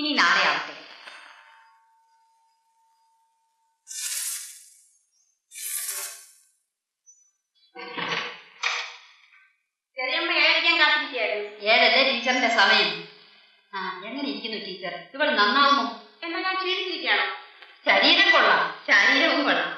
ഇനി നാളെ ആവട്ടെ. ചെറിയമ്മ 7 കാത്തിരിക്കുകയായിരുന്നു. 7 ടീച്ചറിന്റെ സമയം. ആ, എങ്ങനെ ഇരിക്കുന്നു ടീച്ചർ? ഇവൾ നന്നാവുമോ? എന്നാ ഞാൻ ക്ഷീണിച്ചിരിക്കുകയാണോ? ശരീരം കൊള്ളാം, ശരീരവും കൊള്ളാം.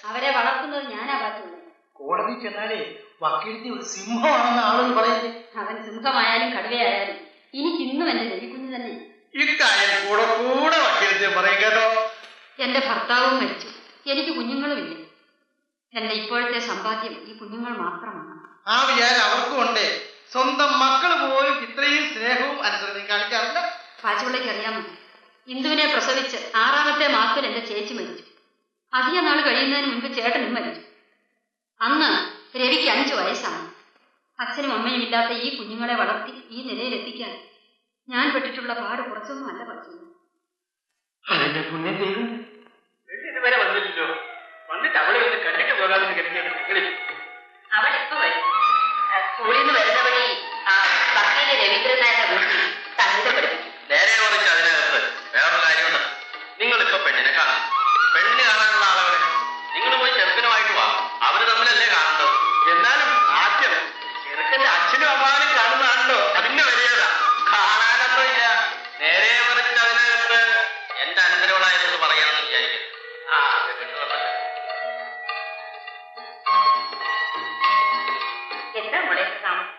അവരെ വളർത്തുന്നത് ഞാനാ പാറ്റുള്ളൂ. കോടതി ചെന്നാലേ വക്കീലത്തെ ഒരു സിംഹമാണെന്ന് ആളുകൾ പറയുന്നത്. അവൻ സിംഹമായാലും കടുവയായാലും എനിക്കിന്നും എന്റെ രവിക്കുഞ്ഞ് തന്നെ. ഇക്കാര്യം കൂടെ കൂടെ വക്കീലത്തെ പറയും കേട്ടോ. എന്റെ ഭർത്താവും മരിച്ചു, എനിക്ക് കുഞ്ഞുങ്ങളുമില്ല. എന്റെ ഇപ്പോഴത്തെ സമ്പാദ്യം ഈ കുഞ്ഞുങ്ങൾ മാത്രമാണ്. ആ വിചാരം അവർക്കും ഉണ്ട്. സ്വന്തം മക്കൾ പോലും ഇത്രയും സ്നേഹവും അനുസരണയും കാണിക്കാറില്ല. പാച്ചുപിള്ളയ്ക്ക് അറിയാമോ, ഇന്ദുവിനെ പ്രസവിച്ച് 6ാമത്തെ മാസത്തിൽ എന്റെ ചേച്ചി മരിച്ചു. അധിക നാൾ കഴിയുന്നതിന് മുൻപ് ചേട്ടനും മരിച്ചു. അന്ന് രവിക്ക് 5 വയസ്സാണ്. അച്ഛനും അമ്മയും ഇല്ലാത്ത ഈ കുഞ്ഞുങ്ങളെ വളർത്തി ഈ നിലയിലെത്തിക്കാൻ ഞാൻ പെട്ടിട്ടുള്ള പാട് കുറച്ചൊന്നും അല്ല പഠിച്ചത്. ഇതുവരെ വന്നില്ലല്ലോ. വന്നിട്ട് അവളെ ഒന്ന് കണ്ടിട്ട് പോകാമെന്ന് കരുതിയാണ്. അവൾ ഇപ്പൊ വരും. സ്കൂളിൽ നിന്ന് വരുന്ന വഴി വക്കീല് രവീന്ദ്രൻ നായരുടെ വീട്ടിൽ സംഗീതം പഠിപ്പിക്കും. നേരെ മറിച്ച് അതിനകത്ത് വേറൊരു കാര്യമുണ്ട്. നിങ്ങളിപ്പോ പെണ്ണിനെ കാണാം. പെണ്ണിന് കാണാനുള്ള ആളവിടെ. നിങ്ങൾ പോയി ചെറുക്കനുമായിട്ട് വാ. അവര് തമ്മിലല്ലേ കാണണ്ടോ. എന്നാലും ആദ്യം ചെറുക്കന്റെ അച്ഛനും അമ്മാവനും കാണുന്നതാണല്ലോ അതിന്റെ മര്യാദ. കാണാനൊന്നും ഇല്ല. നേരെ മറിച്ച് അതിനകത്ത് എന്റെ അനുസരണമായിരുന്നു പറയാമെന്ന് വിചാരിക്കും. എന്താ മോളെ താമസം?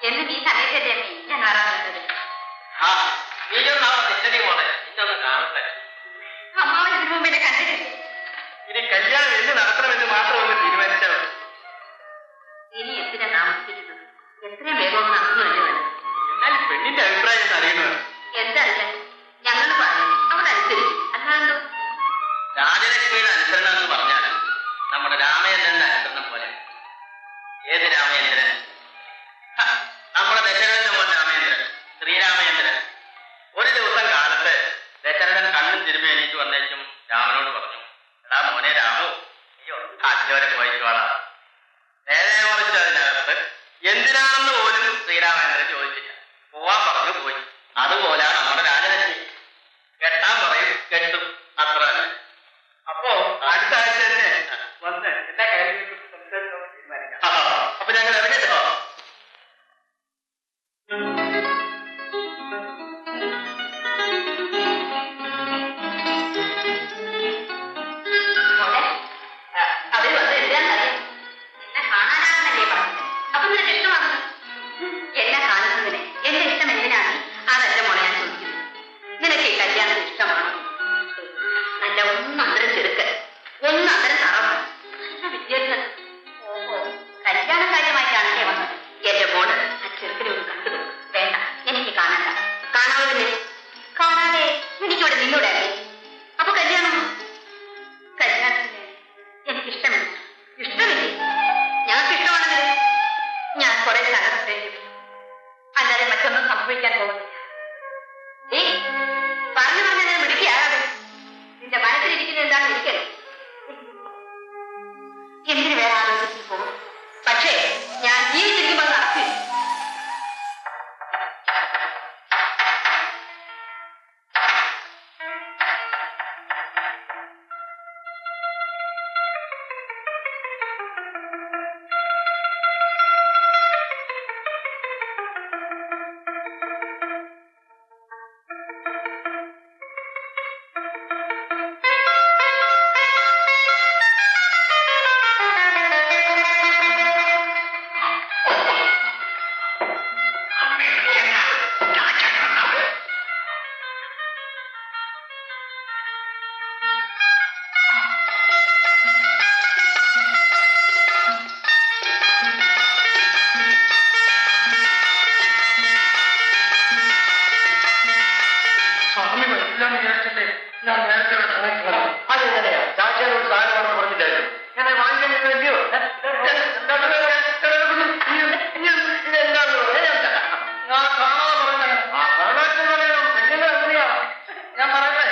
എന്നും ഈ സമയത്തല്ലേ അമ്മേ ഞാൻ ആറാറുള്ളത്. നീയൊന്നാ നിശ്ചടി പോണേ. ഇതൊന്ന് കാണട്ടെ. അമ്മാവൻ ഇതിനു മുമ്പ് എന്നെ കണ്ടിട്ടില്ലേ? ഇനി കല്യാണം എന്ന് നടത്തണമെന്ന് മാത്രം ഒന്ന് തീരുമാനിച്ചാൽ മതി. ഇനി എന്തിനാ താമസിക്കുന്നത്? എത്രയും വേഗം നടന്നു വേണം. എന്നാലും പെണ്ണിന്റെ അഭിപ്രായം എന്ന് അറിയണത് എന്തറിയാൻ ഞങ്ങൾ പറഞ്ഞു അവൾ അനുസരിക്കും. അല്ലാണ്ടോ രാജലക്ഷ്മിയുടെ അനുസരണം എന്ന് പറഞ്ഞാൽ നമ്മുടെ രാമചന്ദ്രന്റെ അനുസരണം പോലെ. ഏത് രാമചന്ദ്രൻ? നമ്മുടെ ദശരഥന്റെ മോൻ രാമചന്ദ്രൻ, ശ്രീരാമചന്ദ്രൻ. ഒരു ദിവസം കാലത്ത് ദശരഥൻ കണ്ണും തിരുമ്പി എണീറ്റ് വന്നേക്കും രാമനോട് പറഞ്ഞു, എടാ മോനെ രാമു, അയ്യോ അച്ഛവരെ പോയിക്കോളാം. നേരെ മറിച്ച് അതിനകത്ത് എന്തിനാണെന്ന് പോലും ശ്രീരാമചന്ദ്രൻ ചോദിച്ചില്ല. പോവാൻ പറഞ്ഞു പോയി. അതുപോലാണ് നമ്മുടെ രാജലക്ഷ്മി. കെട്ടാൻ പറയും, കെട്ടും, അത്ര തന്നെ. അപ്പോ അടുത്ത ആഴ്ച തന്നെ വന്ന് എല്ലാ കാര്യങ്ങളെക്കുറിച്ച് സംസാരിക്കാൻ തീരുമാനിക്കാം. അപ്പൊ ഞങ്ങൾ ഇറങ്ങിട്ടോ. വലിയോ ഞാൻ കാണാതെ പറഞ്ഞ എങ്ങനെയാ ഞാൻ പറയട്ടെ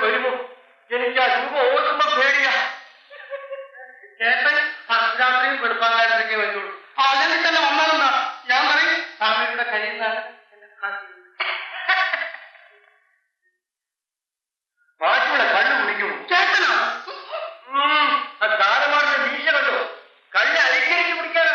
വരുമോ എനിക്ക് ആ രൂപ ഓർക്കുമ്പോ പേടിയാ ചേട്ടൻ അർദ്ധരാത്രിയും വെളുപ്പാകാലത്തൊക്കെ വരുള്ളൂ അല്ലെങ്കിൽ തന്നെ വന്നാലെന്നാ ഞാൻ പറയും സ്വാമിയുടെ കഴിയുന്നതാണ് ബാക്കിയുള്ള കള്ളു കുടിക്കുമോ ചേട്ടനോ കാലമാരുടെ വീശ കണ്ടോ കള്ള് അരിക്കരിച്ച് കുടിക്കാനോ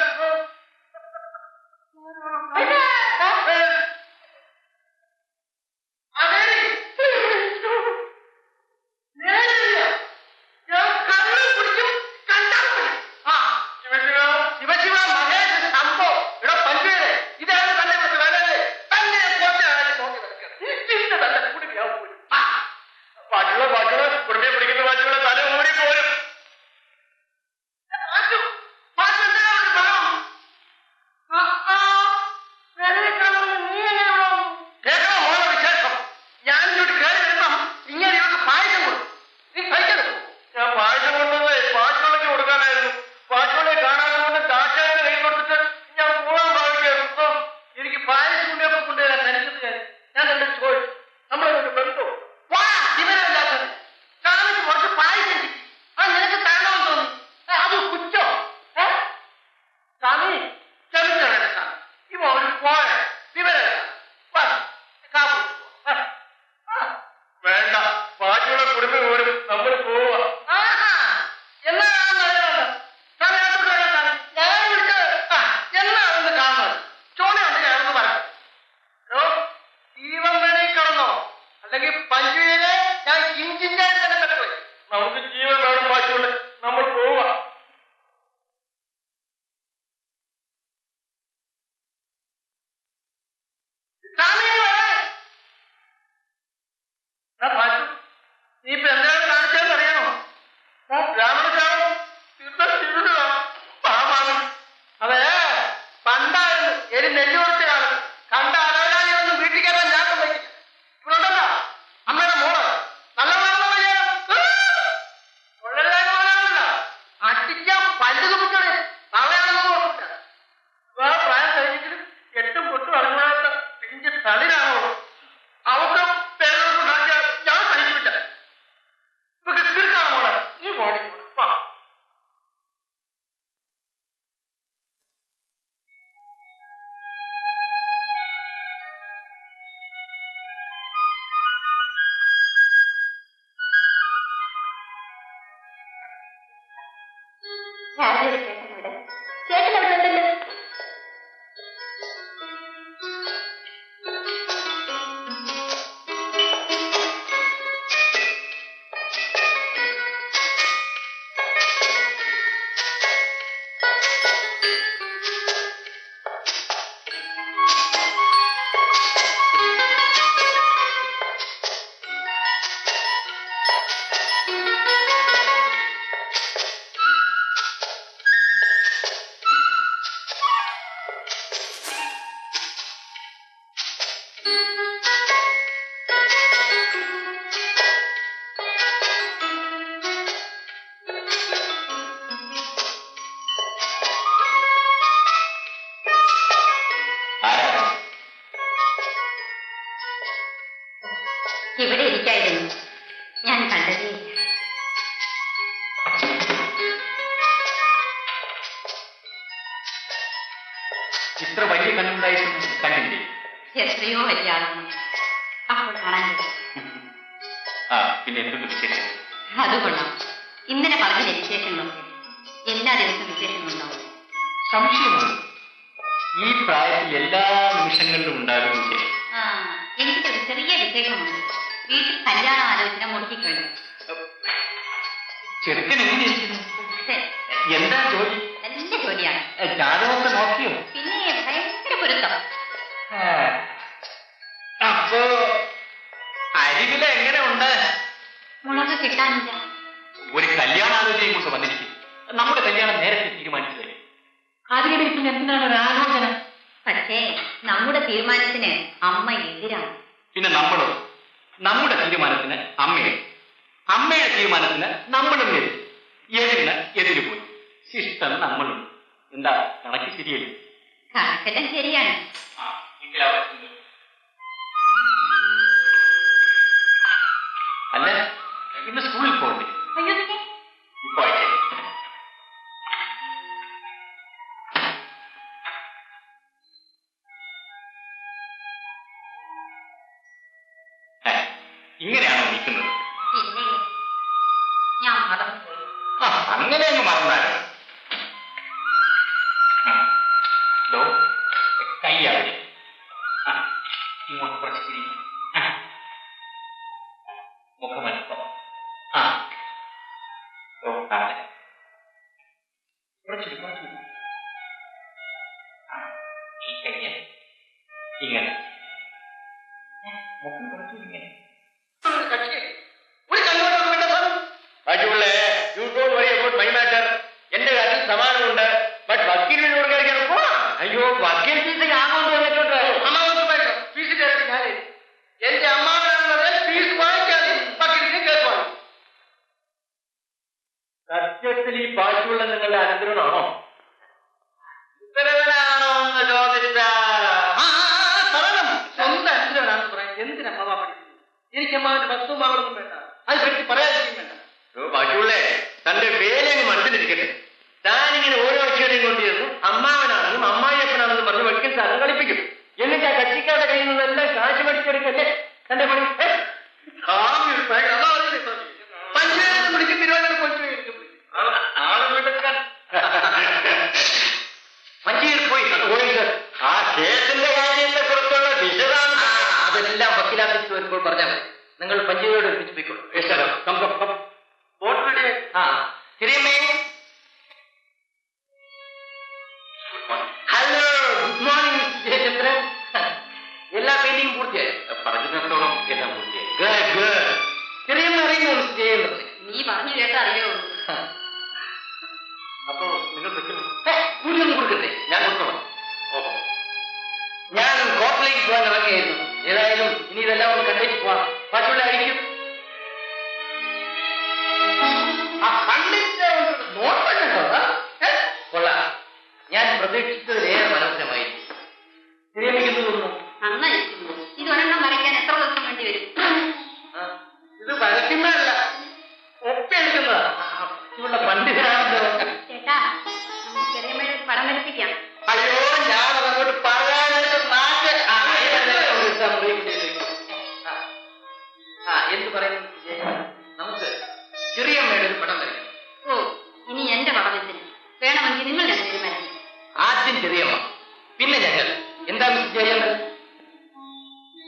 ഇവിടെ ഇരിക്കായിരുന്നു ഞാൻ കണ്ടതേ. ഇത്ര വലിയ കണ്ണുണ്ടായിട്ടും കണ്ടില്ലേ? എത്രയോ വലിയ ആളാണ് അപ്പോൾ കാണാൻ കഴിയും. പിന്നെ എന്തൊക്കെ വിശേഷം? അത് കൊള്ളാം. ഇന്നലെ പറഞ്ഞ വിശേഷങ്ങളൊക്കെ എല്ലാ ദിവസവും വിശേഷങ്ങളുണ്ടാവും. സംശയമുണ്ട്. ഈ പ്രായത്തിൽ എല്ലാ നിമിഷങ്ങളിലും ഉണ്ടാകും വിജയം. എനിക്കൊരു ചെറിയ വിശേഷമുണ്ട്. വീട്ടിൽ കല്യാണ ആലോചന മുടക്കിക്കഴിഞ്ഞു. ചെറുക്കൻ എങ്ങനെയിരിക്കുന്നു? എന്താ ജോലി? നല്ല ജോലിയാണ്. ജാതകമൊക്കെ നോക്കിയോ? പിന്നെ ഭയങ്കര പൊരുത്തം. അപ്പോ അരികില എങ്ങനെ ഉണ്ട്? മുളക് കിട്ടാനില്ല. ഒരു കല്യാണാലോചനയും കൊണ്ട് വന്നിരിക്കും. നമ്മുടെ കല്യാണം നേരത്തെ തീരുമാനിച്ചതല്ലേ. അതിനിടെ പിന്നെ എന്തിനാണ് ഒരു ആലോചന? പക്ഷേ നമ്മുടെ തീരുമാനത്തിന് അമ്മ എതിരാണ്. പിന്നെ നമ്മളോ? നമ്മുടെ തീരുമാനത്തിന് അമ്മയെ, അമ്മയുടെ തീരുമാനത്തിന് നമ്മളും എതിരിന് എതിര് പോയി. ശിഷ്ടം നമ്മളും. എന്താ കണക്ക് ശരിയല്ലേ? കണക്കെല്ലാം ശരിയാണ്. അല്ല, ഇന്ന് സ്കൂളിൽ പോകണ്ടേ? അയ്യോ, ഇപ്പൊ ഇങ്ങനെയാണോ നിൽക്കുന്നത്? പിന്നെ ഞാൻ മറന്നുപോയി. അങ്ങനെ അങ്ങ് മറന്നാലോ? കൈയാവില്ല. ഇങ്ങോട്ട് കുറച്ച് തിരിഞ്ഞു. മുഖമൽപ്പം. കുറച്ചു ഈ കയ്യ ഇങ്ങനെ മുഖം കുറച്ചു ഇങ്ങനെ. എന്റെ കാര്യത്തിൽ സമാനമുണ്ട്. ബട്ട് വക്കീലിനോട് കളിക്കാൻ പോവാ. അയ്യോ, വക്കീൽ ഫീസ് ഞാൻ കൊണ്ടുവന്നിട്ടുണ്ട്. ഫീസ് ഞാനേ എന്റെ അമ്മാവനാണെന്നത് ഫീസ് വാങ്ങിക്കാതെ വക്കീലിനെ കേൾക്കുവാണ്. സത്യത്തിൽ ഈ ബാക്കിയുള്ള നിങ്ങളുടെ അനന്തരനാണോ? ഉത്തരവനാണോ എന്ന് പറയണം. സ്വന്തം അനന്തരനാണെന്ന് പറയാൻ എന്തിനാ അമ്മാവ പഠിക്കുന്നത്? എനിക്ക് അമ്മാവിന്റെ വസ്തുവും മകളൊന്നും വേണ്ട. അത് പഠിച്ച് പറയാതിരിക്കും വേണ്ട. ബാക്കിയുള്ളേ തന്റെ വേലങ്ങ് മനസ്സിലിരിക്കട്ടെ. താനിങ്ങനെ ഓരോ അക്ഷരം കൊണ്ടിരുന്നു അമ്മാവനാണെന്നും അമ്മായിയപ്പനാണെന്നും പറഞ്ഞ് വക്കീൽ സാധനം കളിപ്പിക്കും. എന്നിട്ട് ആ കച്ചിക്കാരുടെ കയ്യിൽ നിന്നെല്ലാം കാശ് പഠിച്ചെടുക്കല്ലേ തന്റെ പണി? പഞ്ചായത്ത് വിളിക്കും, തിരുവനന്തപുരം കൊച്ചു മഞ്ചേരി പോയി. ആ കേസിന്റെ കാര്യത്തെ കുറിച്ചുള്ള വിശദാംശം അതെല്ലാം വക്കീലാഫീസിൽ വരുമ്പോൾ പറഞ്ഞാൽ മതി. നിങ്ങൾ പഞ്ചായത്തോട് എത്തിച്ചു പോയിക്കോളൂ. Hello, good morning Jayachandran. എല്ലാ പെയിന്റിംഗും പൂർത്തിയായി? പറഞ്ഞിടത്തോളം എല്ലാം പൂർത്തിയായി. ചെറിയ അറിയുമോ ചെയ്യുന്നത്? നീ പറഞ്ഞു കേട്ട അറിയോ? അപ്പോ നിങ്ങൾ കൂലിയൊന്നും കൊടുക്കണ്ടേ? ഞാൻ കൊടുക്കണം. ഓഹോ, ഞാൻ കോർട്ടിലേക്ക് പോകാൻ ഇറങ്ങിയായിരുന്നു. ഏതായാലും ഇനി ഇതെല്ലാം ഒന്ന് കണ്ടേച്ച് പോവാം. ബാക്കിയുള്ള ആയിരിക്കും കൊള്ളാം. ഞാൻ പ്രതീക്ഷിച്ചതിലേറെ മനോഹരമായിരിക്കും. തിരിയമിക്കുന്നു തോന്നുന്നു. നന്നായിരിക്കുന്നു. ഇതൊരെണ്ണം വരയ്ക്കാൻ എത്ര ദിവസം വേണ്ടി വരും? ഇത് വരയ്ക്കുന്നതല്ല, ഒപ്പിയെടുക്കുന്നതാ. ഇവിടെ പണ്ഡിതരാണല്ലോ. ചേട്ടാ, നമുക്ക് ചെറിയമ്മയുടെ ഒരു പടം വരപ്പിക്കാം. അയ്യോ, ഞാൻ അതങ്ങോട്ട് പറയാനായിട്ട് നാക്ക് എന്ത് പറയുന്നു? നമുക്ക് ചെറിയമ്മയുടെ ഒരു പടം വരയ്ക്കാം. ഓ, ഇനി എന്റെ പടമെന്തിന്? വേണമെങ്കിൽ നിങ്ങൾ രണ്ടുപേരും വരയ്ക്കും. ആദ്യം ചെറിയമ്മ, പിന്നെ ഞങ്ങൾ. എന്താ മിസ് ചെയ്യുന്നത്?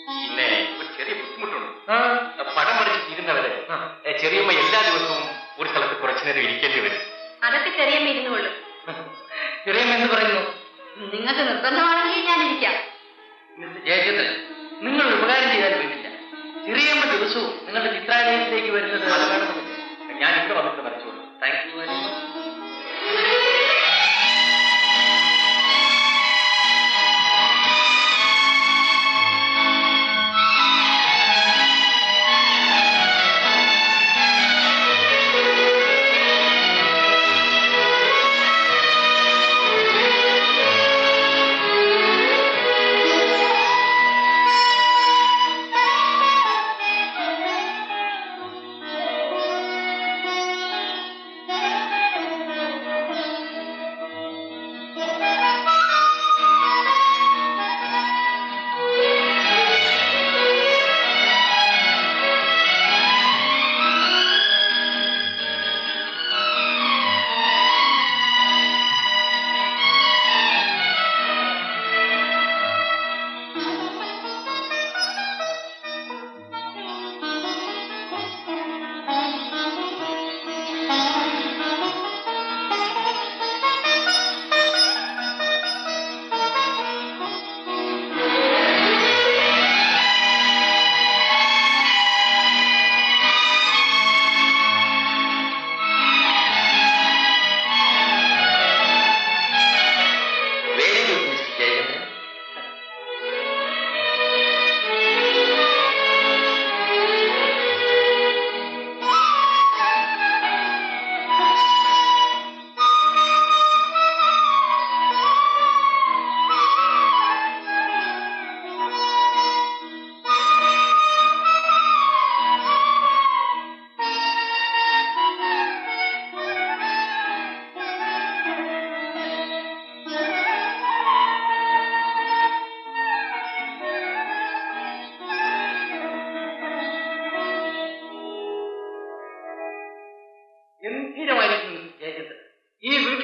പിന്നെ ഒരു ചെറിയ ബുദ്ധിമുട്ടുണ്ട്. പടം വരച്ച് തീരുന്നവരെ ചെറിയമ്മ എല്ലാ ദിവസവും ഒരു സ്ഥലത്ത് കുറച്ചു നേരം ഇരിക്കേണ്ടി വരും. അതൊക്കെ ചെറിയമ്മ ഇരുന്നുകൊള്ളും. ചെറിയമ്മ എന്ന് പറയുന്നു. നിങ്ങൾക്ക് നിർബന്ധമാണെങ്കിൽ ഞാനിരിക്കാം. മിസ് ജയചന്ദ്രൻ, നിങ്ങൾ ഉപകാരം ചെയ്യാൻ വേണ്ടില്ല. ചെറിയമ്മ ദിവസവും നിങ്ങളുടെ ചിത്രാലയത്തിലേക്ക് വരുന്നത് അത് വേണമെന്നില്ല. ഞാൻ ഇവിടെ വന്നിട്ട് വരച്ചോളൂ. Thank you very much.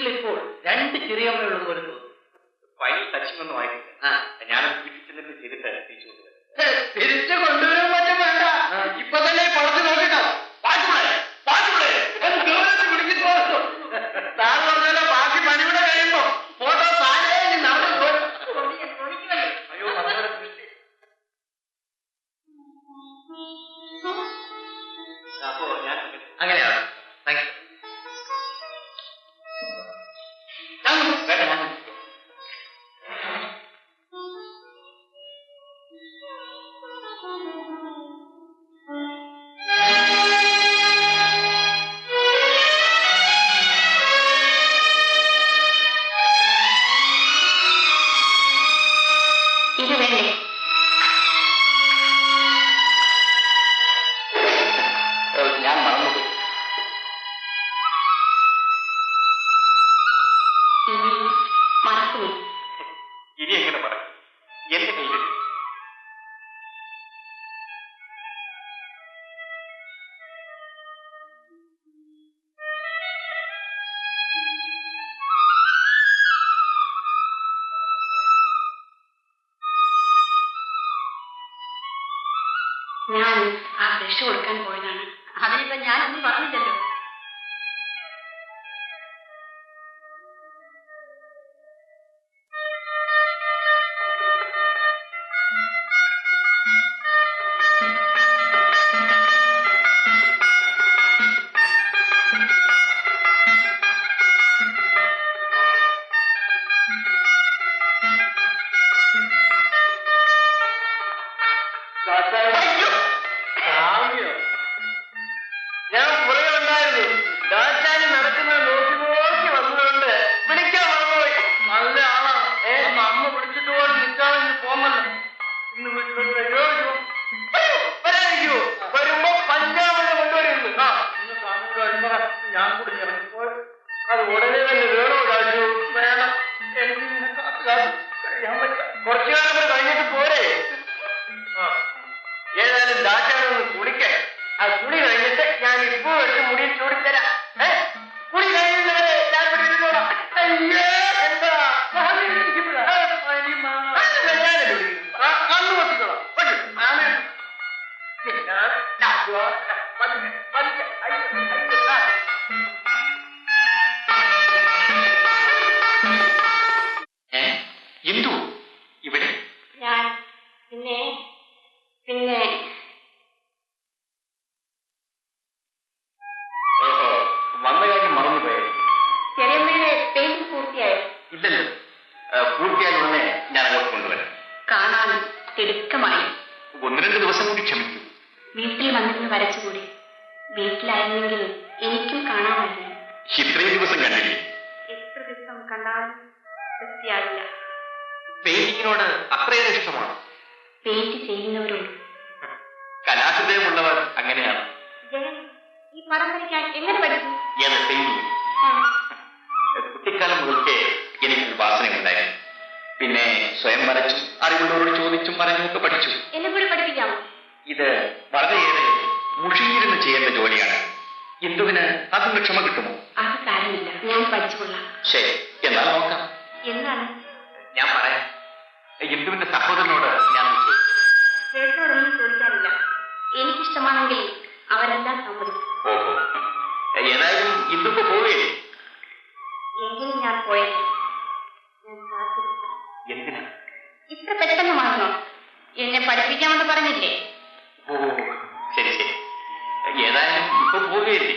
വീട്ടിലിപ്പോൾ 2 ചെറിയമ്മയുള്ളത് പോലെ തോന്നുന്നു. പനി തച്ചിങ്ങൊന്നും ആയിട്ടില്ല. ഞാനത് വീട്ടിൽ ചെന്നിട്ട് ചെയ്തിട്ട് തിരിച്ചു കൊണ്ടുവരാം. തിരിച്ചു കൊണ്ടുവരാൻ പറ്റും വേണ്ട. ഇപ്പൊ തന്നെ പുറത്ത് നോക്കിട്ടോ. താൻ പറഞ്ഞല്ലോ ബാക്കി പണിയുടെ കഴിയുമ്പോ ഫോട്ടോ താനേ നടന്നു പോരും. അയ്യോ ഭഗവാനെ സൃഷ്ടി. അപ്പോ ഞാൻ അങ്ങനെയാണ്. Thank you. വേണ്ട ഞാൻ ഇത് വേണ്ടേ? ഞാൻ മറന്നുപോയി. മറക്കുമോ? ഇനി എങ്ങനെ പറയും? എന്റെ കയ്യിൽ ഞാൻ ആ ബ്രഷ് കൊടുക്കാൻ പോയതാണ്. അതിനിപ്പോ ഞാനൊന്നും പറഞ്ഞില്ലല്ലോ. ഞാൻ പുറകെ ഉണ്ടായിരുന്നു. ദാശാനി നടക്കുന്നത് നോക്കി നോക്കി വന്നതുകൊണ്ട് വിളിക്കാൻ മറന്നുപോയി. നല്ല ആളാണ്. അമ്മ വിളിച്ചിട്ട് പോലും നിൽക്കാതെ പോമല്ലോ. ഇന്ന് വീട്ടിലോട്ട് വരുമോ? വരാതിരിക്കുമോ? വരുമ്പോ പഞ്ചാബിനെ കൊണ്ടുവരുന്നു. ഇന്ന് സ്വാമിയുടെ അടിമറ ഞാൻ കൂടി ഇറങ്ങിപ്പോൾ അത് ഉടനെ തന്നെ വേണോ രാജു? വേണം. എനിക്ക് ഇങ്ങനെ കാത്തു കഴിയാൻ പറ്റില്ല. കുറച്ചു കാലം കൂടെ കഴിഞ്ഞിട്ട് പോരെ. ഏതായാലും ദാശാനൊന്ന് കുളിക്കാൻ. ആ കുളി കഴിഞ്ഞിട്ട് ഞാൻ ഇപ്പോ എടുത്ത് മുടിയിൽ ചൂടിത്തരാം. കുളി കഴിയുന്നവരെ ഞാൻ ഇവിടെ ഇരുന്നോളാം. അയ്യേ എന്താ അന്ന് പറ്റിക്കോളാം. എന്തു ഇവിടെ? ഞാൻ പിന്നെ ഓഹോ, വന്ന കാര്യം മറന്നുപോയത്? ചെറിയമ്മയുടെ പെയിന്റിംഗ് പൂർത്തിയായോ? ഇല്ലല്ലോ. പൂർത്തിയായ ഉടനെ ഞാൻ അങ്ങോട്ട് കൊണ്ടുവരാം. കാണാൻ തിടുക്കമായി. 1-2 ദിവസം കൂടി ക്ഷമിക്കൂ. വീട്ടിൽ വന്നിരുന്ന് വരച്ചുകൂടി. വീട്ടിലായിരുന്നെങ്കിൽ എനിക്കും കാണാമായിരുന്നു. ഇത്രയും ദിവസം കണ്ടില്ലേ? എത്ര ദിവസം കണ്ടാലും തൃപ്തിയാവില്ല. പെയിന്റിങ്ങിനോട് അത്രയേറെ ഇഷ്ടമാണ്. പെയിന്റ് ചെയ്യുന്നവരോട്. കലാഹൃദയമുള്ളവർ അങ്ങനെയാണ്. ജയൻ ഈ പടം വരയ്ക്കാൻ എങ്ങനെ പഠിച്ചു? ഏത് പെയിന്റിങ്? കുട്ടിക്കാലം മുതൽക്കേ എനിക്കൊരു വാസനയുണ്ടായിരുന്നു. പിന്നെ സ്വയം വരച്ചും അറിവുള്ളവരോട് ചോദിച്ചും പറഞ്ഞുമൊക്കെ പഠിച്ചു. എന്നെ കൂടി പഠിപ്പിക്കാമോ? ഇത് വളരെയേറെ മുഷിയിരുന്ന് ചെയ്യേണ്ട ജോലിയാണ്. ഇന്ദുവിന് അതിന് ക്ഷമ കിട്ടുമോ? അത് കാര്യമില്ല, ഞാൻ പഠിച്ചുകൊള്ളാം. ശരി, എന്നാൽ നോക്കാം. എന്താണ്? ഞാൻ പറയാം. ഇന്ദുവിന്റെ സഹോദരനോട് ഞാൻ ചേട്ടനോടൊന്നും ചോദിക്കാനില്ല. എനിക്കിഷ്ടമാണെങ്കിൽ അവരെല്ലാം സമ്മതിക്കും. ഓഹോ, ഏതായാലും ഇന്ദുക്ക് പോവുകയില്ലേ? എങ്കിലും ഞാൻ പോയത്. ഞാൻ കാത്തിരിക്കാം. എന്തിനാ ഇത്ര പെട്ടെന്ന് മാറണോ? എന്നെ പഠിപ്പിക്കാമെന്ന് പറഞ്ഞില്ലേ? ഓ ശരി ശരി, ഏതായാലും ഇപ്പൊ പോവുകയില്ലേ?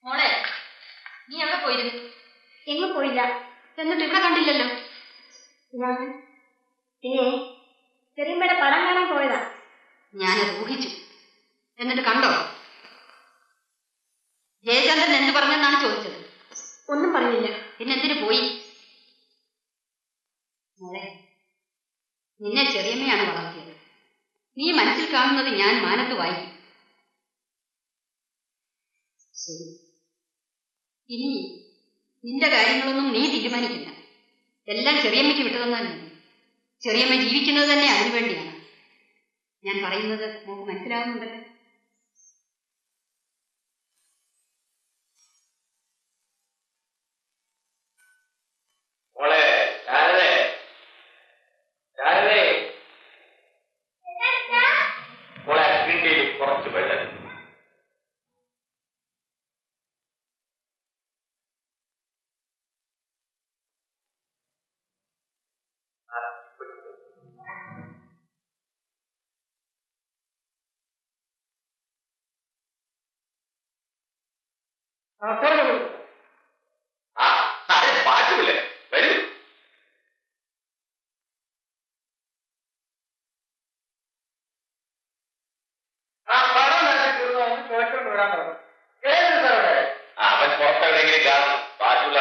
മോളെ, നീ എവിടെ പോയിരുന്നു? എങ്ങും പോയില്ല. എന്നിട്ട് ഇവിടെ കണ്ടില്ലല്ലോ. ഞാൻ പിന്നെ ചെറിയമ്മയുടെ പടം കാണാൻ പോയതാ. ഞാനത് ഊഹിച്ചു. എന്നിട്ട് കണ്ടോ? ജയചന്ദ്രൻ എന്ത് പറഞ്ഞെന്നാണ് ചോദിച്ചത്? ഒന്നും പറഞ്ഞില്ല. പിന്നെന്തിനു പോയി? മോളെ, നിന്നെ ചെറിയമ്മയാണ് വളർത്തിയത്. നീ മനസ്സിൽ കാണുന്നത് ഞാൻ മാനത്ത് വായിക്കും. ശരി, ഇനി നിന്റെ കാര്യങ്ങളൊന്നും നീ തീരുമാനിക്കില്ല. എല്ലാം ചെറിയമ്മയ്ക്ക് വിട്ടുതന്നാലും ചെറിയമ്മ ജീവിക്കുന്നത് തന്നെ അതിനു വേണ്ടിയാണ്. ഞാൻ പറയുന്നത് നമുക്ക് മനസ്സിലാവുന്നുണ്ടല്ലോ. കുറച്ച് വെള്ളം പാട്ടില്ലേ വരൂ. അവൻ പുറത്തെവിടെയെങ്കിലും കാണും. പാട്ടുള്ള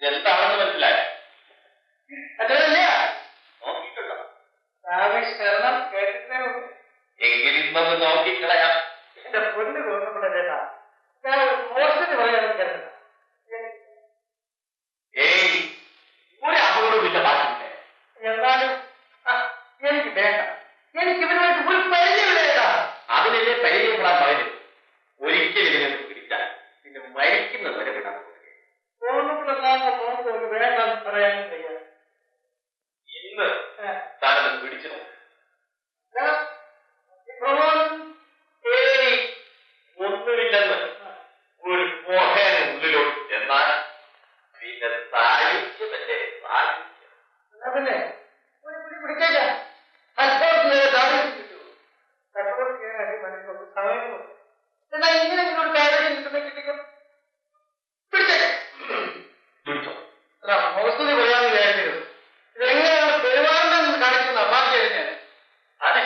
ഇതെന്താണെന്ന് മനസ്സിലായോ? നോക്കിയിട്ടുണ്ടോ? എങ്കിലും ഇന്നൊന്ന് നോക്കിക്കളയാം. എന്റെ പൊന്ന് തോന്നുന്നുണ്ട് ചേട്ടാ, ഞാൻ മോശത്തിന് പറയാൻ കേട്ടത്. ഏയ്, ഒരു അപകടമില്ല പാട്ടില്ലേ. എന്നാലും എനിക്ക് വേണ്ട. എനിക്ക് ഇവരുമായിട്ട് ഒരു പരിചയമില്ല. അതിനല്ലേ പരിചയപ്പെടാൻ പറയുന്നത്. ഒരിക്കലും ഇതിനെ പിടിച്ചാൽ പിന്നെ മരിക്കുന്നത് വരെ വിടാൻ തോന്നുമ്പോഴെല്ലാം വേണ്ട പറയാൻ വയ്യ. ഇന്ന് താനത് പിടിച്ചു നോക്കും. ഒന്നുമില്ലെന്ന് ഒരു മോഹന ഉള്ളിലോട്ട് എന്നാൽ പിന്നെ സാഹിത്യമല്ലേ സാഹിത്യം. പിന്നെ പിടിച്ചേക്കാം. സമയം എന്നാൽ ഇങ്ങനെ ഒരു കാര്യം കിട്ടുന്നെങ്കിൽ പിടിച്ചേക്കാം. മൗസ്തുതി പറയാന്ന് വിചാരിച്ചത് ഇതെങ്ങനെയാണ് പെരുമാറേണ്ടതെന്ന് കാണിക്കുന്ന ബാക്കി ഞാൻ അതെ.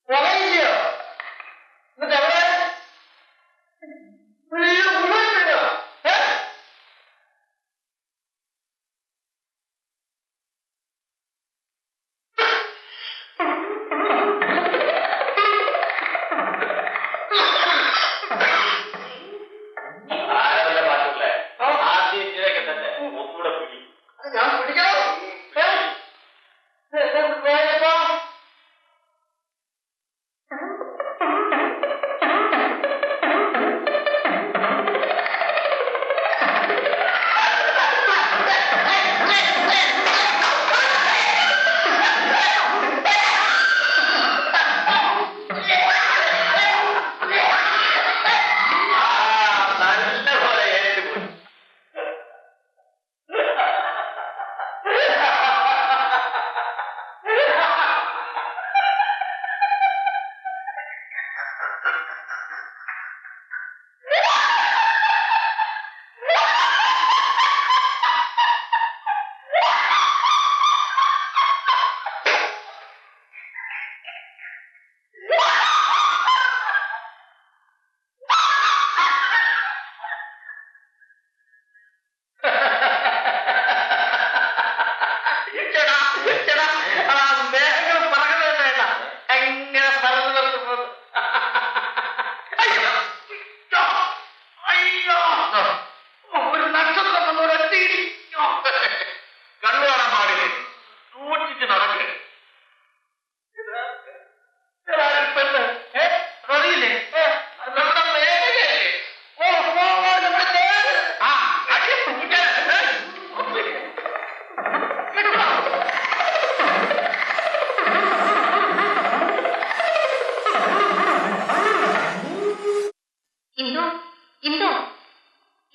പോകയില്ലയോ? എന്നിട്ട് എവിടെ ഞാൻ പിടിക്കണം. പോയപ്പോ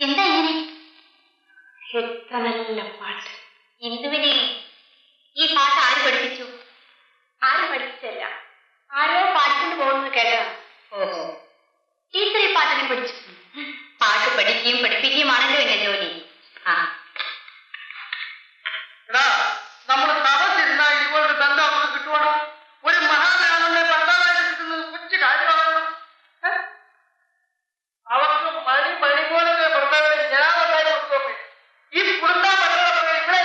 എന്താ ഇങ്ങനെ? എത്ര നല്ല പാട്ട്. ഇന്ദുവിനെ ഈ പാട്ട് ആര് പഠിപ്പിച്ചു? ആരും പഠിപ്പിച്ചല്ല, ആരോ പാടിക്കൊണ്ട് പോകുന്നത് കേട്ടതാണ്. ഓഹോ, ടീച്ചർ ഈ പാട്ടിനെ പഠിച്ചു. പാട്ട് പഠിക്കുകയും പഠിപ്പിക്കുകയുമാണല്ലോ എന്റെ ജോലി. ആ, നമ്മള് തപസ്സിരുന്ന ഇതുപോലൊരു ബന്ധം നമുക്ക് കിട്ടുവാണോ? ഒരു മഹാനാണെന്നെ ഭർത്താവായിട്ട് കിട്ടുന്നത് കൊച്ചു കാര്യമാണോ? അവർക്ക് മണി പോലത്തെ ഭർത്താവിനെ ഞാൻ ഉണ്ടായി കൊടുത്തോട്ടെ. ഈ കുടുംബ ഭർത്താവ് ഇവിടെ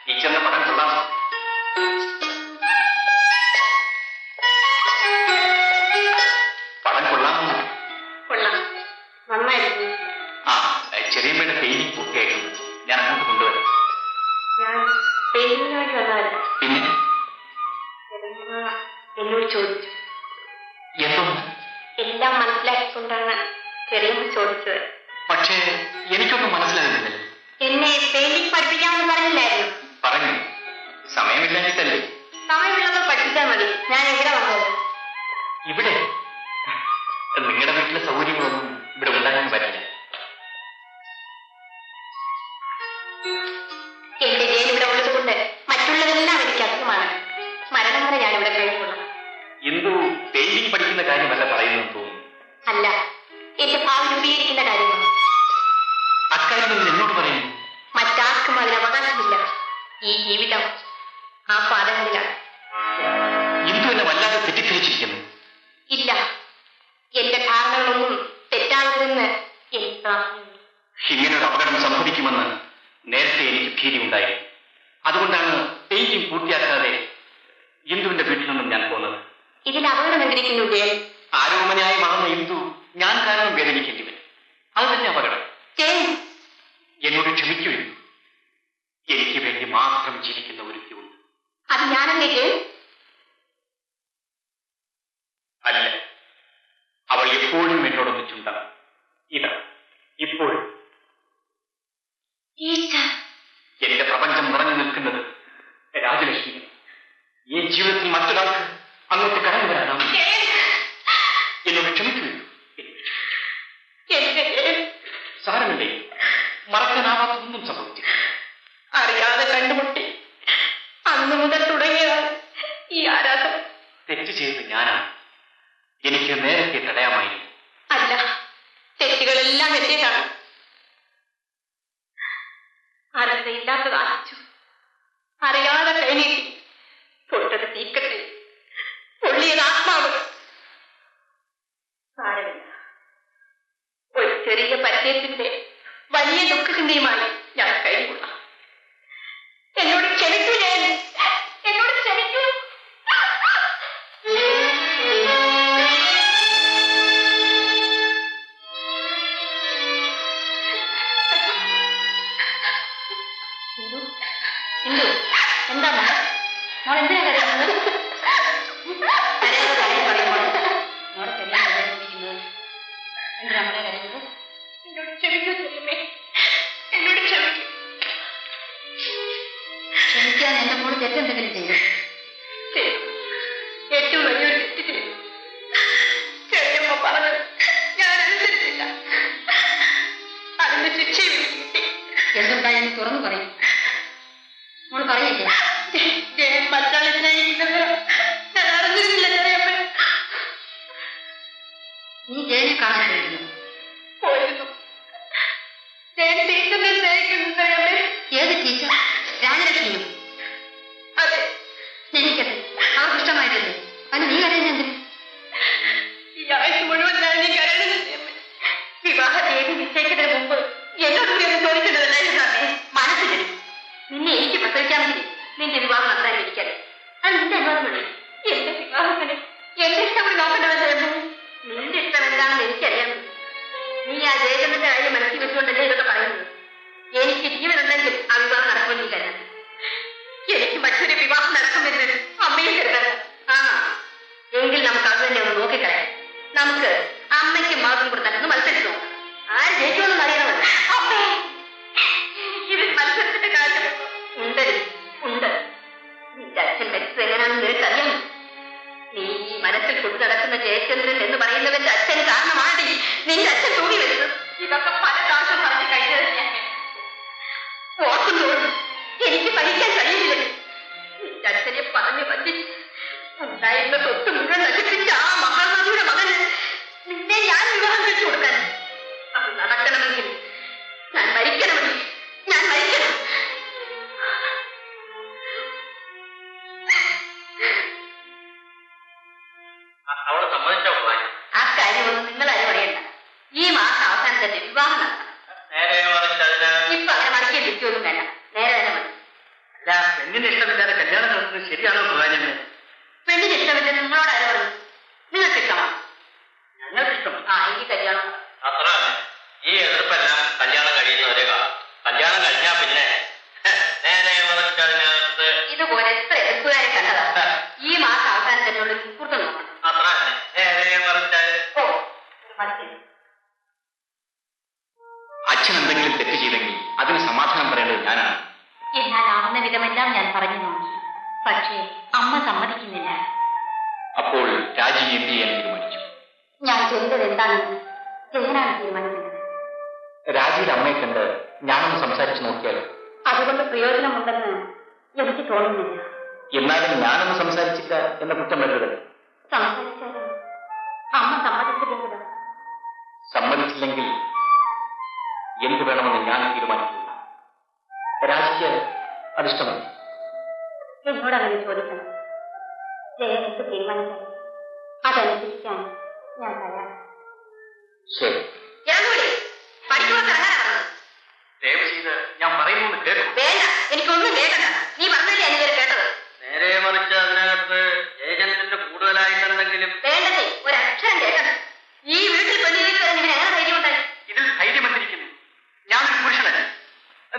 ടീച്ചറിന്റെ പടം കൊള്ളാം. പടം കൊള്ളാമോ? കൊള്ളാം, നന്നായിരുന്നു. ആ, ചെറിയമ്മയുടെ പെയിന്റിംഗ് പൂർത്തിയായിട്ടുണ്ട്. ഞാൻ അങ്ങോട്ട് കൊണ്ടുവരാം. ഞാൻ പെയിന്റിങ്ങിന് വേണ്ടി വന്നതല്ല. പിന്നെ എന്നോട് ചോദിച്ചു. എന്തോന്ന്? എല്ലാം മനസ്സിലാക്കിക്കൊണ്ടാണ് ചെറിയമ്മ ചോദിച്ചത്. പക്ഷേ എനിക്കൊന്നും മനസ്സിലാകുന്നില്ല. എന്നെ പെയിന്റിംഗ് പഠിപ്പിക്കാമെന്ന് പറഞ്ഞില്ലായിരുന്നു? പറഞ്ഞു. സമയമില്ലാഞ്ഞിട്ടല്ലേ? സമയമുള്ളപ്പോൾ പഠിപ്പിച്ചാൽ മതി. ഞാൻ എവിടെ വന്നത്? ഇവിടെ നിങ്ങളുടെ വീട്ടിലെ സൗകര്യങ്ങളൊന്നും ഇവിടെ ഉണ്ടാകാൻ പറ്റില്ല. എന്റെ ജയിൽ ഇവിടെ ഉള്ളതുകൊണ്ട് മറ്റുള്ളതെല്ലാം എനിക്ക് അസുഖമാണ്. മരണം വരെ ഞാൻ ഇവിടെ കഴിഞ്ഞുകൊള്ളാം. എന്തു പെയിന്റിംഗ് പഠിക്കുന്ന കാര്യമല്ല പറയുന്നത് തോന്നുന്നു. അല്ല, എന്റെ ഭാവി രൂപീകരിക്കുന്ന കാര്യമാണ്. അക്കാര്യം എന്നോട് പറയുന്നു. മറ്റാർക്കും അതിന് അവകാശമില്ല. ഈ ജീവിതം ആ പാദങ്ങളിലാണ്. എന്തു എന്നെ വല്ലാതെ തെറ്റിദ്ധരിച്ചിരിക്കുന്നു. ഇല്ല, എന്റെ ധാരണകളൊന്നും തെറ്റാകരുതെന്ന് എനിക്ക് പ്രാർത്ഥനയുണ്ട്. ഇങ്ങനൊരു അപകടം സംഭവിക്കുമെന്ന് നേരത്തെ എനിക്ക് ഭീതി ഉണ്ടായി. അതുകൊണ്ടാണ് പെയിന്റിംഗ് പൂർത്തിയാക്കാതെ ഇന്ദുവിന്റെ വീട്ടിൽ നിന്നും ഞാൻ പോകുന്നത്. ഇതിൽ അപകടം എന്തിരിക്കുന്നു ജയൻ? ആരോമനായി വളർന്ന ഇന്ദു ഞാൻ കാരണം വേദനിക്കേണ്ടി വരും. അത് തന്നെ അപകടം. എന്നോട് ക്ഷമിക്കൂ. എനിക്ക് വേണ്ടി മാത്രം ജീവിക്കുന്ന ഒരുത്തിയുണ്ട്. അത് ഞാനല്ലേ ജയൻ? അല്ല, അവൾ എപ്പോഴും എന്നോടൊന്നിച്ചുണ്ടാകും. ഇതാ ഇപ്പോഴും എന്റെ പ്രപഞ്ചം നിറഞ്ഞു നിൽക്കുന്നത് രാജലക്ഷ്മി. ഈ ജീവിതത്തിൽ മറ്റൊരാൾക്ക് അങ്ങോട്ട് കടന്നു വരാനാണ്. എന്നോട് ക്ഷമിക്കൂ. സാരമില്ലേ, മറക്കാനാവാത്തൊന്നും സംഭവിച്ചില്ല. അറിയാതെ കണ്ടുമുട്ടി അന്ന് മുതൽ തുടങ്ങിയതാണ് ഈ ആരാധന. തെറ്റ് ചെയ്ത് ഞാനാണ്. എനിക്ക് നേരത്തെ തടയാമായിരുന്നു. അല്ല, തെറ്റുകളെല്ലാം എന്റേതാണ്. അർഹതയില്ലാത്തത് ആശിച്ചു, അറിയാതെ കൈനീട്ടി. പൊട്ടത് തീക്കട്ടെ, പൊള്ളിയത് ആത്മാവ്. സാരമില്ല, ഒരു ചെറിയ പരിചയത്തിന്റെ വലിയ ദുഃഖചിന്തയുമായി ഞാൻ കഴിഞ്ഞുകൊള്ളാം. എന്നോട് ക്ഷമിക്കൂ ഞാൻ, എന്നോട് ക്ഷമിക്കൂ. എന്താ മോൾ എന്തിനാ കരയുന്നത്? കരയാതെ കാര്യം പറയുമ്പോൾ മോളെ കരയാതിരിക്കുന്നത് എന്തിനാ മോളെ കരയുന്നത്? എന്നോട് ക്ഷമിക്കൂ ചെല്ലുമേ, എന്നോട് ക്ഷമിക്കൂ. ക്ഷമിക്കാൻ എന്റെ മോള് തെറ്റെന്തെങ്കിലും ചെയ്തു? ഏറ്റവും വലിയൊരു തെറ്റ് ചെയ്തു. ചെറിയമ്മ പറഞ്ഞത് ഞാൻ അനുസരിച്ചില്ല. അതിന്റെ ശിക്ഷയും കിട്ടി. എന്തുണ്ടായെന്ന് തുറന്നു പറയും. മോള് പറയില്ലേ? ജയൻ മറ്റാളെ സ്നേഹിക്കുന്നത് ഞാൻ അറിഞ്ഞിരുന്നില്ല ചെറിയമ്മ. നീ ജയനെ കാണാൻ പോയിരുന്നു? ജയൻ ടീച്ചറിനെ സ്നേഹിക്കുന്നു ചെറിയമ്മ. ഏത് ടീച്ചർ? രാജലക്ഷ്മിയോ? അതെ. സ്നേഹിക്കട്ടെ, അവർക്ക് ഇഷ്ടമായിട്ടില്ലേ? അതിന് നീ കരയുന്നെന്തിന്? ഈ ആഴ്ച മുഴുവൻ ഞാൻ നീ കരയുന്നത്. വിവാഹ തീയതി നിശ്ചയിക്കുന്നതിന് മുമ്പ് എന്നോട് കൂടി ഒന്ന് ചോദിക്കേണ്ടതല്ലായിരുന്നു. മനസ്സിലും നിന്നെ എനിക്ക് പ്രസവിക്കാമെങ്കിൽ നിന്റെ വിവാഹം നടത്താനിരിക്കാൻ അത് നിന്റെ അനുവാദം മതി. എന്റെ വിവാഹത്തിന് എന്റെ ഇഷ്ടം കൂടി നോക്കേണ്ടതല്ലേ? നിന്റെ ഇഷ്ടം എന്താണെന്ന് എനിക്കറിയാം. നീ ആ ജയചന്ദ്രന്റെ കാര്യം മനസ്സിൽ വെച്ചുകൊണ്ടല്ലേ ഇതൊക്കെ പറയുന്നത്. എനിക്ക് ജീവനുണ്ടെങ്കിൽ ആ വിവാഹം നടക്കുമെന്ന് നീ കരുതാൻ. എനിക്ക് മറ്റൊരു വിവാഹം നടക്കുമെന്ന് അമ്മയും കരുതാൻ. ആ എങ്കിൽ നമുക്ക് അത് തന്നെ ഒന്ന് നോക്കിക്കളയാം. നമുക്ക് അമ്മയ്ക്കും മകൾക്കും കൂടെ തന്നെ മത്സരിച്ചു നോക്കാം. ആര് ജയിക്കുമെന്ന് അറിയണമല്ലോ. അമ്മേ, ഇതിൽ മത്സരത്തിന്റെ കാര്യം ഉണ്ട്. നിന്റെ അച്ഛൻ മരിച്ചത് എങ്ങനെയാണെന്ന് നിനക്കറിയാം. നീ ഈ മനസ്സിൽ കൊണ്ടു നടക്കുന്ന ജയചന്ദ്രൻ എന്ന് പറയുന്നവന്റെ അച്ഛന് കാരണമാണ് നിന്റെ അച്ഛൻ തൂങ്ങി വരുന്നത്. ഇതൊക്കെ പല പ്രാവശ്യം പറഞ്ഞ് കഴിഞ്ഞത് ഞാൻ ഓർക്കുന്നുള്ളൂ. എനിക്ക് സഹിക്കാൻ കഴിയില്ല. നിന്റെ അച്ഛനെ പറഞ്ഞു വഞ്ചിച്ച് ഉണ്ടായിരുന്ന സ്വത്ത് മുഴുവൻ നശിപ്പിച്ച ആ മഹാനദിയുടെ മകന് നിന്നെ ഞാൻ വിവാഹം കഴിച്ചു കൊടുക്കാൻ. അത് നടക്കണമെങ്കിൽ ഞാൻ മരിക്കണമെങ്കിൽ ഞാൻ മരിക്കണം. അവള് സമ്മതിച്ചോ? ആ കാര്യമൊന്നും നിങ്ങളാരും അറിയണ്ട. ഈ മാസം അവസാനം തന്നെ വിവാഹം നടത്തണം. നേരെ മറിച്ച് അതിന് ഇപ്പൊ അങ്ങനെ മറിക്കാൻ ഇരിക്കൊന്നും വേണ്ട, നേരെ തന്നെ മതി. അല്ല, പെണ്ണിന്റെ ഇഷ്ടമില്ലാതെ കല്യാണം നടത്തുന്നത് ശരിയാണോ പ്രധാനമേ? പെണ്ണിന് ഇഷ്ടമില്ലെന്ന് നിങ്ങളോട് ആര് പറഞ്ഞു? നിങ്ങൾക്ക് ഇഷ്ടമാണ്. ഞങ്ങൾക്ക് ഇഷ്ടം. എനിക്ക് കല്യാണം. അത്ര ഈ എതിർപ്പെല്ലാം കല്യാണം കഴിയുന്നവരെ കല്യാണം കഴിഞ്ഞാ പിന്നെ നേരെ അതിനകത്ത് ഇതുപോലെ എത്ര എതിർപ്പുകാരെ കണ്ടതാ. ഈ മാസം അവസാനം തന്നെയുള്ള ഒരു മുഹൂർത്തം നോക്കണം. അത്ര നേരെ മറിച്ചാല് അച്ഛൻ എന്തെങ്കിലും തെറ്റ് ചെയ്തെങ്കിൽ അതിന് സമാധാനം പറയേണ്ടത് ഞാനാണ്. എന്നാൽ ആവുന്ന വിധമെല്ലാം ഞാൻ പറഞ്ഞു നോക്കി. പക്ഷേ അമ്മ സമ്മതിക്കുന്നില്ല. അപ്പോൾ രാജി എന്ത് ചെയ്യാൻ തീരുമാനിച്ചു? ഞാൻ ചെയ്തത് എന്താണെന്ന് ജയനാണ് തീരുമാനിക്കുന്നത്. രാജിയുടെ അമ്മയെ കണ്ട് ഞാനൊന്ന് സംസാരിച്ചു നോക്കിയാലോ? അതുകൊണ്ട് പ്രയോജനമുണ്ടെന്ന് എനിക്ക് തോന്നുന്നില്ല. എന്നാലും ഞാനൊന്ന് സംസാരിച്ചില്ല എന്ന കുറ്റം വരരുത്. സംസാരിച്ചാലും അമ്മ സമ്മതിച്ചില്ലെങ്കിലോ? സമ്മതിച്ചില്ലെങ്കിൽ എന്ത് വേണമെന്ന് ഞാൻ തീരുമാനിക്കില്ല. രാജിക്ക് അതിഷ്ടമല്ല. എന്നോട് അങ്ങനെ ചോദിക്കണം. ജയൻ എന്ത് തീരുമാനിക്കണം അതനുസരിക്കാൻ ഞാൻ തയ്യാറാണ്. ശരി. ദയവ് ചെയ്ത് ഞാൻ പറയുന്നു കേൾക്കും. വേണ്ട, എനിക്കൊന്നും കേൾക്കണ്ട. നീ പറഞ്ഞല്ലേ എനിക്കൊരു കേട്ടത്. നേരെ മറിച്ച് അതിനകത്ത് ഏജന്റിന്റെ കൂടുതലായിട്ട് എന്തെങ്കിലും വേണ്ടതേ, ഒരക്ഷരം കേൾക്കണ്ട. ഈ വീട്ടിൽ പെണ്ണിലേക്ക് വരാൻ ഇവന് എങ്ങനെ ധൈര്യം ഉണ്ടായി? ഇതിൽ ധൈര്യം വന്നിരിക്കുന്നു. ഞാനൊരു പുരുഷനല്ല.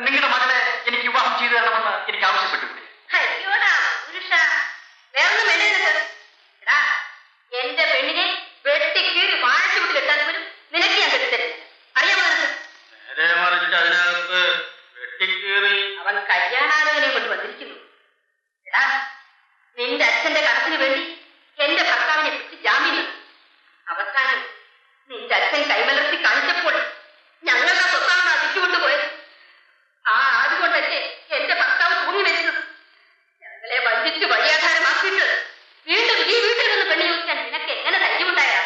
നിങ്ങളുടെ മകളെ എനിക്ക് വിവാഹം ചെയ്തു തരണമെന്ന് എനിക്ക് ആവശ്യപ്പെട്ടിട്ടുണ്ട്. അയ്യോടാ പുരുഷ, വേറൊന്നും വേണ്ട നിനക്ക്. എടാ, എന്റെ പെണ്ണിനെ വെട്ടിക്കീറി വാഴച്ചുവിട്ട് കെട്ടാൻ പോലും നിനക്ക് ഞാൻ കെട്ടിത്തരും. അറിയാമോ നിനക്ക്? നേരെ മറിച്ച് അതിനകത്ത് വെട്ടിക്കീറി അവൻ കല്യാണാലോചനയെ കൊണ്ട് വന്നിരിക്കുന്നു. എടാ, നിന്റെ അച്ഛന്റെ കടത്തിന് വേണ്ടി എന്റെ ഭർത്താവിനെ പിടിച്ച് ജാമ്യം നൽകി. അവസാനം നിന്റെ അച്ഛൻ കൈമലർത്തി കാണിച്ചപ്പോൾ ഞങ്ങളുടെ സ്വത്താണ് അതിച്ചുകൊണ്ടുപോയത്. അതുകൊണ്ടല്ലേ എന്റെ ഭർത്താവ് തൂങ്ങി വരുന്നത്. ഞങ്ങളെ വഞ്ചിച്ച് വഴിയാധാരമാക്കിയിട്ട് വീണ്ടും ഈ വീട്ടിൽ നിന്ന് പെണ്ണ് ചോദിക്കാൻ നിനക്ക് എങ്ങനെ ധൈര്യമുണ്ടായാ?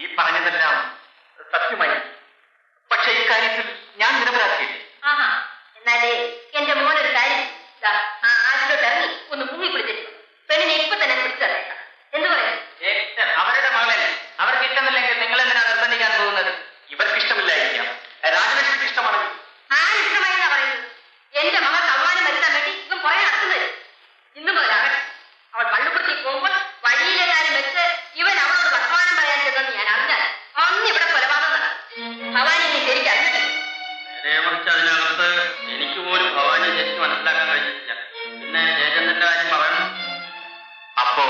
ഈ പറഞ്ഞതെല്ലാം സത്യമായി. പക്ഷെ ഇക്കാര്യത്തിൽ ഞാൻ നിരപരാധിയില്ല. ആഹാ, എന്നാലേ എന്റെ മോനൊരു കാര്യം, ആറ്റിലോട്ട് ഇറങ്ങി ഒന്ന് മുങ്ങി കുളിച്ചിട്ടു പെണ്ണിനെ ഇപ്പൊ തന്നെ പിടിച്ചറിയാം. എന്ത് പറയും? അവരുടെ മകളല്ലേ, അവർക്ക് ഇഷ്ടമില്ലെങ്കിൽ നിങ്ങൾ എന്തിനാ നിർബന്ധിക്കാൻ പോകുന്നത്? ഇവർക്ക് ഇഷ്ടമില്ലായിരിക്കാം, രാജലക്ഷ്മിക്ക് ഇഷ്ടമാണെങ്കിൽ. ആരിഷ്ടമായെന്നാ പറയുന്നത്? എന്റെ മകൾ സമ്മാനം വരുത്താൻ വേണ്ടി ഇവൻ പുറകെ നടക്കുന്നത്. ഇന്നു മുതലാകട്ടെ, അവൾ പള്ളിപ്പുറത്തി പോകുമ്പോൾ വഴിയിലെല്ലാരും വെച്ച് ഇവൻ അവളോട് വർത്തമാനം പറയാൻ ചെന്നെന്ന് ഞാൻ അറിഞ്ഞാൽ അന്ന് ഇവിടെ കൊലപാതകം നടക്കും. ഭവാനി നീ ശരിക്കും അറിഞ്ഞിട്ടില്ല. നേരെ മറിച്ച് അതിനകത്ത് എനിക്ക് പോലും ഭവാനി ശരിക്കും മനസ്സിലാക്കാൻ കഴിഞ്ഞിട്ടില്ല. പിന്നെ ഏജന്റിന്റെ കാര്യം പറയണം. അപ്പോ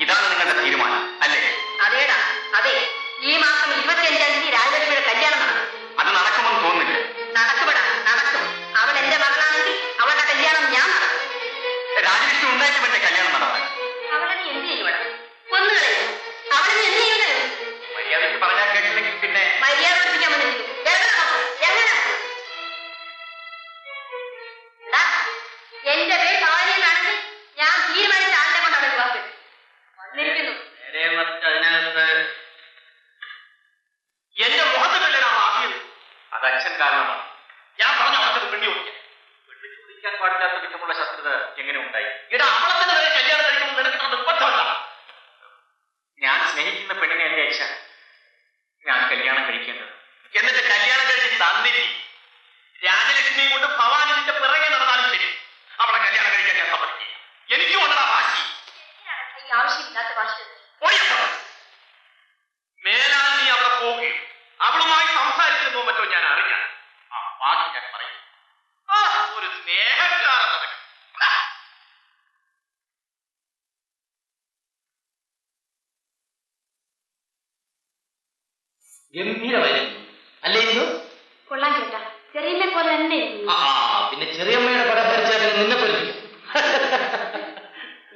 ഇതാണ് നിങ്ങളുടെ തീരുമാനം അല്ലേ? അതേടാ, അതെ. ഈ മാസം 25-ാം തീയതി രാജലക്ഷ്മിയുടെ കല്യാണം നടക്കും. അത് നടക്കുമെന്ന് തോന്നുന്നില്ല. നടക്കുപെടാ, നടക്കും. അവൾ എന്റെ മകളാണെങ്കിൽ അവളുടെ കല്യാണം ഞാൻ നടക്കും. രാജലക്ഷ്മി ഉണ്ടായിട്ട് മറ്റേ കല്യാണം നടത്താൻ അവളെ നീ എന്ത് ചെയ്യുവാ? കൊന്നുകളെ. അവളെ നീ എന്ത് ചെയ്യുന്നത്? മര്യാദയ്ക്ക് പറഞ്ഞാൽ കേട്ടില്ലെങ്കിൽ പിന്നെ മര്യാദ പഠിപ്പിക്കാൻ വന്നിരിക്കും. എങ്ങനെ? എന്റെ പേര് ഭവാനിയെന്നാണെങ്കിൽ ഞാൻ തീരുമാനിച്ച ആളിനെ കൊണ്ടാണ് വിവാഹം വന്നിരിക്കുന്നു. നേരെ മറിച്ച് അതിനകത്ത് എന്റെ മുഖത്തിലല്ലേ നാം ആദ്യം. അത് അച്ഛൻ കാരണമാണ്. ഞാൻ പറഞ്ഞു അവർക്ക് പെണ്ണി കൊടുക്കാൻ. പെണ്ണ് ചോദിക്കാൻ പാടില്ലാത്ത വിധമുള്ള ശത്രുത എങ്ങനെ ഉണ്ടായി? ഇവിടെ അവളെ തന്നെ വരെ കല്യാണം കഴിക്കുമ്പോൾ നിനക്ക് നിർബന്ധമല്ല. ഞാൻ സ്നേഹിക്കുന്ന പെണ്ണിനെ എന്റെ അച്ഛൻ ഞാൻ കല്യാണം കഴിക്കേണ്ടത്. എന്നിട്ട് കല്യാണം കഴിച്ച് തന്നിട്ട് രാജലക്ഷ്മിയെ കൊണ്ട് ഭവാനി നിന്റെ പിറകെ നടന്നാലും ശരി, അവളെ കല്യാണം കഴിക്കാൻ ഞാൻ സമ്മതിക്കില്ല. എനിക്കും ഉണ്ടടാ വാശി. ഈ ആവശ്യമില്ലാത്ത ഭാഷ മേലാൽ നീ അവിടെ പോവുകയും അവളുമായി സംസാരിച്ചെന്നോ മറ്റോ ഞാൻ അറിയാം. വാശി ഞാൻ പറയും. ഒരു സ്നേഹക്കാരൻ നടക്കും. ഗംഭീരമായിരുന്നു അല്ലേ? ഇത് കൊള്ളാൻ കേട്ടാ, ചെറിയമ്മ പോലെ തന്നെ. പിന്നെ ചെറിയമ്മയുടെ പടം വരച്ചാൽ നിന്നെ പഠിപ്പിക്കും.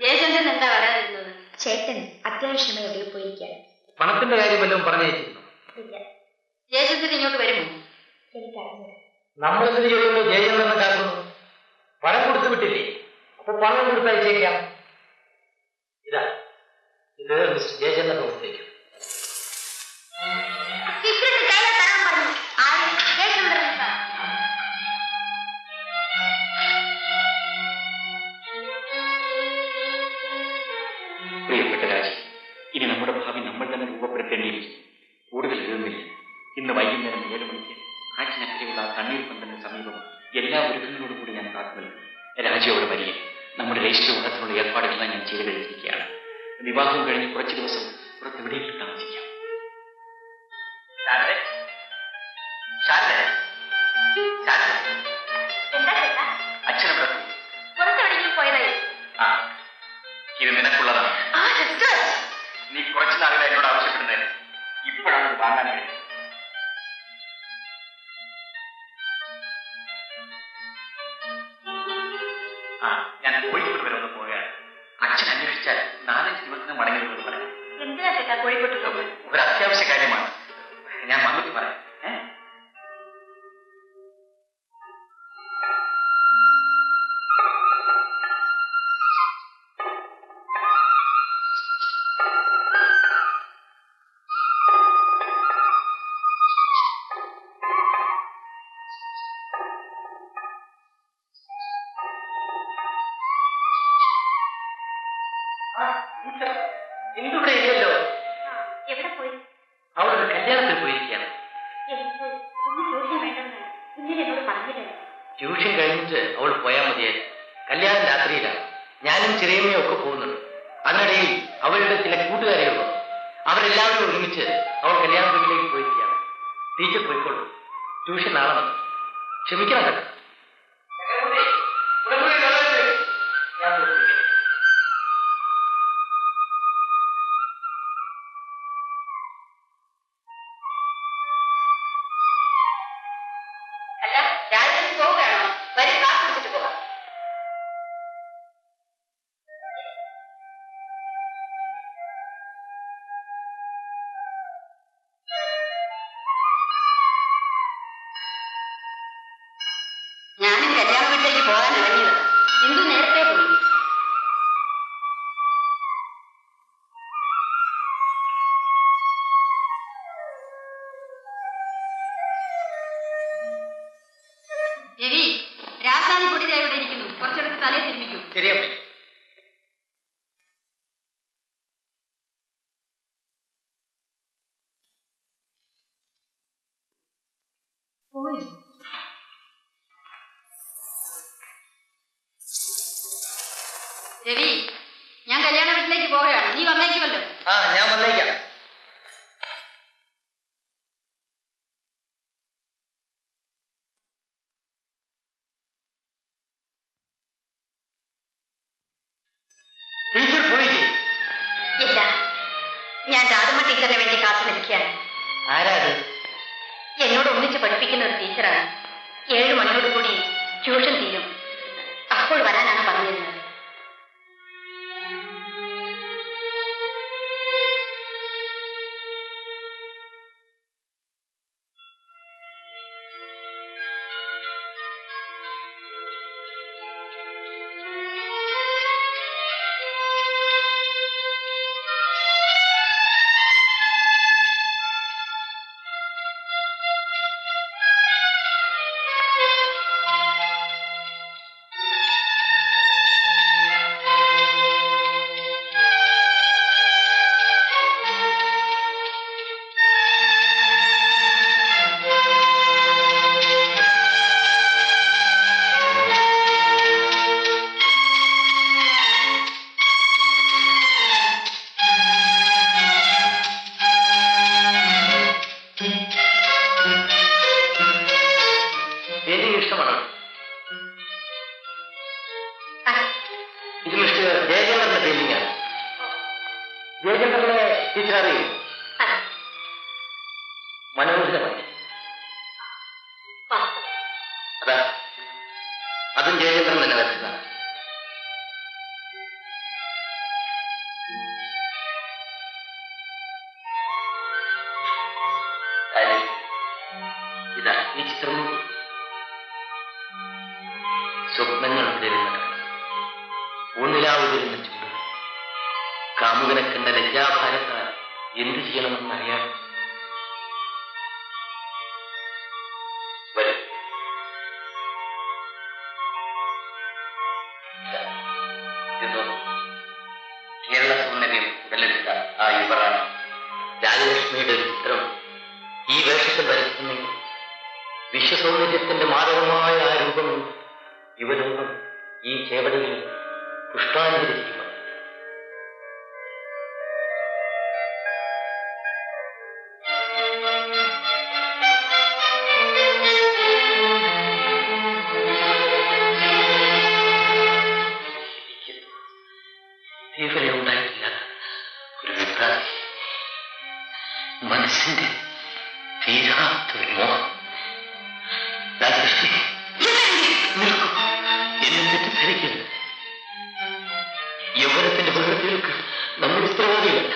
ജയചന്ദ്രൻ എന്താ വരാതിരുന്നത്? ചേട്ടൻ അത്യാവശ്യമായി എവിടെ പോയിരിക്കാൻ. പണത്തിന്റെ കാര്യം വല്ലതും പറഞ്ഞയച്ചിരുന്നു? ഇല്ല, ജയചന്ദ്രൻ ഇങ്ങോട്ട് വരുമോ? എനിക്കറിഞ്ഞില്ല. നമ്മളെന്തിനു ചെയ്യുന്നു? ജയചന്ദ്രനെ കാക്കുന്നു. പണം കൊടുത്തു വിട്ടില്ലേ? അപ്പൊ പണം കൊടുത്തയച്ചേക്കാം. ഇത് മിസ്റ്റർ ജയചന്ദ്രൻ കൊടുത്തേക്കും. പ്രിയപ്പെട്ട രാജി, ഇനി നമ്മുടെ ഭാവി നമ്മൾ തന്നെ രൂപപ്പെടുത്തേണ്ടിയിരിക്കും. കൂടുതൽ എഴുതുന്നില്ല. ഇന്ന് വൈകുന്നേരം 7 മണിക്ക് ആറ്റിനക്കരയുള്ള തണ്ണീർ പന്തലിന് സമീപം എല്ലാ ഒരുക്കങ്ങളോടും കൂടി ഞാൻ കാത്തു നിൽക്കും. രാജി രാജു അവിടെ വരിക. നമ്മുടെ രജിസ്റ്റർ വിവാഹത്തിനുള്ള ഏർപ്പാടുകളെല്ലാം ഞാൻ ചെയ്തു കഴിഞ്ഞിരിക്കുകയാണ്. വിവാഹം കഴിഞ്ഞ് കുറച്ച് ദിവസം പുറത്ത് എവിടെയെങ്കിലും താമസിക്കാം. അച്ഛനെ പുറത്തെവിടെയെങ്കിലും പോയതായി? ഇത് നിനക്കുള്ളതാണ്. നീ കുറച്ച് നാളുകൾ എന്നോട് ആവശ്യപ്പെടുന്നത് ഇപ്പോഴാണ് ഇത് വാങ്ങാൻ കഴിയുന്നത്. ഞാൻ കോഴിക്കോട് വരെ ഒന്ന് പോവുകയാണ്. അച്ഛൻ അന്വേഷിച്ചാൽ 4-5 ദിവസത്തിന് മടങ്ങി വരുമെന്ന് പറഞ്ഞു. എന്തിനാ ചേട്ടാ കോഴിക്കോട്ട് പോകുന്നത്? ഒരു അത്യാവശ്യ കാര്യമാണ്. ഞാൻ വന്നിട്ട് പറയാം. എന്തുവിടെ ഇല്ലല്ലോ? എവിടെ പോയി? അവളൊരു കല്യാണത്തിൽ പോയിരിക്കുകയാണ്. ട്യൂഷൻ വേണ്ടെന്ന് ഇന്നലെ എന്നോട് പറഞ്ഞില്ലേ? ട്യൂഷൻ കഴിഞ്ഞിട്ട് അവൾ പോയാൽ മതിയായിരുന്നു. കല്യാണം രാത്രിയിലാണ്. ഞാനും ചെറിയമ്മയും ഒക്കെ പോകുന്നുണ്ട്. അതിനിടയിൽ അവളുടെ ചില കൂട്ടുകാരികൾ വന്നു. അവരെല്ലാവരും ഒരുമിച്ച് അവൾ കല്യാണ വീട്ടിലേക്ക് പോയിരിക്കുകയാണ്. ടീച്ചർ പോയിക്കോളൂ. ട്യൂഷൻ നാളെ മതി. ക്ഷമിക്കണം കേട്ടോ. അല്ല, രാജേഷ് പോവുകയാണോ? വരും, കാർ പിടിച്ചിട്ട് പോകാം. ഞാനും കല്യാണ വീട്ടിലേക്ക് പോകാൻ ഇറങ്ങിയത്. ഇന്ദു നേരത്തെ പോയി. രവി, രാജധാനി പൊടി ഇവിടെ ഇരിക്കുന്നു. കുറച്ചെടുത്ത് തലയെ തിരുമിക്കൂ. ശരിയമ്മേ. രവി, ഞാൻ കല്യാണ വീട്ടിലേക്ക് പോവുകയാണ്. നീ വന്നേക്കുമല്ലോ. ഞാൻ വന്നേക്കാം. ടീച്ചർ പോയി? ഇല്ല, ഞാൻ രാധമ്മ ടീച്ചറിന് വേണ്ടി കാത്തു നിൽക്കുകയാണ്. ആരാത്? എന്നോട് ഒന്നിച്ച് പഠിപ്പിക്കുന്ന ഒരു ടീച്ചറാണ്. 7 മണിയോട് കൂടി ട്യൂഷൻ തീരും. അപ്പോൾ വരാനാണ് പറഞ്ഞിരുന്നത്. ഇത് മിസ്റ്റർ ജയചന്ദ്രന്റെ പെയിന്റിംഗ് ആണ്. ജയചന്ദ്രനെ ടീച്ചർ അറിയും? മനോഹരമായി. അതാ, അതും ജയചന്ദ്രൻ തന്നെ വരച്ചതാണ്. ഇതാ ഈ ചിത്രം. സ്വപ്നങ്ങൾ വിടരുന്ന ഊണിലാവ് വരുന്ന ചൂട്, കാമുകനെ കണ്ട ലജ്ജാഭാരത്താൽ എന്തു ചെയ്യണമെന്നറിയാം. വരും. കേരള സൗന്ദര്യം ഉടലെടുത്ത ആ യുവറാണ് രാജലക്ഷ്മിയുടെ ഒരു ചിത്രം ഈ വേഷത്തിൽ വരയ്ക്കുന്നെങ്കിൽ വിശ്വസൗന്ദര്യത്തിന്റെ മാരകമായ ആ രൂപം യുവലോകം ഈ ചേവടിയിൽ പുഷ്പാഞ്ജലി ചെയ്യുക. ഇതുവരെ ഉണ്ടായിട്ടില്ല ഒരു വിഭ്രാന്തി, മനസ്സിന്റെ തീരാത്തൊരു മോഹം. നിൽക്കൂ, എന്നെ തെറ്റിദ്ധരിക്കരുത്. യൗവനത്തിന്റെ ബന്ധത്തിലേക്ക് നമ്മൾ ഉത്തരവാദികളല്ല.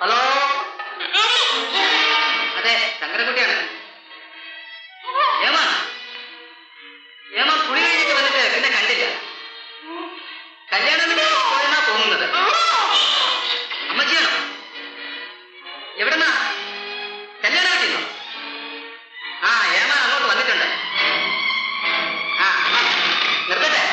ഹലോ, അതെ ശങ്കരൻകുട്ടിയാണ്. ഏമാ കുളി കഴിഞ്ഞിട്ട് വന്നിട്ട് പിന്നെ കണ്ടില്ല. കല്യാണം പോയെന്നാ തോന്നുന്നത്. അമ്മച്ചിയാണോ? എവിടെന്നാ? കല്യാണം വീട്ടിന്നോ? ആ, ഏമാ അങ്ങോട്ട് വന്നിട്ടുണ്ട്. ആ, നിർത്തട്ടെ.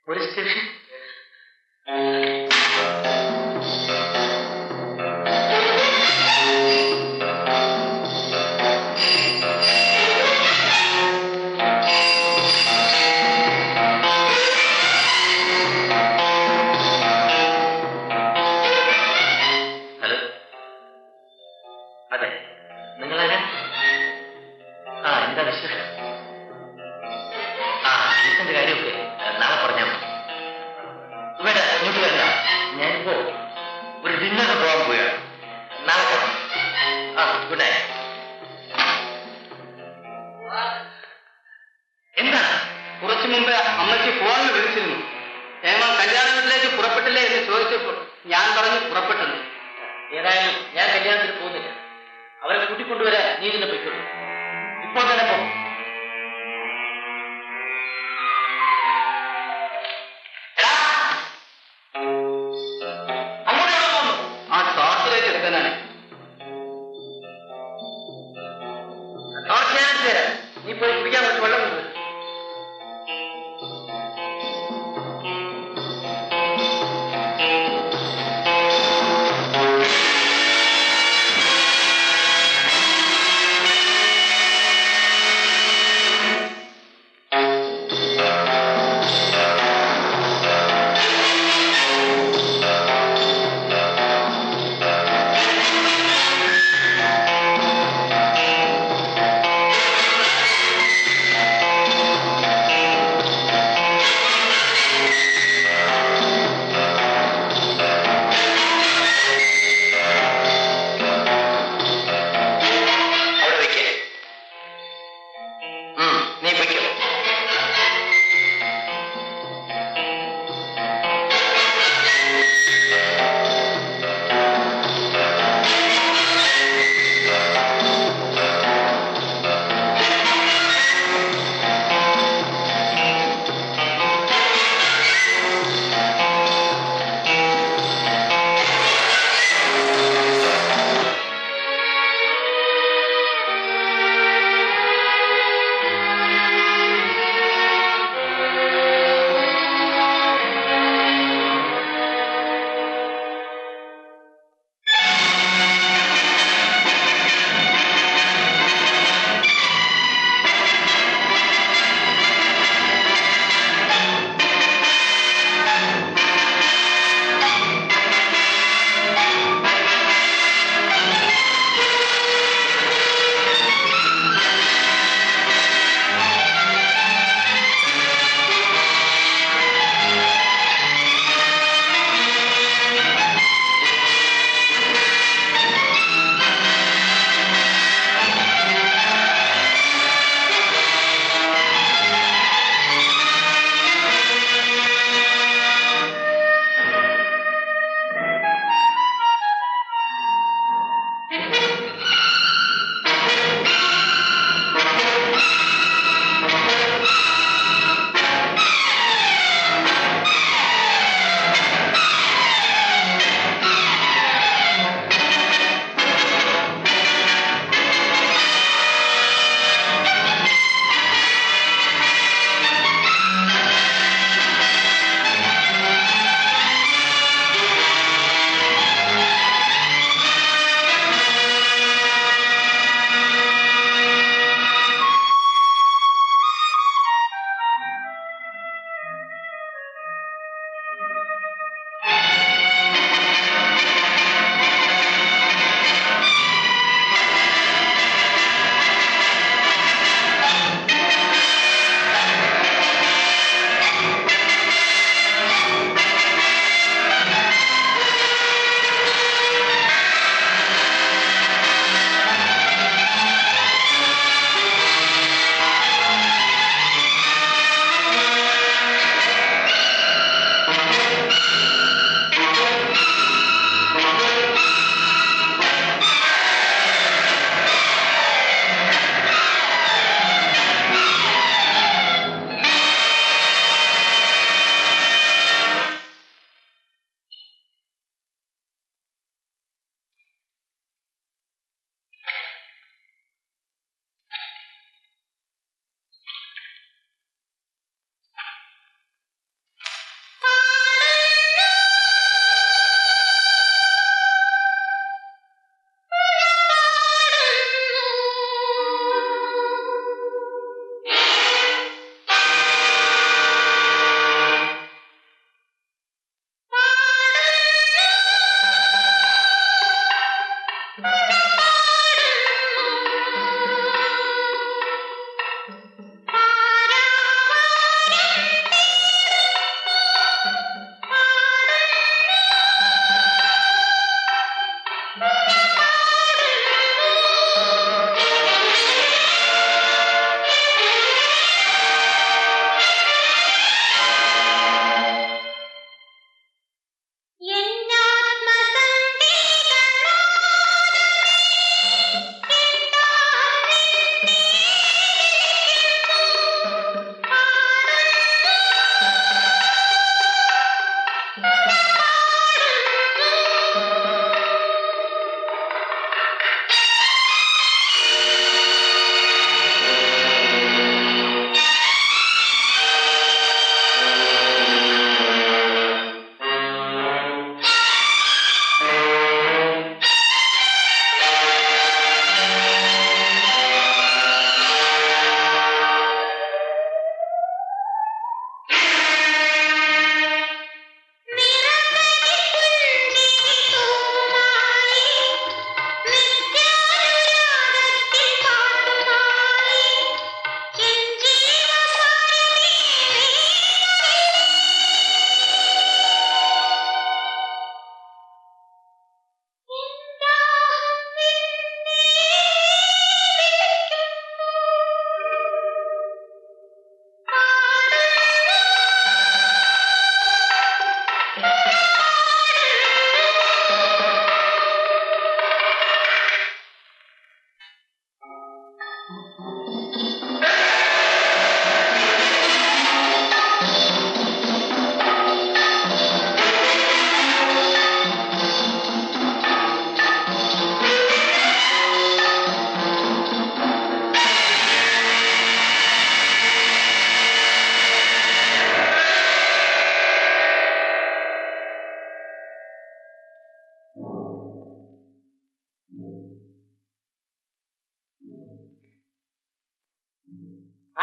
Police station? മുമ്പ് അമ്മയ്ക്ക് ഫോണിൽ വിളിച്ചിരുന്നു. ഹേമ കല്യാണ വീട്ടിലേക്ക് പുറപ്പെട്ടില്ലേ എന്ന് ചോദിച്ചപ്പോൾ ഞാൻ പറഞ്ഞു പുറപ്പെട്ടെന്ന്. ഏതായാലും ഞാൻ കല്യാണത്തിന് പോകുന്നില്ല. അവരെ കൂട്ടിക്കൊണ്ടുവരാൻ നീ ഇതിനെ പൊയ്ക്കോളൂ. ഇപ്പോൾ തന്നെ പോ. ആ ടോർച്ചിലേക്ക് എടുക്കാനാണ്. ടോർച്ച് ഞാൻ തരാം. നീ പോയി കുടിക്കാൻ കുറച്ച് വെള്ളം കൊണ്ടുവരും.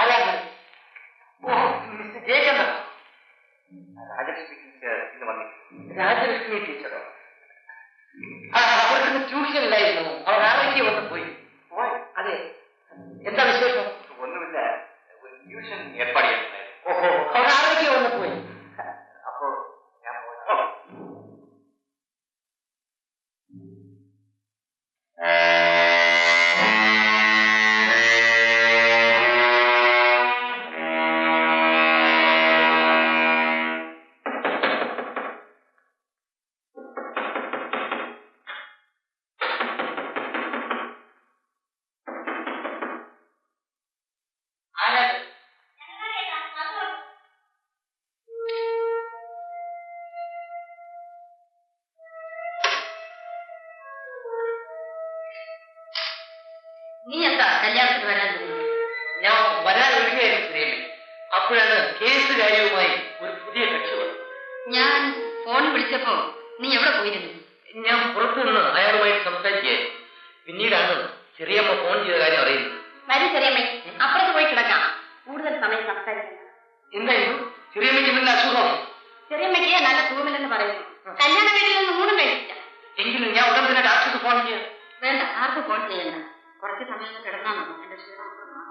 ആരാണ്? ഓ, മിസ്റ്റർ ജയചന്ദ്രൻ. രാജലക്ഷ്മി ടീച്ചർ ഇന്ന് വന്നിട്ടുണ്ട്. രാജലക്ഷ്മി ടീച്ചറോ? അവർക്ക് ട്യൂഷനിലായിരുന്നു. അവർ ആരോഗ്യം വന്ന് പോയി. അതെ, എന്താ വിശേഷം? ഒന്നുമില്ല, ഒരു ട്യൂഷൻ ഏർപ്പാട് ചെയ്യുന്നുണ്ടായിരുന്നു. ഓഹോ, അവർ ആരോഗ്യം വന്ന് പോയി. അപ്പോ ഞാൻ നീ എന്താ കല്യാണത്തിന് വരാൻ പോകുന്നത്? ഞാൻ വരാനൊരുങ്ങായിരുന്നു ശ്രീമി. അപ്പോഴാണ് കേസ് കാര്യവുമായി ഒരു പുതിയ കക്ഷി വന്നത്. ഞാൻ ഫോൺ വിളിച്ചപ്പോ നീ എവിടെ പോയിരുന്നു? ഞാൻ പുറത്തുനിന്ന് അയാളുമായിട്ട് സംസാരിക്കുകയായിരുന്നു. പിന്നീടാണ് ചെറിയമ്മ ഫോൺ ചെയ്ത കാര്യം അറിയുന്നത്. വരും ചെറിയമ്മ, അപ്പുറത്ത് പോയി കിടക്കാം. കൂടുതൽ സമയം സംസാരിക്കണം. എന്തായിരുന്നു ചെറിയമ്മയ്ക്ക് എന്തെങ്കിലും അസുഖം? ചെറിയമ്മയ്ക്ക് നല്ല സുഖമില്ലെന്ന് പറയുന്നു. കല്യാണ വീട്ടിൽ നിന്ന് ഊണും കഴിച്ചില്ല. എങ്കിലും ഞാൻ ഉടൻ തന്നെ ഡാക്ടർക്ക് ഫോൺ ചെയ്യാം. വേണ്ട, ആർക്കും ഫോൺ ചെയ്യണ്ട. കുറച്ച് സമയം ഒന്ന് കിടന്നാൽ മതി. എന്റെ ക്ഷീണം ഒക്കെ മാറും.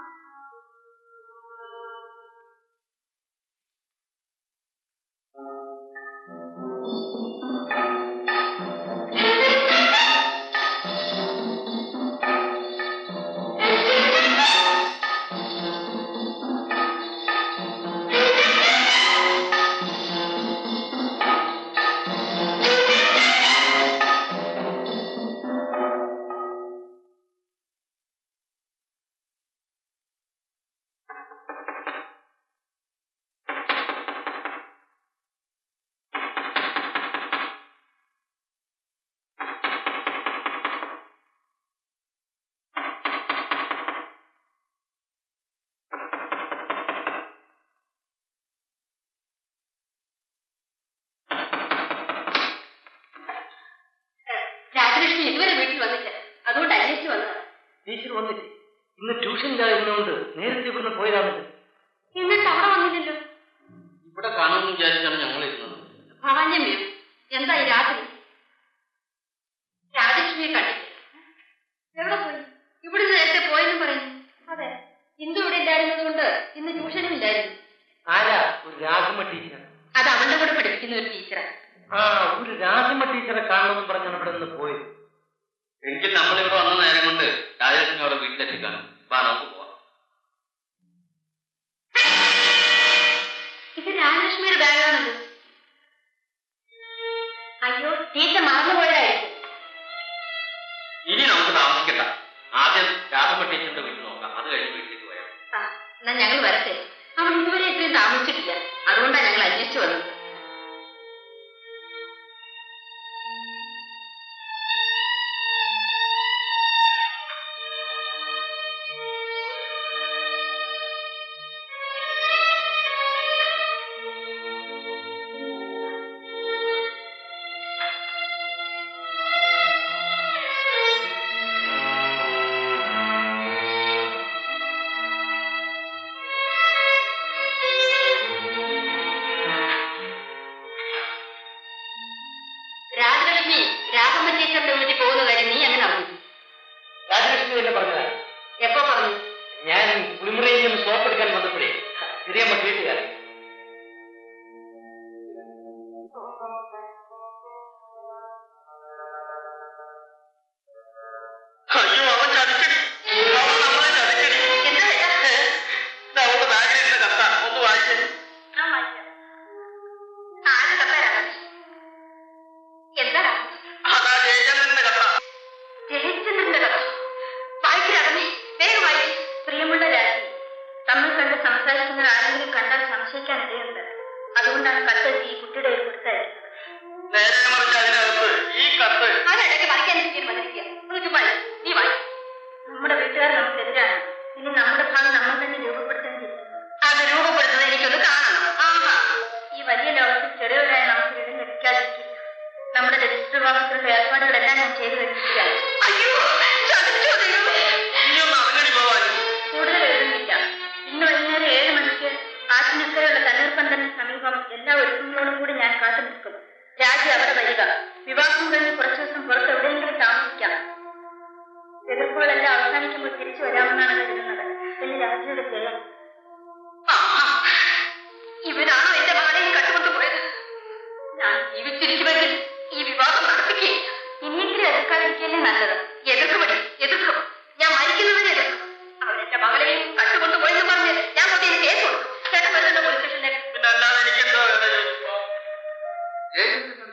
രാജലക്ഷ്മി ഇതുവരെ വീട്ടിൽ വന്നില്ല. അതുകൊണ്ട് അന്വേഷിച്ച് വന്നത്. ടീച്ചർ വന്നില്ലേ? ഇന്ന് ട്യൂഷനിലായിരുന്നുകൊണ്ട് നേരത്തെ ഇവിടുന്ന് പോയതാണത്. എന്നിട്ട് അവിടെ വന്നില്ലല്ലോ. ഇവിടെ കാണുമെന്ന് വിചാരിച്ചാണ് ഞങ്ങൾ ഇരുന്നത്. ഭവാന്യമ്മയോ എന്താ ഈ രാത്രി? രാജലക്ഷ്മിയെ കണ്ടില്ല. എവിടെ പോയി? ഇവിടുന്ന് നേരത്തെ പോയെന്ന് പറയുന്നു. അതെ, ഇന്ദു ഇവിടെ ഇല്ലായിരുന്നത് കൊണ്ട് ഇന്ന് ട്യൂഷനും ഇല്ലായിരുന്നു. ആരാ? ഒരു രാഘമ്മ ടീച്ചർ. അത് അവളുടെ കൂടെ പഠിപ്പിക്കുന്ന ഒരു ടീച്ചറാണ്. ആ, ഒരു രാഘമ്മ ടീച്ചറെ കാണണമെന്ന് പറഞ്ഞാണ് ഇവിടെ നിന്ന് പോയത്. എനിക്ക് നമ്മളിവിടെ വന്ന നേരം കൊണ്ട് രാജലക്ഷ്മി അവിടെ വീട്ടിലെത്തിക്കാണ്. നമുക്ക് പോവാം. ഇത് രാജലക്ഷ്മിയുടെ ബാഗാണത്. അയ്യോ, ടീച്ചർ മറന്നുപോയതായിരിക്കും. ഇനി നമുക്ക് താമസിക്കണ്ട. ആദ്യം രാഘവ ടീച്ചറിന്റെ വീട്ടിൽ നോക്കാം. അത് കഴിഞ്ഞ് വീട്ടിലേക്ക് പോയാൽ. എന്നാ ഞങ്ങൾ വരട്ടെ. അവൾ ഇതുവരെ ഇത്രയും താമസിച്ചിട്ടില്ല. അതുകൊണ്ടാണ് ഞങ്ങൾ അന്വേഷിച്ചു വന്നത്. സംസാരിക്കുന്നത് ആരെങ്കിലും കണ്ടാൽ സംശയിക്കാൻ ഇടയുണ്ട്. അതുകൊണ്ടാണ് കത്ത് ഈ കുട്ടിയുടെ കയ്യിൽ കൊടുത്തയക്കുന്നത്. നേരെ മറിച്ച് അതിനകത്ത് ഈ കത്ത് അതിനിടയ്ക്ക് മറിക്കാൻ വന്നിരിക്കുക. നീ വായി. നമ്മുടെ വീട്ടുകാർ നമുക്കെതിരാണ്. ഇനി നമ്മുടെ ഭാഗം നമ്മൾ തന്നെ രൂപപ്പെടുത്തേണ്ടി വരും. അത് രൂപപ്പെടുത്തുന്നത് എനിക്കൊന്ന് കാണണം. ആഹാ, ഈ വലിയ ലോകത്തിൽ ചെറിയവരായ നമുക്ക് ഇടം ലഭിക്കാതിരിക്കില്ല. നമ്മുടെ രജിസ്റ്റർ വിവാഹത്തിലുള്ള ഏർപ്പാടുകളെല്ലാം ഞാൻ ചെയ്തു വെച്ചിരിക്കുകയാണ്. അയ്യോ, ചതിച്ചോ ദൈവമേ. ഇനിയൊന്ന് അറിഞ്ഞടി പോവാനും. കൂടുതൽ എഴുതുന്നില്ല. ഇന്ന് വൈകുന്നേരം 7 മണിക്ക് ആറ്റിനക്കരയുള്ള തണ്ണീർപ്പന്തലിന് സമീപം എല്ലാ ഒരുക്കങ്ങളോടും കൂടി ഞാൻ കാത്തു നിൽക്കും. രാജി അവിടെ വരിക. വിവാഹം കഴിഞ്ഞ് കുറച്ചു ദിവസം പുറത്ത് എവിടെയെങ്കിലും താമസിക്കാം. എതിർപ്പുകളെല്ലാം അവസാനിക്കുമ്പോൾ തിരിച്ചു വരാമെന്നാണ് കരുതുന്നത് എന്ന് രാജിയുടെ ജയം. ഇവരാണോ എന്റെ മകളെയും കട്ടുകൊണ്ടുപോയത്? ഞാൻ ജീവിച്ചിരിക്കുമെങ്കിൽ ഈ വിവാഹം നടത്തിക്കുകയില്ല. ഇനിയെങ്കിലും എതിർക്കാതിരിക്കല്ലേ നല്ലത്. എതിർക്കും. ഞാൻ മരിക്കുന്നതിനെ എതിർക്കും. അവരെന്റെ മകളെയും കട്ടുകൊണ്ടുപോയെന്ന് പറഞ്ഞ് ഞാൻ കൊണ്ടേ കേസ് കൊടുക്കും. ചേട്ടൻ വരുന്നുണ്ട് പോലീസ് സ്റ്റേഷനിലേക്ക്. പിന്നെ അല്ലാതെ എനിക്കെന്തോ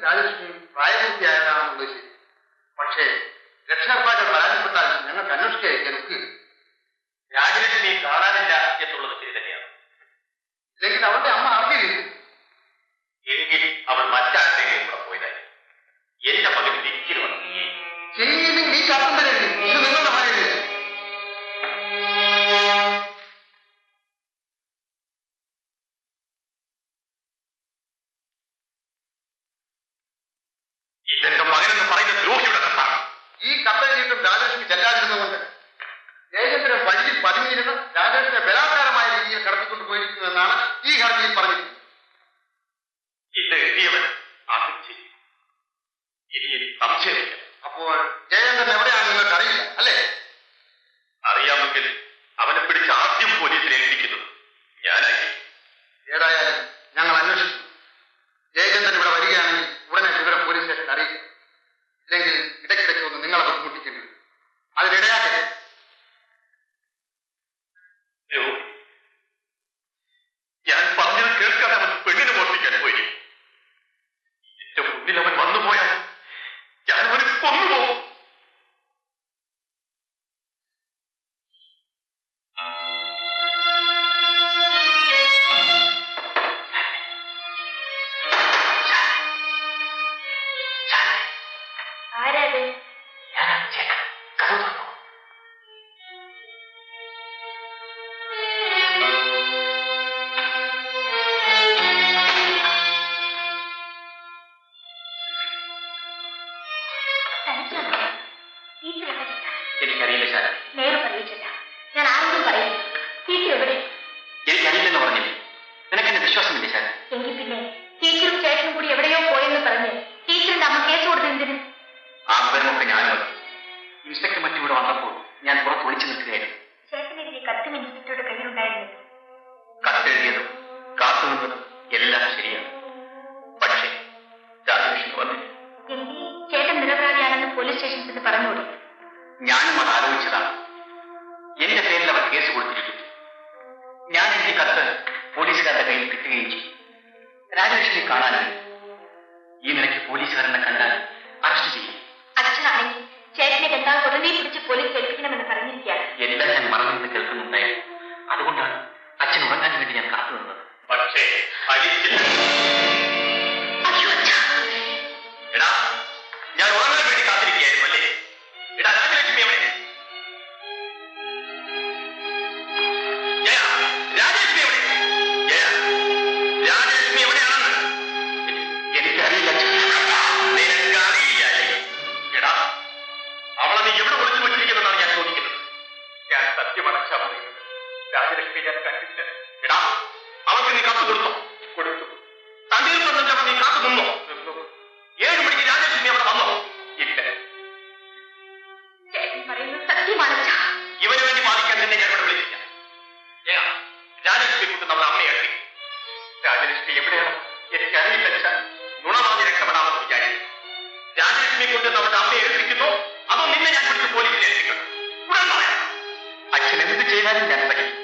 രാജലക്ഷ്മിയും പ്രായപൂർത്തിയായതാണെന്നുള്ളത് ശരി. പക്ഷേ രക്ഷകർത്താക്കൾ പരാജയപ്പെട്ടാൽ ഞങ്ങൾക്ക് അന്വേഷിക്കാൻ ഒക്കുകയില്ല. രാജലക്ഷ്മി കാണാനില്ല എന്നുള്ളത് ശരി തന്നെയാണ്. ഇല്ലെങ്കിൽ അവരുടെ അമ്മ അറിഞ്ഞില്ല. എങ്കിൽ അവൾ മറ്റാരുടെയും കൂടെ പോയതായി. എന്റെ മകൻ ഒരിക്കലും ശരിയില്ലെങ്കിൽ ഈ കത്തം തന്നെ ഇത് നിങ്ങളുടെ മകനില്ല. ഇതെന്റെ മകനെന്ന് പറയുന്ന ദ്രോഹിയുടെ കത്താണ്. ഈ കത്തെഴുതിയിട്ടും രാജലക്ഷ്മി ചെല്ലാതിരുന്നുകൊണ്ട് ജയചന്ദ്രൻ വഴിയിൽ പതുങ്ങിയിരുന്ന് രാജലക്ഷ്മിയെ ബലാത്കാരമായ രീതിയിൽ കടത്തിക്കൊണ്ട് പോയിരിക്കുന്നതെന്നാണ് ഈ ഹർജിയിൽ പറഞ്ഞിരിക്കുന്നത്. ഇത് എഴുതിയവൻ അതും ചെയ്യും. ഇനി എനിക്ക് സംശയമില്ല. അപ്പോൾ ജയചന്ദ്രൻ എവിടെയാണെന്ന് നിങ്ങൾക്ക് അറിയില്ല അല്ലേ? അറിയാമെങ്കിൽ അവനെ പിടിച്ച് ആദ്യം പോലീസിൽ ഏൽപ്പിക്കുന്നത് ഞാനായി. ഏതായാലും ഞങ്ങൾ അന്വേഷിക്കും. ജയചന്ദ്രൻ ഇവിടെ വരികയാണെങ്കിൽ ഉടനെ വിവരം പോലീസ് സ്റ്റേഷനിൽ അറിയിക്കും. ഇല്ലെങ്കിൽ ഇടയ്ക്കിടയ്ക്ക് ഒന്ന് നിങ്ങളെ ബുദ്ധിമുട്ടിക്കേണ്ടി വരും. അതിനിടയാക്കട്ടെ. ഞാൻ പറഞ്ഞത് കേൾക്കാതെ അവൻ പെണ്ണിനെ മോഷ്ടിക്കാൻ പോയി. എന്റെ മുന്നിൽ അവൻ വന്നുപോയാൽ ഞാൻ അവനെ കൊന്നുപോകും. ആരാത്? എനിക്കറിയില്ല ശാല. നേരെ പറയിച്ചില്ല. ഞാൻ ആരോടും പറയില്ല. ടീച്ചർ എവിടെ? എനിക്കറിയില്ലെന്ന് പറഞ്ഞില്ലേ? നിനക്കെന്നെ വിശ്വാസമില്ല ശാല. എങ്കിൽ പിന്നെ ടീച്ചറും ചേട്ടനും കൂടി എവിടെയോ പോയെന്ന് പറഞ്ഞ് ടീച്ചറിന്റെ അമ്മ കേസ് കൊടുത്തെന്തിന്? ആ വിവരമൊക്കെ ഞാനും അറിഞ്ഞു. ഇൻസ്പെക്ടർ മറ്റും ഇവിടെ വന്നപ്പോൾ ഞാൻ പുറത്ത് ഒളിച്ചു നിൽക്കുകയായിരുന്നു. ചേട്ടനെതിരെ കത്തും ഇൻസ്പെക്ടറുടെ കയ്യിലുണ്ടായിരുന്നു. കത്തെഴുതിയതും കാത്തുനിന്നതും എല്ലാം ശരിയാണ്. പക്ഷേ രാജലക്ഷ്മി വന്നില്ല. എങ്കിൽ ചേട്ടൻ നിരപരാധിയാണെന്ന് പോലീസ് സ്റ്റേഷനിൽ നിന്ന് പറഞ്ഞുകൂടി? ഞാനും അത് ആലോചിച്ചതാണ്. എന്റെ പേരിൽ അവർ കേസ് കൊടുത്തിരിക്കുന്നു. ഞാൻ എന്റെ കത്ത് പോലീസുകാരുടെ കയ്യിൽ കിട്ടുകയും ചെയ്യും. രാജലക്ഷ്മി കാണാനായി. ഈ നിലയ്ക്ക് പോലീസുകാരനെ കണ്ടാൽ അറസ്റ്റ് ചെയ്യും. അച്ഛനാണെങ്കിൽ ചേട്ടനെ കണ്ടാൽ ഉടനെ പിടിച്ച് പോലീസ് ഏൽപ്പിക്കണമെന്ന് പറഞ്ഞിരിക്കുകയാണ്. എല്ലാം ഞാൻ മറന്നിരുന്ന് കേൾക്കുന്നുണ്ടായിരുന്നു. അതുകൊണ്ടാണ് അച്ഛൻ ഉറങ്ങാൻ വേണ്ടി ഞാൻ കാത്തുനിന്നത്. പക്ഷേ എടാ, ഞാൻ ഉറങ്ങാൻ വേണ്ടി കാത്തിരിക്കുകയായിരുന്നു അല്ലേ? എടാ, രാജലക്ഷ്മി എവിടെ? രാജലക്ഷ്മി എവിടെ? രാജലക്ഷ്മി എവിടെയാണെന്ന് എനിക്കറിയില്ല. നിനക്കറിയില്ല? എടാ, അവളെ നീ എവിടെ ഒളിച്ചു വെച്ചിരിക്കുന്നതാണ് ഞാൻ ചോദിക്കുന്നത്. ഞാൻ സത്യമടച്ചാ പറയുന്നത്. രാജലക്ഷ്മി ഞാൻ കണ്ടില്ല. എടാ, അവർക്ക് നീ കാത്തു കൊടുത്തോ? കൊടുത്തു. തണ്ണീർപ്പന്തലിന്റെ നീ കാത്തു നിന്നോ? 7 മണിക്ക് രാജലക്ഷ്മി അവിടെ വന്നോ? ഇല്ല. ചേട്ടൻ പറയുന്നത് സത്യമാണ്. ഇവന് വേണ്ടി ബാധിക്കാൻ നിന്നെ ഞാൻ ഇവിടെ വിളിച്ചില്ല. രാജലക്ഷ്മി കൊണ്ട് നമ്മുടെ അമ്മയെ അട്ടി. രാജലക്ഷ്മി എവിടെയാണ്? എനിക്കറിയില്ല. നുണമാതി രക്ഷപ്പെടാമെന്ന് വിചാരിച്ചു. രാജലക്ഷ്മി കൊണ്ട് നമ്മുടെ അമ്മയെ ഏൽപ്പിക്കുന്നു. അതോ നിന്നെ ഞാൻ പിടിച്ച് പോലീസിൽ ഏൽപ്പിക്കണം? ഉടൻ പറയാം. അച്ഛൻ എന്ത് ചെയ്താലും ഞാൻ പഠിക്കും.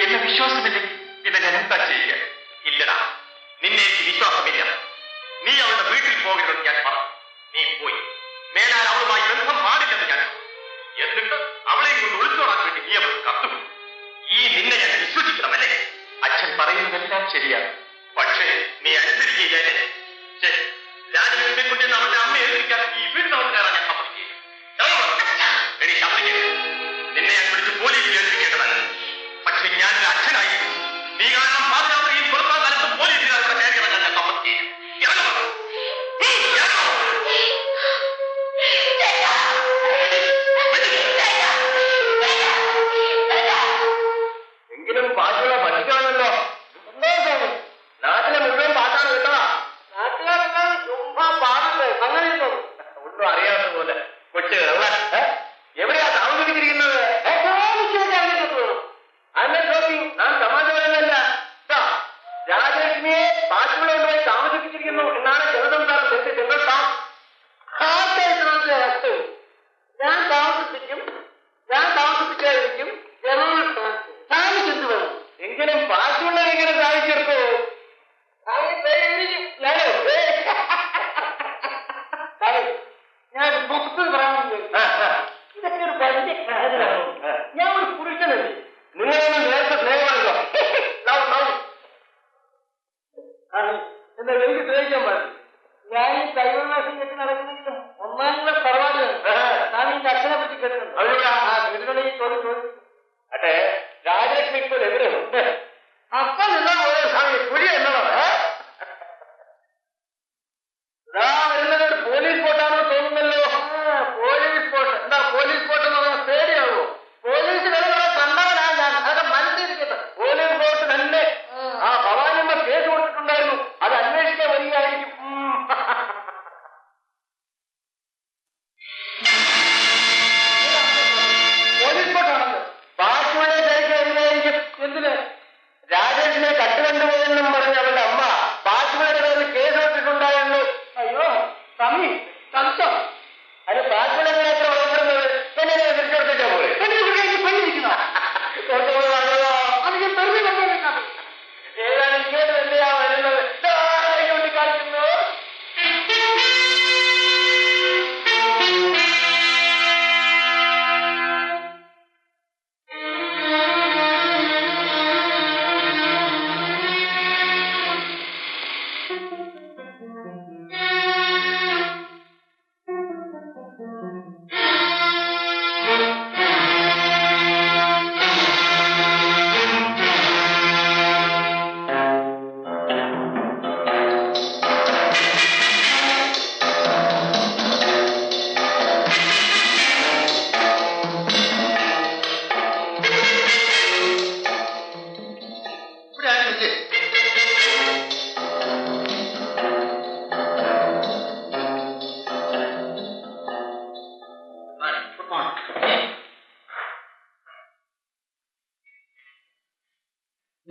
എന്നെ വിശ്വാസമില്ലെങ്കിൽ പിന്നെ ഞാൻ എന്താ ചെയ്യുക? ഇല്ലടാ, നിന്നെ എനിക്ക് വിശ്വാസമില്ല. നീ അവളുടെ വീട്ടിൽ പോകരുതെന്ന് ഞാൻ പറഞ്ഞു. നീ പോയി. മേലാൽ അവളുമായി ബന്ധം പാടില്ലെന്ന് ഞാൻ പറഞ്ഞു. എന്നിട്ട് അവളെയും കൊണ്ട് ഒളിച്ചോടാൻ വേണ്ടി നീ അവൾക്ക് കത്തുകൊടുത്തു. ഈ നിന്നെ ഞാൻ വിശ്വസിക്കണമല്ലേ? പറയുന്നതെല്ലാം ശരിയാണ്. പക്ഷേ നീ അനുസരിക്കുകയല്ലേ? രാജലക്ഷ്മിക്കുട്ടി അവളുടെ അമ്മ ഏൽപ്പിക്കാൻ ഈ വീട്ടിനകത്ത് കയറാൻ ഞാൻ സമ്മതിക്കുകയില്ല. നിന്നെ ഞാൻ പിടിച്ച് പോലീസിൽ ഏൽപ്പിക്കേണ്ടതാണ്. പക്ഷെ ഞാൻ ഒരു അച്ഛനായി നീ കാരണം പാതിരാത്രിയിൽ പുറത്താൻ കാലത്ത് പോലീസുകാർ ഇവിടെ കയറിയാൽ ഞാൻ സമ്മതിക്കുകയില്ല. എങ്കിലും പാട്ടുള്ള പഠിക്കണമല്ലോ. നാട്ടിലെ മുഴുവൻ പാട്ടാണ് കേട്ടതാ. നാട്ടുകാരെല്ലാം ചുമ്മാ പാടുന്നത് അങ്ങനെയുണ്ടോ? ഒന്നും അറിയാത്ത പോലെ കൊച്ചു എവിടെയാ താമസിച്ചിരിക്കുന്നത്? ഞാൻ സമാധാനമല്ല. രാജലക്ഷ്മിയെ പാട്ടുള്ള കൊണ്ടുപോയി താമസിപ്പിച്ചിരിക്കുന്നു എന്നാണ് ജനസംസാരം. ഞാൻ താമസിപ്പിക്കും, ഞാൻ താമസിപ്പിക്കാതിരിക്കും. സാധിച്ചെന്ന് വേണം. എങ്കിലും പാട്ടുള്ള എങ്ങനെ സാധിച്ചെടുത്തു? ഞാൻ ബുക്ക് പറയാൻ ഇതൊക്കെ ഒരു വലിയ കാര്യമാണ്. ഞാൻ ഒരു പുരുഷനല്ലേ. നിങ്ങളൊന്ന് നേരത്തെ സ്നേഹമാണല്ലോ. എന്നാ എനിക്ക് സ്നേഹിക്കാൻ പാടില്ല. ഞാൻ ഈ കൈവന്നാശം കെട്ടി നടക്കുന്നെങ്കിലും ഒന്നാം ക്ലാസ് പരിപാടിയാണ്. ഞാൻ എന്റെ അച്ഛനെ പറ്റി കേട്ടിട്ടുണ്ട്. വീട്ടിലുണ്ടെങ്കിൽ ചോദിച്ചു. അട്ടെ, രാജലക്ഷ്മി ഇപ്പോൾ എവിടെയുണ്ട്? അപ്പം എന്നാ ഓരോ സ്വാമി പുതിയ എന്നതാണ്. വരുന്നത് ഒരു പോലീസ് ബോട്ടാണെന്ന് തോന്നുന്നല്ലോ. പോലീസ് ബോട്ട് എന്താ? പോലീസ് ബോട്ട് എന്ന് പറഞ്ഞാൽ പേടിയാവോ? പോലീസ് വിലകളെ കണ്ടവനാ ഞാൻ. അതൊക്കെ മനസ്സിലിരിക്കുന്നത്. പോലീസ് ബോട്ട് തന്നെ ആ ഭവാനിയമ്മ കേസ് കൊടുത്തിട്ടുണ്ടായിരുന്നു. അത് അന്വേഷിക്കാൻ വരികയായിരിക്കും. പോലീസ് ബോട്ടാണല്ലോ. ബാക്കിയുള്ള തിരക്ക് വരികയായിരിക്കും. എന്തിന്? രാജേഷിനെ കട്ടുകൊണ്ടുപോയെന്നും പറഞ്ഞ് അവരുടെ അമ്മ ബാക്കിയുടെ പേരിൽ കേസ് കൊടുത്തിട്ടുണ്ടായിരുന്നു. അയ്യോ തമ്മി തംസം. അത് ബാക്കിയുള്ള എത്ര വളർത്തുന്നത് എന്നെ തിരിച്ചെടുത്തിട്ടാ പോയി. പെണ്ണിരിക്കുന്ന അത് ഞാൻ വെറുതെ കണ്ടുകൊണ്ടിരിക്കാം. ഏതായാലും ഇങ്ങോട്ട് തന്നെയാ വരുന്നത്. കാണിക്കുന്നു.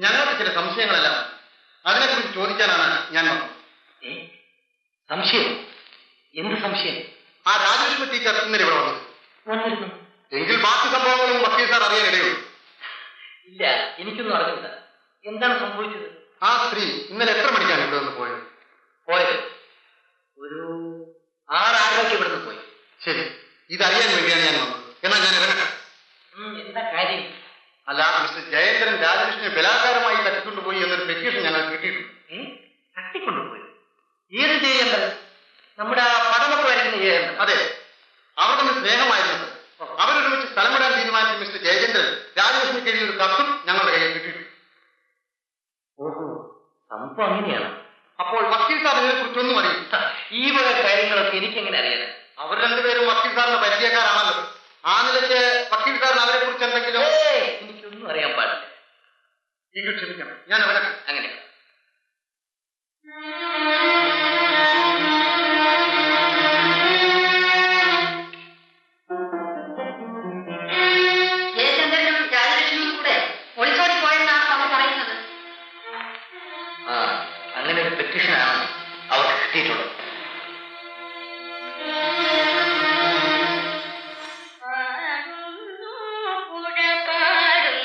ഞങ്ങൾക്ക് ചില സംശയങ്ങളെല്ലാം അതിനെക്കുറിച്ച് ചോദിക്കാനാണ് ഞാൻ വന്നത്. സംശയം? എന്ത് സംശയം? ആ രാജലക്ഷ്മി ടീച്ചർ ഇന്നലെ ഇവിടെ വന്നിരുന്നു. എങ്കിൽ ബാക്കി സംഭവങ്ങളും വക്കീൽ സാർ അറിയാൻ ഇടയുള്ളൂ. ഇല്ല, എനിക്കൊന്നും അറിഞ്ഞില്ല. എന്താണ് സംഭവിച്ചത്? ആ സ്ത്രീ ഇന്നലെ എത്ര മണിക്കാണ് ഇവിടെ നിന്ന് പോയത്? ഒരു 6:30 ഇവിടെ നിന്ന് പോയി. ശരി, ഇതറിയാൻ വേണ്ടിയാണ് ഞാൻ വന്നത്. എന്നാൽ ഞാൻ ഇറങ്ങട്ടെ. എന്താ കാര്യം? അല്ല, മിസ്റ്റർ ജയേന്ദ്രൻ രാജലക്ഷ്മിയെ ബലാത്കാരമായി തട്ടിക്കൊണ്ടുപോയി എന്നൊരു പെറ്റീഷൻ ഞങ്ങൾ കിട്ടിയിട്ടുണ്ട്. തട്ടിക്കൊണ്ടുപോയി? ഏത് ജയേന്ദ്രൻ? നമ്മുടെ പടമൊക്കെ വരയ്ക്കുന്ന ജയേന്ദ്രൻ? അതെ, അവർ തമ്മിൽ സ്നേഹമായിരുന്നു. അവരൊരുമിച്ച് സ്ഥലം വിടാൻ തീരുമാനിച്ച മിസ്റ്റർ ജയചന്ദ്രൻ രാജലക്ഷ്മിക്ക് എഴുതിയ ഒരു കത്തും ഞങ്ങളുടെ കയ്യിൽ കിട്ടിയിട്ടുണ്ട്. ഓഹോ, സംഭവം അങ്ങനെയാണ്. അപ്പോൾ വക്കീൽ സാർ ഇതിനെ കുറിച്ചൊന്നും അറിയില്ല. ഈ വക കാര്യങ്ങളൊക്കെ എനിക്കെങ്ങനെ അറിയാൻ? അവർ രണ്ടുപേരും വക്കീൽ സാറിന്റെ പരിചയക്കാരാണല്ലോ. ആ നിലയ്ക്ക് വക്കീൽ സാറിന് അവരെ കുറിച്ച് എന്തെങ്കിലും? എനിക്കൊന്നും അറിയാൻ പാടില്ല. എങ്കിൽ ക്ഷമിക്കണം, ഞാൻ അവരെ അങ്ങനെ. ജയചന്ദ്രനും രാജലക്ഷ്മിയും കൂടെ ഒളിച്ചോടി പോയെന്നാണ് അവർ പറയുന്നത്. അങ്ങനെ ഒരു പെറ്റീഷനാണ് അവർക്ക് കിട്ടിയിട്ടുള്ളത്. പുഴ പാടും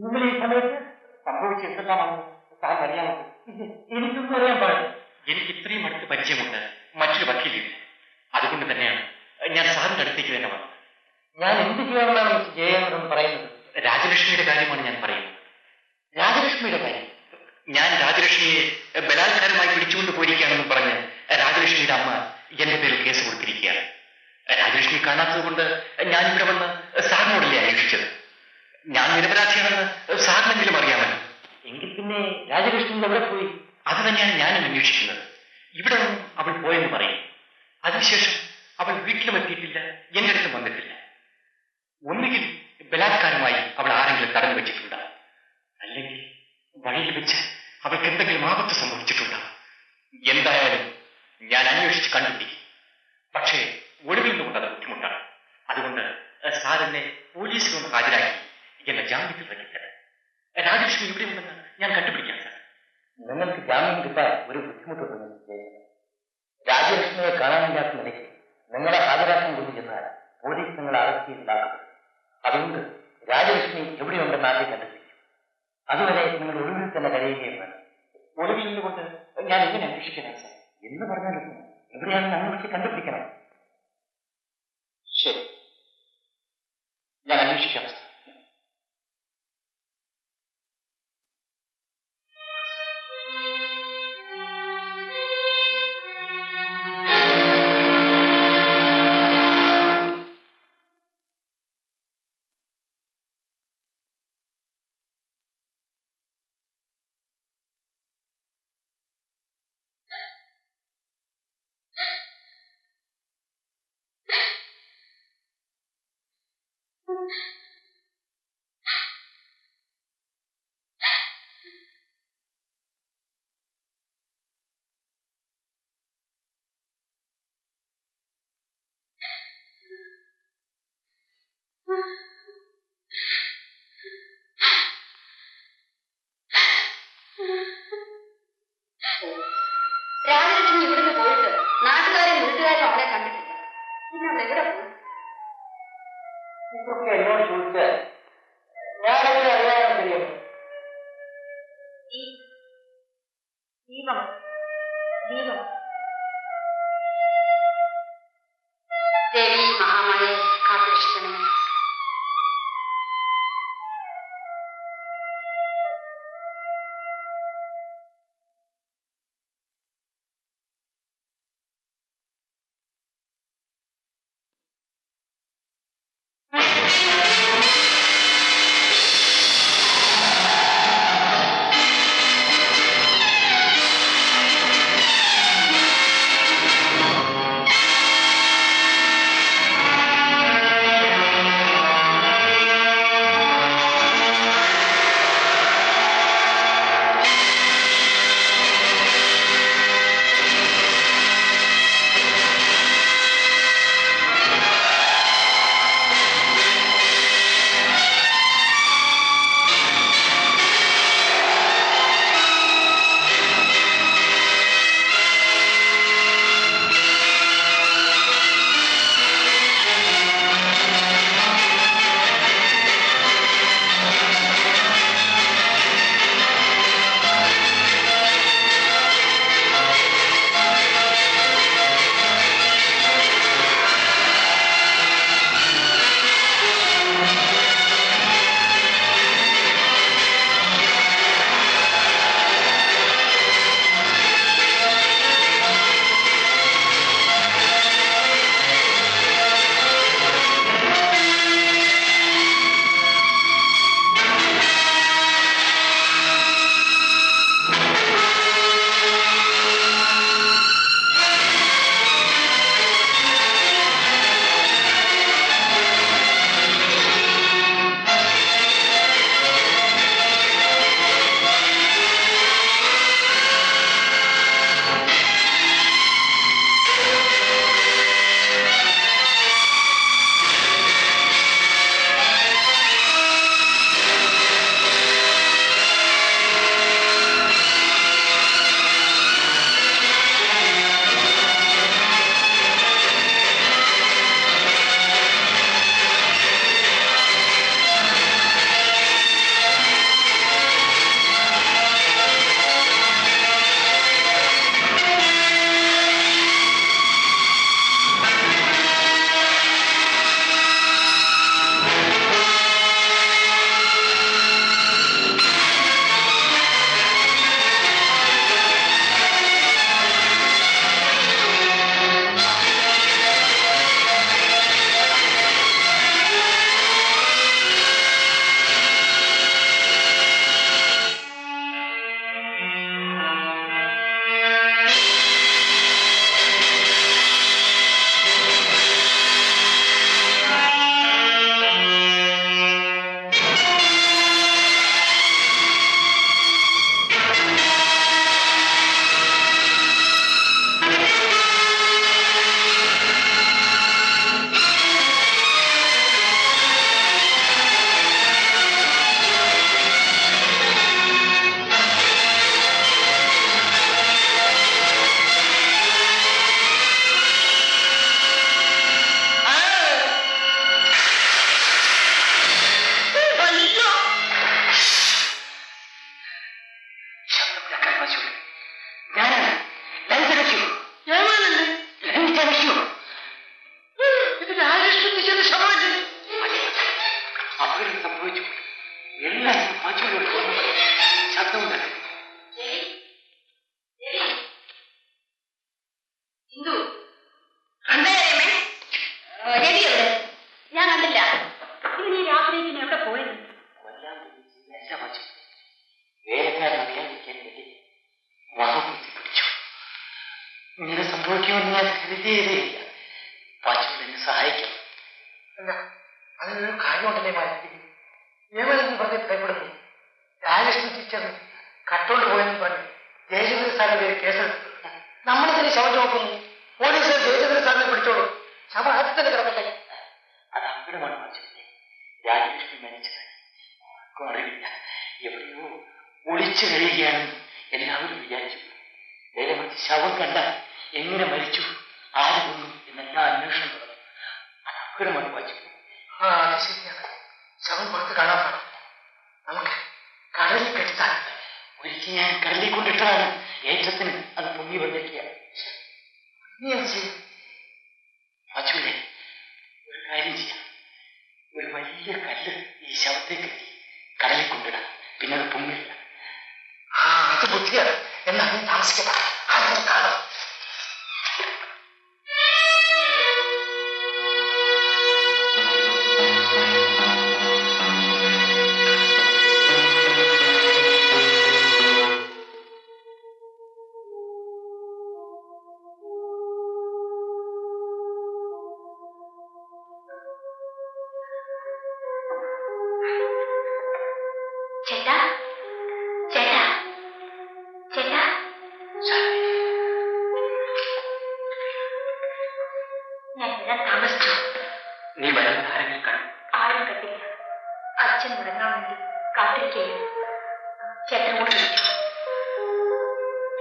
നിങ്ങൾ ഈ സമയത്ത് സംഭവിച്ച എന്തെല്ലാമാണ് താൻ അറിയാമോ? എനിക്കൊന്നും അറിയാൻ പാടില്ല. എനിക്ക് ഇത്രയും അടുത്ത് പരിചയമുണ്ട് മറ്റൊരു വക്കീലില്ല. അതുകൊണ്ട് തന്നെയാണ് ഞാൻ സാറിന്റെ അടുത്തേക്ക് തന്നെ വന്നത്. ഞാൻ എന്ത് ചെയ്യാമെന്നാണ് മിസ്റ്റർ ജയചന്ദ്രൻ പറയുന്നത്? രാജലക്ഷ്മിയുടെ കാര്യമാണ് ഞാൻ പറയുന്നത്. രാജലക്ഷ്മിയുടെ കാര്യം? ഞാൻ രാജലക്ഷ്മിയെ ബലാത്കാരമായി പിടിച്ചുകൊണ്ട് പോയിരിക്കുകയാണെന്ന് പറഞ്ഞ് രാജലക്ഷ്മിയുടെ അമ്മ എന്റെ പേരിൽ കേസ് കൊടുത്തിരിക്കുകയാണ്. രാജലക്ഷ്മി കാണാത്തത് കൊണ്ട് ഞാനിവിടെ വന്ന് സാറിനോടല്ലേ അന്വേഷിച്ചത്. ഞാൻ നിരപരാധിയാണെന്ന് സാറിനെങ്കിലും അറിയാമല്ലോ. എങ്കിൽ പിന്നെ രാജലക്ഷ്മി എവിടെ പോയി? അത് തന്നെയാണ് ഞാനും അന്വേഷിക്കുന്നത്. ഇവിടെ നിന്നും അവൾ പോയെന്ന് പറയും. അതിനുശേഷം അവൾ വീട്ടിലും എത്തിയിട്ടില്ല, എന്റെ അടുത്തും വന്നിട്ടില്ല. ഒന്നുകിൽ ബലാത്കാരമായി അവൾ ആരെങ്കിലും തടഞ്ഞു വെച്ചിട്ടുണ്ടാവും, അല്ലെങ്കിൽ വഴിയിൽ വെച്ച് അവൾക്ക് എന്തെങ്കിലും ആപത്ത് സംഭവിച്ചിട്ടുണ്ടാവും. എന്തായാലും ഞാൻ അന്വേഷിച്ച് കണ്ടുപിടിക്കും. പക്ഷേ ഒടുവിൽ നിന്നുകൊണ്ട് അത് ബുദ്ധിമുട്ടാണ്. അതുകൊണ്ട് സാറിനെ പോലീസിലൊന്ന് ഹാജരാക്കി എന്നെ ജാമ്യത്തിൽ വയ്ക്കുന്നത്. രാജലക്ഷ്മി ഇവിടെ ഉണ്ടെന്ന് ഞാൻ കണ്ടുപിടിക്കാം സാർ. നിങ്ങൾക്ക് ജാമ്യം കിട്ടാൻ ഒരു ബുദ്ധിമുട്ടുണ്ടെന്ന് രാജലക്ഷ്മിയെ കാണാനില്ലാത്ത നിലയ്ക്ക് നിങ്ങളെ ഹാജരാക്കാൻ കൊണ്ടു ചെന്നാൽ പോലീസ് നിങ്ങളെ അറസ്റ്റ് ചെയ്തുണ്ടാക്കും. അതുകൊണ്ട് രാജലക്ഷ്മി എവിടെയുണ്ടെന്ന് ആദ്യം കണ്ടുപിടിക്കും. അതുവരെ നിങ്ങൾ ഒളിവിൽ തന്നെ കഴിയുകയും വേണം. ഒളിവിൽ നിന്നുകൊണ്ട് ഞാൻ എങ്ങനെ അന്വേഷിക്കണം സാർ? എന്ന് പറഞ്ഞാലും എവിടെയാണെന്ന് അന്വേഷിച്ച് കണ്ടുപിടിക്കണം. ശരി, ഞാൻ അന്വേഷിക്കാം സാർ. രാജലക്ഷ്മി ഇവിടുന്ന് പോയിട്ട് നാട്ടുകാരും വീട്ടുകാരും അവളെ കണ്ടിട്ടില്ല. പിന്നെ അവൾ എവിടെ പോയി? ഇതൊക്കെ എന്നോട് ചോദിച്ചാൽ ഞാനൊക്കെ അറിയാൻ കഴിയും. ദീപം ദീപം ദേവി മഹാമായെ കാത്തുരക്ഷിക്കണമേ. സംഭവിക്കുമെന്ന് ഞാൻ കരുതിയതേയില്ല. പാച്ചുവിൽ എന്നെ സഹായിക്കും. അല്ല, അതിനൊരു കാര്യമുണ്ടല്ലേ മാറ്റി. ഏവരെന്ന് പറഞ്ഞ് ഭയപ്പെടുന്നു. രാജലക്ഷ്മി ടീച്ചർ കട്ടോണ്ട് പോയെന്ന് പറഞ്ഞു ജയചന്ദ്രൻ സാറിന്റെ പേര് കേസെടുത്തു. നമ്മളെന്തിനെ ശവം ചുമക്കുന്നു? പോലീസുകാർ ജയചന്ദ്രൻ സാറിനെ പിടിച്ചോളൂ. ശവം ആദ്യം തന്നെ കിടക്കട്ടെ. അത് അവിടെയാണ് പാച്ചുവിനെ. രാജലക്ഷ്മി മരിച്ചത് ആർക്കും അറിയില്ല. എവിടെയോ ഒളിച്ചു കഴിയുകയാണെന്ന് എല്ലാവരും വിചാരിച്ചു. നേരെ മറിച്ച് ശവം കണ്ട എങ്ങനെ മരിച്ചു, ആര് കൊന്നു എന്നെല്ലാം അന്വേഷണം തുടങ്ങും. അത് അവിടെയാണ് പാച്ചുവിനെ. ആ, അത് ശരിയാണ്. ശവം പുറത്ത് കാണാൻ പാടില്ല. നമുക്ക് കടലിൽ കെട്ടാൻ ഒരിക്കൽ ഞാൻ കടലിൽ കൊണ്ടിട്ടതാണ്. ഏറ്റത്തിന് അത് പൊങ്ങി വന്നിരിക്കുക. നീ എന്ത് ചെയ്യും? പാച്ചുവിനെ ഒരു കാര്യം ചെയ്യാം. ഒരു വലിയ കല്ല് ഈ ശവത്തെ കെട്ടി കടലിൽ കൊണ്ടിടാം. പിന്നെ അത് പൊങ്ങില്ല. ആ, അത് ബുദ്ധിയാണ്. എന്നാൽ നീ താമസിക്കട്ടെ, അങ്ങനെ കാണാം. ചേട്ടാ, ചേട്ടാ, ചേട്ടാ, ഞാൻ വരാൻ താമസിച്ചു. നീ വരുന്ന ആരെങ്കിലും കാണും? ആരും കണ്ടില്ല. അച്ഛൻ ഉറങ്ങാൻ വേണ്ടി കാത്തിരിക്കുകയായിരുന്നു. ചേട്ടനോട് വിളിച്ചു.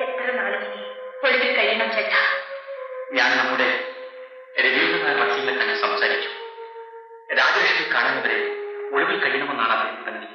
എത്ര നാളിങ്ങനെ ഒളിവിൽ കഴിയണം ചേട്ടാ? ഞാൻ നമ്മുടെ രവീന്ദ്രനാഥ് വക്കീലിനെ തന്നെ സംസാരിച്ചു. രാജലക്ഷ്മി കാണുന്നവരെ ഒളിവിൽ കഴിയണമെന്നാണ് അദ്ദേഹം പറഞ്ഞിരിക്കുന്നത്.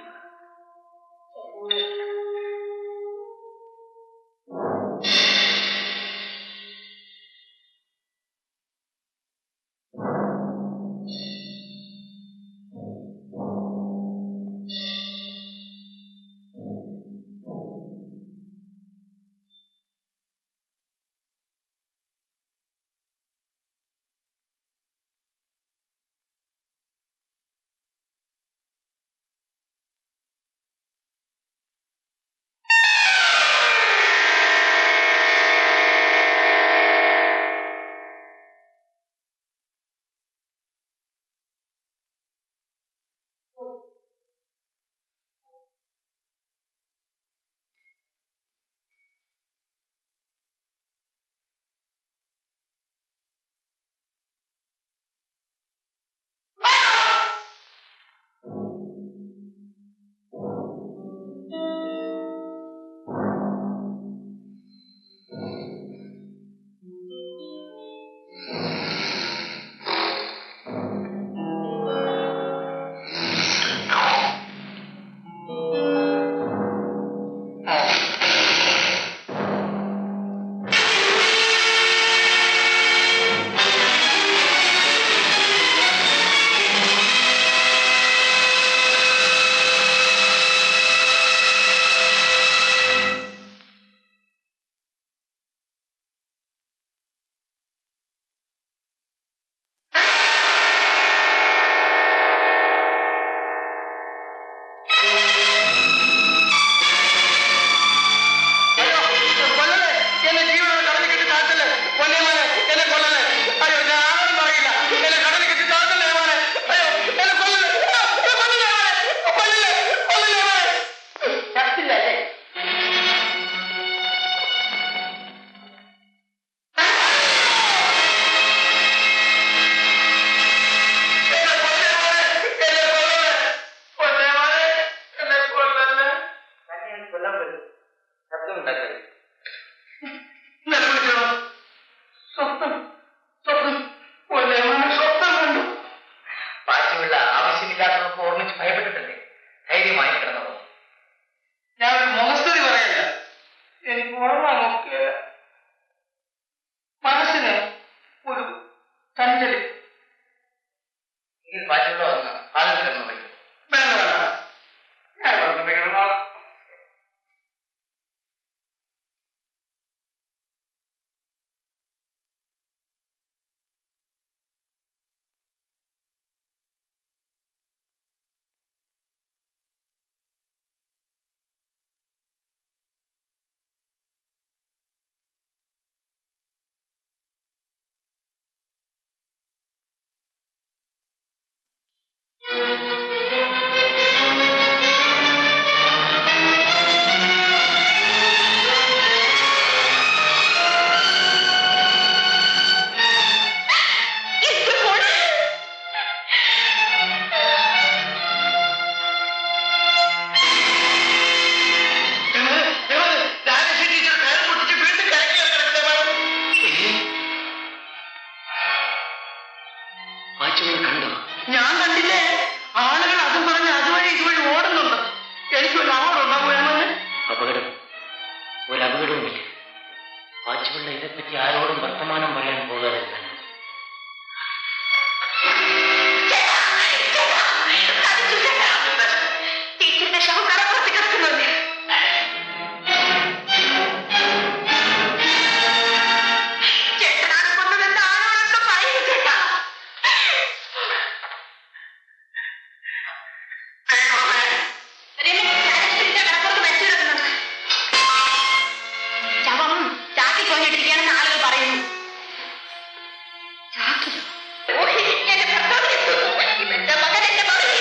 ഞാൻ കണ്ടില്ലേ, ആളുകൾ അതും പറഞ്ഞ് അതുവഴി ഇതുവഴി ഓടുന്നുണ്ട്. എനിക്കൊരു ആളുണ്ടാവുകയാണെന്ന്. അപകടം ഒരപകടവുമില്ല. വാച്ചുപിള്ള ഇതേപ്പറ്റി ആരോടും വർത്തമാനം പറയാൻ പോകാതെ ടീച്ചറിന്റെ ശവം കടപ്പുറത്ത് കിടക്കുന്നുണ്ട്. ചേട്ടനാണ് കൊന്നതെന്ന് ആരോടൊന്നും പറയുന്നു ചേട്ടാ. കടപ്പുറത്ത് വെച്ചു കിടക്കുന്നുണ്ട്. ശവം ചാക്കി കൊണ്ടിട്ടിരിക്കുകയാണെന്ന് ആളുകൾ പറയുന്നു. ചാക്കിലോ? എന്റെ ഭർത്താവിനെ ഇവന്റെ മകൻ എന്റെ മകനെ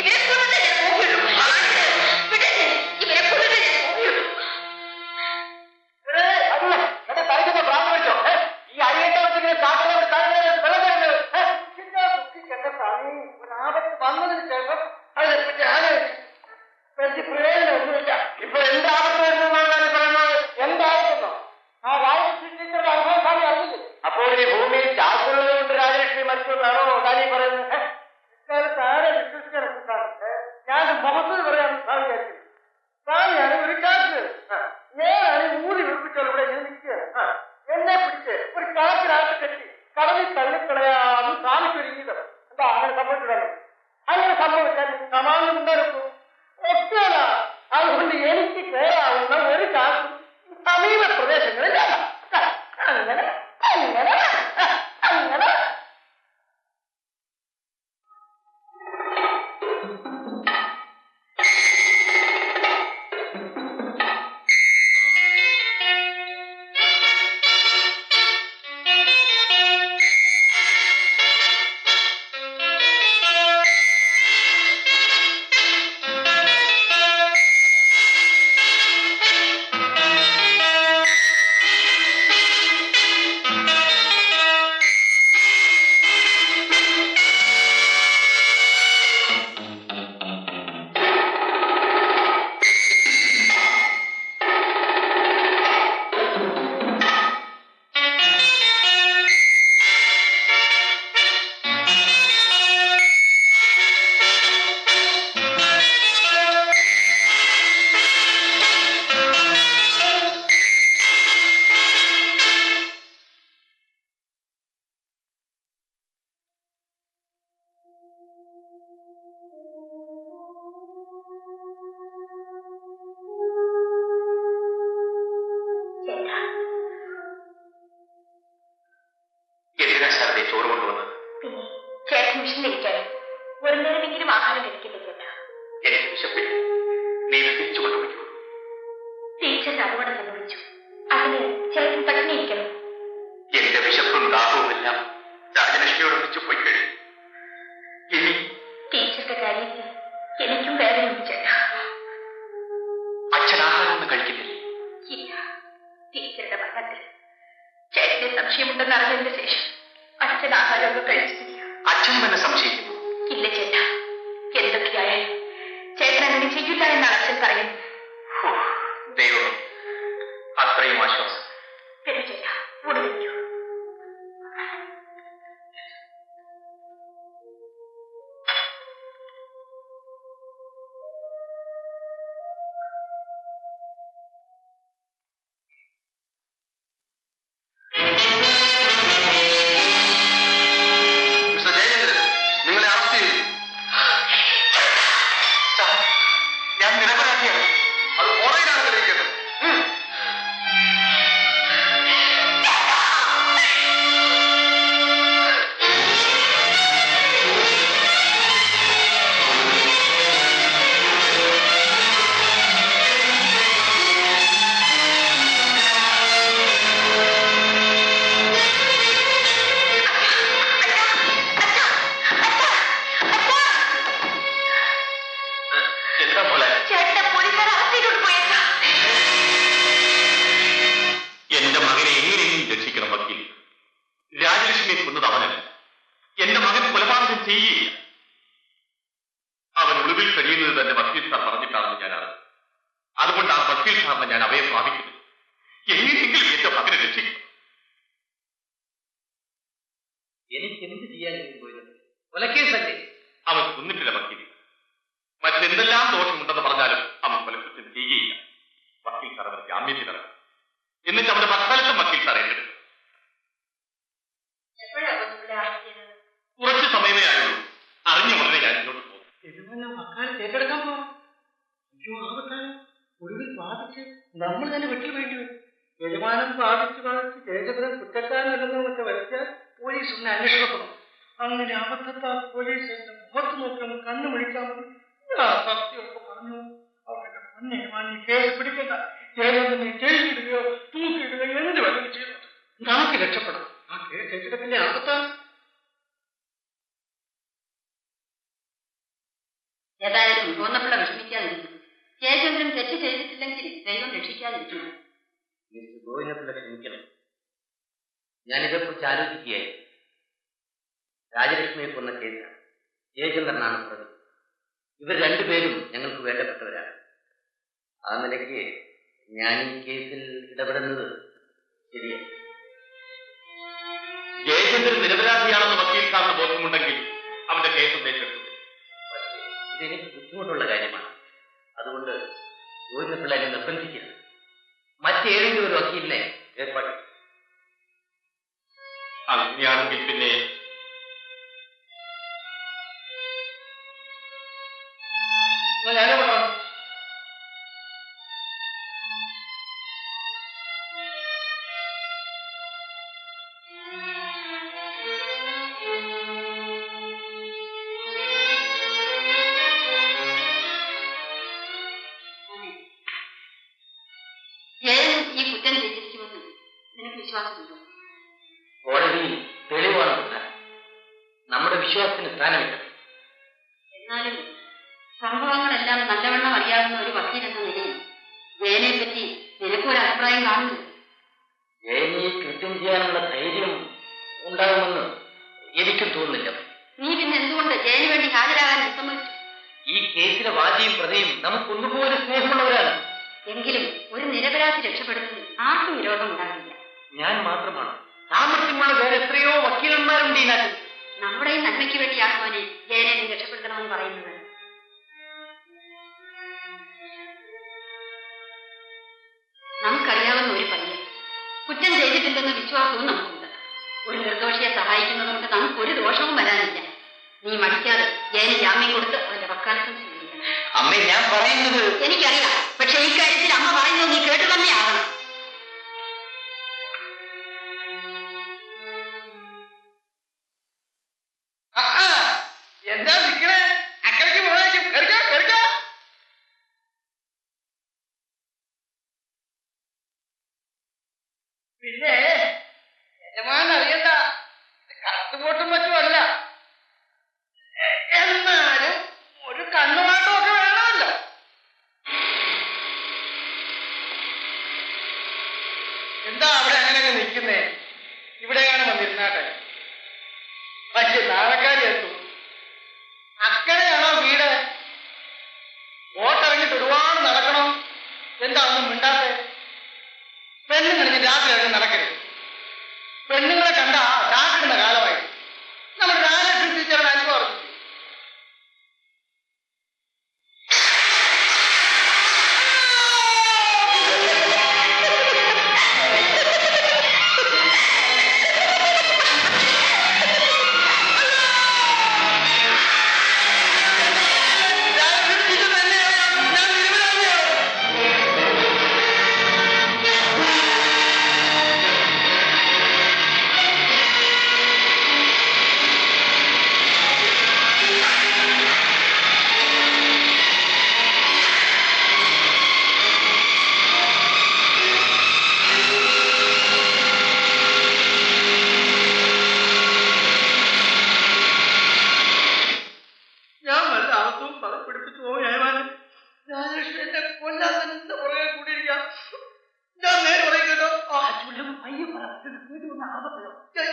ഇവരെ കൊണ്ടേ ഞാൻ പോകുള്ളൂ. ഇവരെ കൊണ്ടേ ഞാൻ പോകുള്ളൂ. എന്റെ തലയ്ക്കുന്ന പ്രാന്ത് വെച്ചോ. ഈ അരിയേറ്റവർക്ക് ചാക്കളെ വെള്ളം തരുന്നത് എന്റെ സ്വാമി. ഒരു ആപത്ത് വന്നതിന് ശേഷം അതിനെപ്പറ്റി ആലോചിച്ചു. പ്രയോജനമൊന്നുമില്ല. ഇപ്പൊ എന്ത് ആപത്ത് വരുന്നതാണ് പറയുന്നത്? എന്താപത്തുന്നോ? ആ രാജലക്ഷ്മിയുടെ അനുഭവം സ്വാമി അറിയില്ല. അപ്പോൾ ഈ ഭൂമിയിൽ ചാക്കുള്ളത് കൊണ്ട് രാജലക്ഷ്മി മരിച്ചതാണോ താനീ പറയുന്നത്? ഇക്കാലത്ത് ആരെ വിശ്വസിക്കാൻ ഞാൻ മുഖത്ത് പറയാൻ സാധിക്കും. സ്വാമിയാണ് ഒരു ചാക്ക്. ഞാനാണ് ഊതി വിളിപ്പിച്ചാൽ ഇവിടെ ഞാൻ നിൽക്കുക. എന്നെ പിടിച്ച് ഒരു ചാക്കിനകത്ത് കെട്ടി കടലിൽ തള്ളിക്കളയാന്ന് സ്വാമിക്കൊരു ഗീതം. എന്താ അങ്ങനെ സംഭവിച്ചിടണം? അങ്ങനെ സംഭവിച്ചാൽ സമാനം ഉണ്ടായിരിക്കും. ഒക്കെയല്ല. അതുകൊണ്ട് എനിക്ക് കയറാവുന്ന ഒരു ചാക്ക് സമീപ പ്രദേശങ്ങളിൽ അങ്ങനെ അങ്ങനെ അങ്ങനെ ഒരു നേരമെങ്കിലും ആഹാരം കഴിക്കില്ല ചേട്ടാ. എനിക്ക് വിശപ്പില്ല. നീ തിരിച്ചു കൊണ്ടുപോയിക്കോ. ടീച്ചറിന്റെ അപകടം സംഭവിച്ചു. അതിന് ചേട്ടൻ പട്ടിണിയിരിക്കണം. എന്റെ വിശപ്പും ദാഹവുമെല്ലാം രാജലക്ഷ്മിയോടൊന്നിച്ചു പോയി കഴിഞ്ഞു. ഇനി ടീച്ചറുടെ കാര്യത്തിൽ എനിക്കും വേദനയുണ്ട് ചേട്ടാ. അച്ഛൻ ആഹാരമൊന്നും കഴിക്കുന്നില്ലേ? ഇല്ല. ടീച്ചറുടെ മരണത്തിൽ ചേട്ടന് സംശയമുണ്ടെന്ന് അറിഞ്ഞതിന് ശേഷം അച്ഛൻ ആഹാരമൊന്നും കഴിച്ചിട്ടില്ല. അച്ഛനും എന്നെ സംശയിക്കുന്നു. ഇല്ല ചേട്ടാ. എന്തൊക്കെയായാലും ചേട്ടൻ അങ്ങനെ ചെയ്യില്ല എന്നാണ് അച്ഛൻ പറയുന്നത്. ദൈവം, അത്രയും ആശ്വാസം. ശരി ചേട്ടാ, ഊണ് കഴിക്കൂ. രാജലക്ഷ്മിയെ കൊന്നത് അവനല്ല. എന്റെ മകൻ കൊലപാതകം ചെയ്യുകയില്ല. അവൻ ഒളിവിൽ കഴിയുന്നത് തന്നെ വക്കീൽ സാർ പറഞ്ഞിട്ടാണെന്ന് ഞാൻ അറിഞ്ഞു. അതുകൊണ്ടാണ് വക്കീൽ സാറിനെ ഞാൻ അവയെ പ്രാപിക്കുന്നത്. എങ്ങനെയെങ്കിലും എന്റെ മകനെ രക്ഷിക്കും. എനിക്ക് എന്ത് ചെയ്യാൻ പോയത്? കൊലക്കേസല്ലേ? അവൻ കൊന്നിട്ടില്ല വക്കീൽ. മറ്റെന്തെല്ലാം ദോഷമുണ്ടെന്ന് പറഞ്ഞാലും അവൻ കൊലക്കുറ്റം ചെയ്യുകയില്ല. വക്കീൽ സാർ അവരെ ജാമ്യത്തിലിറങ്ങും. എന്നിട്ട് അവരുടെ പക്കാലത്തും വക്കീൽ സാർ ഏറ്റെടുക്കും. കുറച്ച് സമയമേ ആയുള്ളൂ. അറിഞ്ഞ ഉടനെ ഞാൻ ഇങ്ങോട്ട് പോകും. ഏറ്റെടുക്കാൻ പോകണം. അയ്യോ ആപത്താണ്. ഒടുവിൽ ബാധിച്ച് നമ്മൾ തന്നെ വെട്ടി വേണ്ടി വരും. യജമാനം ബാധിച്ച് ജയചന്ദ്രൻ കുറ്റക്കാരനല്ലെന്നൊക്കെ വരുത്തിയാൽ പോലീസ് ഒന്ന് അന്വേഷിക്കണം. അങ്ങനെ അബദ്ധത്താൽ പോലീസ് എന്റെ മുഖത്ത് നോക്കി ഒന്ന് കണ്ണു പിടിക്കാൻ മതി. സത്യമൊക്കെ പറഞ്ഞു അവരുടെ പൊന്നെ വാങ്ങി കേസ് പിടിക്കണ്ട. ജയചന്ദ്രനെ ജയിലിടുകയോ തൂക്കിയിടുകയോ എന്ത് വല്ലതും ചെയ്തു നമുക്ക് രക്ഷപ്പെടാം. ആ കേസ് ഏറ്റെടുപ്പിന്റെ ആപത്താണ്. ഏതായാലും തോന്നപ്പിള്ള വിഷമിക്കാതിരിക്കുന്നു. ജയചന്ദ്രൻ തെറ്റ് ചെയ്തിട്ടില്ലെങ്കിൽ ദൈവം രക്ഷിക്കാതിരിക്കുന്നു. മിസ്റ്റർ ഗോവിന്ദപിള്ള ക്ഷമിക്കണം. ഞാനിതേക്കുറിച്ച് ആലോചിക്കുകയായി. രാജലക്ഷ്മിയെ കൊന്ന കേസാണ്. ജയചന്ദ്രനാണ് പ്രതി. ഇവർ രണ്ടുപേരും ഞങ്ങൾക്ക് വേണ്ടപ്പെട്ടവരാണ്. ആ നിലയ്ക്ക് ഞാൻ ഈ കേസിൽ ഇടപെടുന്നത് ശരിയാണ്. ജയചന്ദ്രൻ നിരപരാധിയാണെന്ന് വക്കീൽ സാറിന് ബോധ്യമുണ്ടെങ്കിൽ അവന്റെ കേസ് ഏറ്റെടുക്കും. ഇതെനിക്ക് ബുദ്ധിമുട്ടുള്ള കാര്യമാണ്. അതുകൊണ്ട് ഗോവിന്ദപിള്ള എന്നെ നിർബന്ധിക്കരുത്. മറ്റേതെങ്കിലും ഒരു വക്കീലിനെ ഏർപ്പാട്. അങ്ങനെയാണെങ്കിൽ പിന്നെ ഞാനേ പറയാം. ജയൻ ഈ കുറ്റം ചെയ്തിരിക്കുമെന്ന് നിനക്ക് വിശ്വാസമുണ്ടോ? കോടതി തെളിവാണ് പ്രധാനം. നമ്മുടെ വിശ്വാസത്തിന് സ്ഥാനമില്ല. എന്നാലും സംഭവങ്ങളെല്ലാം നല്ലവണ്ണം അറിയാവുന്ന ഒരു വക്കീൽ എന്ന നിലയിൽ ജയനെ പറ്റി നിനക്കൊരു അഭിപ്രായം കാണുന്നു. ജയനെ കൃത്യം ചെയ്യാനുള്ള ധൈര്യം ഉണ്ടാകുമെന്ന് എനിക്കും തോന്നുന്നില്ല. നീ പിന്നെ എന്തുകൊണ്ട് ജയന് വേണ്ടി ഹാജരാകാൻ വിസമ്മതിച്ചു? ഈ കേസിലെ വാദിയും പ്രതിയും നമുക്കൊന്നുപോലെ സ്നേഹമുള്ളവരാണ്. എങ്കിലും ഒരു നിരപരാധി രക്ഷപ്പെടുന്നതിൽ ആർക്കും വിരോധം ഉണ്ടാകില്ല. ഞാൻ മാത്രമാണ്. സാമർഥ്യമുള്ള വേറെ എത്രയോ വക്കീലന്മാരുണ്ട് ഈ നാട്ടിൽ. നമ്മുടെ ഈ നന്മയ്ക്ക് വേണ്ടിയാണ് മോനെ ജയനെ നീ രക്ഷപ്പെടുത്തണമെന്ന് പറയുന്നത്. നമുക്കറിയാവുന്ന ഒരു പയ്യൻ കുറ്റം ചെയ്തിട്ടില്ലെന്ന വിശ്വാസവും നമുക്കുണ്ട്. ഒരു നിർദോഷിയെ സഹായിക്കുന്നതുകൊണ്ട് നമുക്കൊരു ദോഷവും വരാനില്ല. നീ മടിക്കാതെ ജയന് ജാമ്യം കൊടുത്ത് അവന്റെ വക്കാലത്തും സ്വീകരിക്കണം. അമ്മേ, ഞാൻ പറയുന്നത് എനിക്കറിയാം. പക്ഷെ ഈ കാര്യത്തിൽ അമ്മ പറയുന്നത് നീ കേട്ടു തന്നെ ആകണം. എന്താ നിക്കണേ? അക്കരയ്ക്ക് പോകാൻ കരുക. പിന്നെ യജമാൻ അറിയണ്ട, കത്തുപോട്ടും മറ്റുമല്ല. എന്നാലും ഒരു കണ്ണുമാട്ടമൊക്കെ വേണമല്ലോ.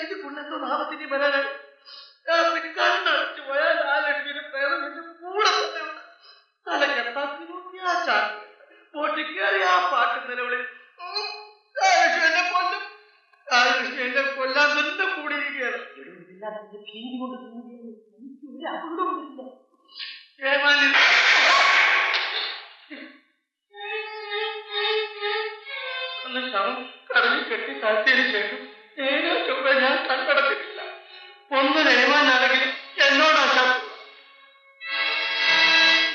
ഇത് കൊണ്ടെന്തോ നാമത്തിന് വരാനാണ്. കണ്ണടച്ചു പോയാൽ ആ ലക്ഷ്മിയുടെ പ്രേതം എന്റെ കൂടെ തന്നെ ഉണ്ട്. തലക്കെത്താത്തി നോക്കി ആ ചാക്ക് പൊട്ടിക്കേറി ആ പാട്ട് നിലവിളി എന്നെ കൊല്ലും. ലക്ഷ്മി എന്നെ കൊല്ലാൻ തന്നെ കൂടിയിരിക്കുകയാണ്. ഭീതി കൊണ്ട് ശവം കടലിൽ കെട്ടി താഴ്ത്തിയതിനു ശേഷം നേരെ ചൊവ്വ ഞാൻ കണ്ണടച്ചിട്ടില്ല. ഒന്ന് രഹ്മാനാണെങ്കിലും എന്നോടാ ശത്രു.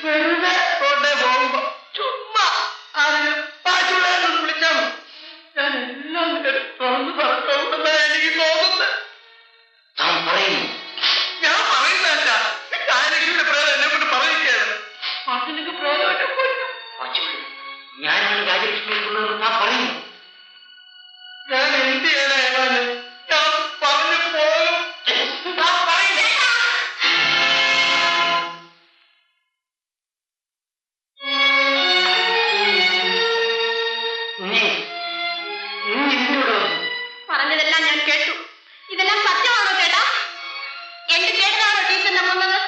വെറുതെ കൊണ്ടേ പോകുമ്പോ ചുമ്മാ ആരെങ്കിലും പാച്ചുള്ളതെന്ന് വിളിച്ചാൽ ഞാൻ എല്ലാം തുറന്നു പറഞ്ഞുകൊണ്ടെന്നാ എനിക്ക് തോന്നുന്നത്. ഞാൻ പറയുന്നതല്ല, കാലക്ഷിയുടെ പ്രേതം എന്നെ കൊണ്ട് പറയിക്കുകയാണ്. പാട്ടിനൊക്കെ പ്രേതം എന്നെ കൊല്ലും. ഞാനാണ് രാജലക്ഷ്മിയെ കൊണ്ടുവന്ന് ഞാൻ പറയുന്നു. ഞാൻ എന്ത് ചെയ്യാനാണ്? ഞാൻ പറഞ്ഞു പോകും. പറഞ്ഞതെല്ലാം ഞാൻ കേട്ടു. ഇതെല്ലാം സത്യമാണോ ചേട്ടാ? എന്റെ ചേട്ടനാണോ ടീച്ചറിനെ കൊന്നത്?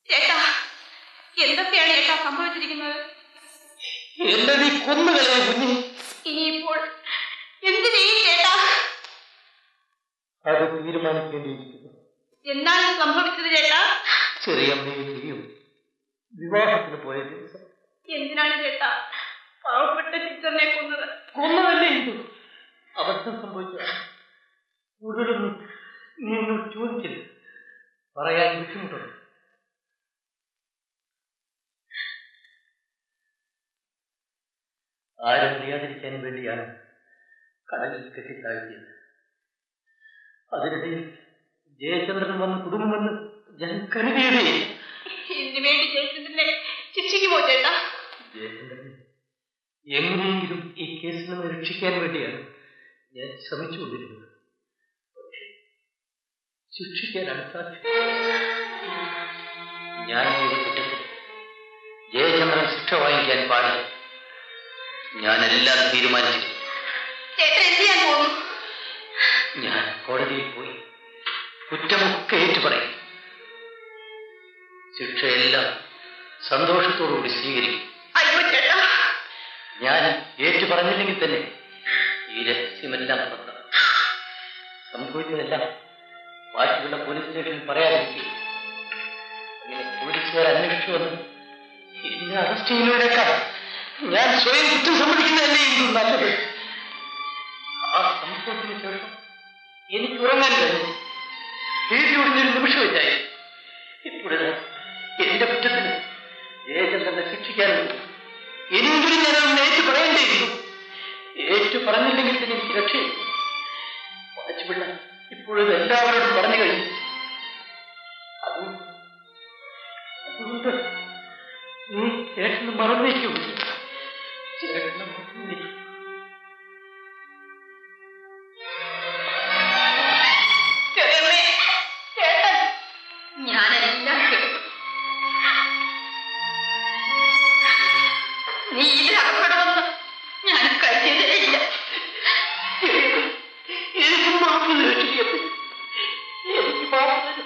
ചേട്ടാ, എന്തൊക്കെയാണ് ചേട്ടാ സംഭവിച്ചിരിക്കുന്നത്? എന്റെ നീ കൊന്നുകളെ കുഞ്ഞി. ഇനിയിപ്പോൾ എന്ത് ചെയ്യും ചേട്ടാ? അത് തീരുമാനിക്കേണ്ടിയിരിക്കുന്നു. എന്താണ് സംഭവിച്ചത് ചേട്ടാ? ചെറിയമ്മയും വിവാഹത്തിന് പോയ ദിവസം. എന്തിനാണ് ചേട്ടാ പാവപ്പെട്ട ടീച്ചറിനെ കൊന്നത്? കൊന്നതല്ലേ ഇത്? അബദ്ധം സംഭവിച്ചതാണ്. കൂടുതലൊന്നും നീ എന്നോട് ചോദിക്കില്ല. പറയാൻ ബുദ്ധിമുട്ടുണ്ട്. ആരും അറിയാതിരിക്കാൻ വേണ്ടിയാണ് കടലിൽ കെട്ടിത്താഴ്ത്തിയത്. അതിനിടയിൽ ജയചന്ദ്രൻ വന്ന് കുടുംബമെന്ന് ഞാൻ കരുതിയതേ. ഇതിനു വേണ്ടി ജയചന്ദ്രനെ ശിക്ഷിക്കുമോ ചേട്ടാ? ജയചന്ദ്രനെ എങ്ങനെയെങ്കിലും ഈ കേസിൽ നിന്ന് രക്ഷിക്കാൻ വേണ്ടിയാണ് ഞാൻ ശ്രമിച്ചുകൊണ്ടിരുന്നത്. പക്ഷേ ശിക്ഷിക്കാനാണ് സാധ്യം. ഞാൻ ചെയ്ത കുറ്റത്തിൽ ജയചന്ദ്രൻ ശിക്ഷ വാങ്ങിക്കാൻ പാടില്ല. ഞാനെല്ലാം തീരുമാനിച്ചു. ചേട്ടൻ എന്ത് ചെയ്യാൻ പോകുന്നു? ഞാൻ കോടതിയിൽ പോയി കുറ്റമൊക്കെ ഏറ്റുപറയും. ശിക്ഷയെല്ലാം സന്തോഷത്തോടുകൂടി സ്വീകരിക്കും. അയ്യോ ചേട്ടാ, ഞാൻ ഏറ്റുപറഞ്ഞില്ലെങ്കിൽ തന്നെ ഈ രഹസ്യമെല്ലാം പുറത്താണ്. സംഭവിച്ചതെല്ലാം ബാക്കിയുള്ള പോലീസ് സ്റ്റേഷനിൽ പറയാതിരിക്കും. ഇങ്ങനെ പോലീസുകാർ അന്വേഷിച്ചു വന്ന് എന്നെ അറസ്റ്റ് ചെയ്യുന്നതിനേക്കാൾ ഞാൻ സ്വയം കുറ്റം സമ്മതിക്കുന്നതല്ലേ ഇത് നല്ലത്. ആ സംഭവത്തിന് ശേഷം എനിക്ക് ഉറങ്ങാൻ കഴിഞ്ഞു. വീട്ടിലൊടിഞ്ഞൊരു നിമിഷം വെച്ചായി. ഇപ്പോഴത് എന്റെ കുറ്റത്തിന് ജയചന്ദ്രനെ ശിക്ഷിക്കാനുണ്ട്. ഇനിയെങ്കിലും ഞാനൊന്ന് ഏറ്റു പറയേണ്ടിയിരുന്നു. ഏറ്റു പറഞ്ഞില്ലെങ്കിൽ തന്നെ എനിക്ക് രക്ഷയില്ല. വാച്ചുപിള്ള ഇപ്പോഴത് എല്ലാവരോടും പറഞ്ഞു കഴിഞ്ഞു. അതുകൊണ്ട് നീ ചേട്ടന് മറന്നേക്കൂ. ചേട്ടന് മറന്നേക്കൂ. ഞാനെല്ലാം കേട്ടു. നീ ഇതിൽ അകപ്പെടുമെന്ന് ഞാൻ കരുതിയതേ ഇല്ല. എനിക്ക് മാപ്പ് ലഭിക്കട്ടെ. എനിക്ക് മാപ്പ്.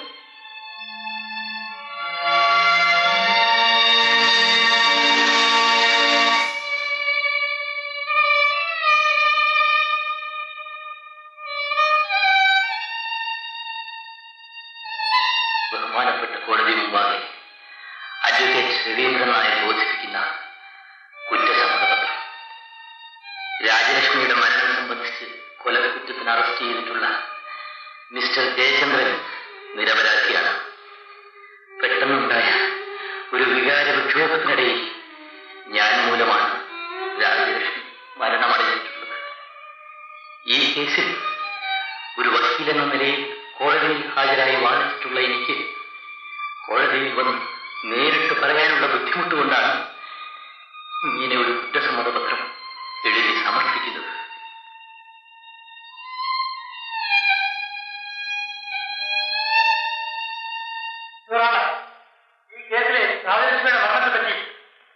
ബഹുമാനപ്പെട്ട കോടതി മുമ്പാകെ അഡ്വക്കേറ്റ് രവീന്ദ്രൻ നായർ ബോധിപ്പിക്കുന്ന കുറ്റസമ്മതപത്രം. രാജലക്ഷ്മിയുടെ മരണം സംബന്ധിച്ച് കൊലക്കുറ്റത്തിന് അറസ്റ്റ് ചെയ്തിട്ടുള്ള മിസ്റ്റർ ജയചന്ദ്രൻ നിരപരാധിയാണ്. പെട്ടെന്നുണ്ടായ ഒരു വികാര വിക്ഷോഭത്തിനിടയിൽ ഞാൻ മൂലമാണ് രാജലക്ഷ്മി മരണമടഞ്ഞിട്ടുള്ളത്. ഈ കേസിൽ ഒരു വക്കീലെന്ന നിലയിൽ കോടതിയിൽ ഹാജരായി വാദിച്ചിട്ടുള്ള എനിക്ക് കോടതിയിൽ വന്ന് നേരിട്ട് പറയാനുള്ള ബുദ്ധിമുട്ട് കൊണ്ടാണ് ഇങ്ങനെ ഒരു കുറ്റസമ്മതപത്രം എഴുതി സമർപ്പിക്കുന്നത്. ഈ കേസിലെ രാജലക്ഷ്മിയുടെ മരണത്തെ പറ്റി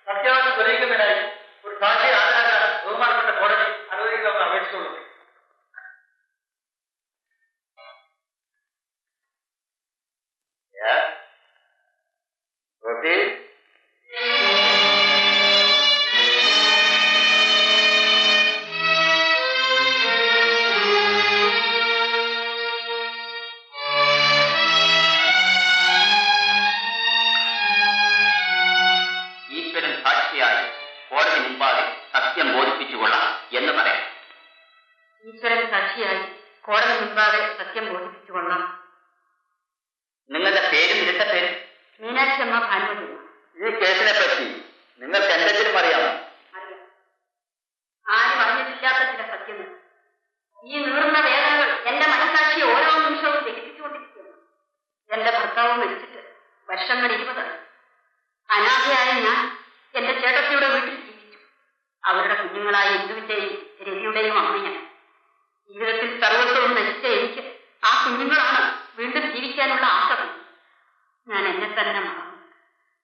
സത്യാവസ്ഥ തെളിയിക്കുന്നതിനായി ഒരു സാക്ഷിയെ ഹാജരാക്കാൻ ബഹുമാനപ്പെട്ട കോടതി അനുവദിക്കണമെന്ന് അപേക്ഷിച്ചുള്ളൂ. ഈശ്വരൻ സാക്ഷിയായി കോടതി മുമ്പാകെ സത്യം ബോധിപ്പിച്ചുകൊള്ളാം എന്ന് പറയാം. ഈശ്വരൻ സാക്ഷിയായി കോടതി മുമ്പാകെ സത്യം ബോധിപ്പിച്ചുകൊള്ളാം. നിങ്ങളുടെ പേരും ഇരട്ട പേരും? മീനാക്ഷി അമ്മ ഭാനുമതി. ഈ കേസിനെ പറ്റി നിങ്ങൾക്ക് എന്തെങ്കിലും അറിയാമോ? അറിയാം. ആരും അറിഞ്ഞിട്ടില്ലാത്ത ചില സത്യങ്ങൾ. ഈ നീറുന്ന വേദനകൾ എന്റെ മനസാക്ഷി ഓരോ നിമിഷവും ദഹിപ്പിച്ചുകൊണ്ടിരിക്കുന്നു. എന്റെ ഭർത്താവ് മരിച്ചിട്ട് വർഷങ്ങൾ 20 ആയി. അനാഥയായ ഞാൻ എന്റെ ചേട്ടത്തിയുടെ വീട്ടിൽ ജീവിച്ചു. അവരുടെ കുഞ്ഞുങ്ങളായ ഇന്ദുവിന്റെയും രവിയുടെയും അമ്മയാണ്. ജീവിതത്തിൽ സർവസ്വവും നശിച്ച എനിക്ക് ആ കുഞ്ഞുങ്ങളാണ് വീണ്ടും ജീവിക്കാനുള്ള ആഗ്രഹം. ഞാൻ എന്നെ തന്നെ മറന്നു.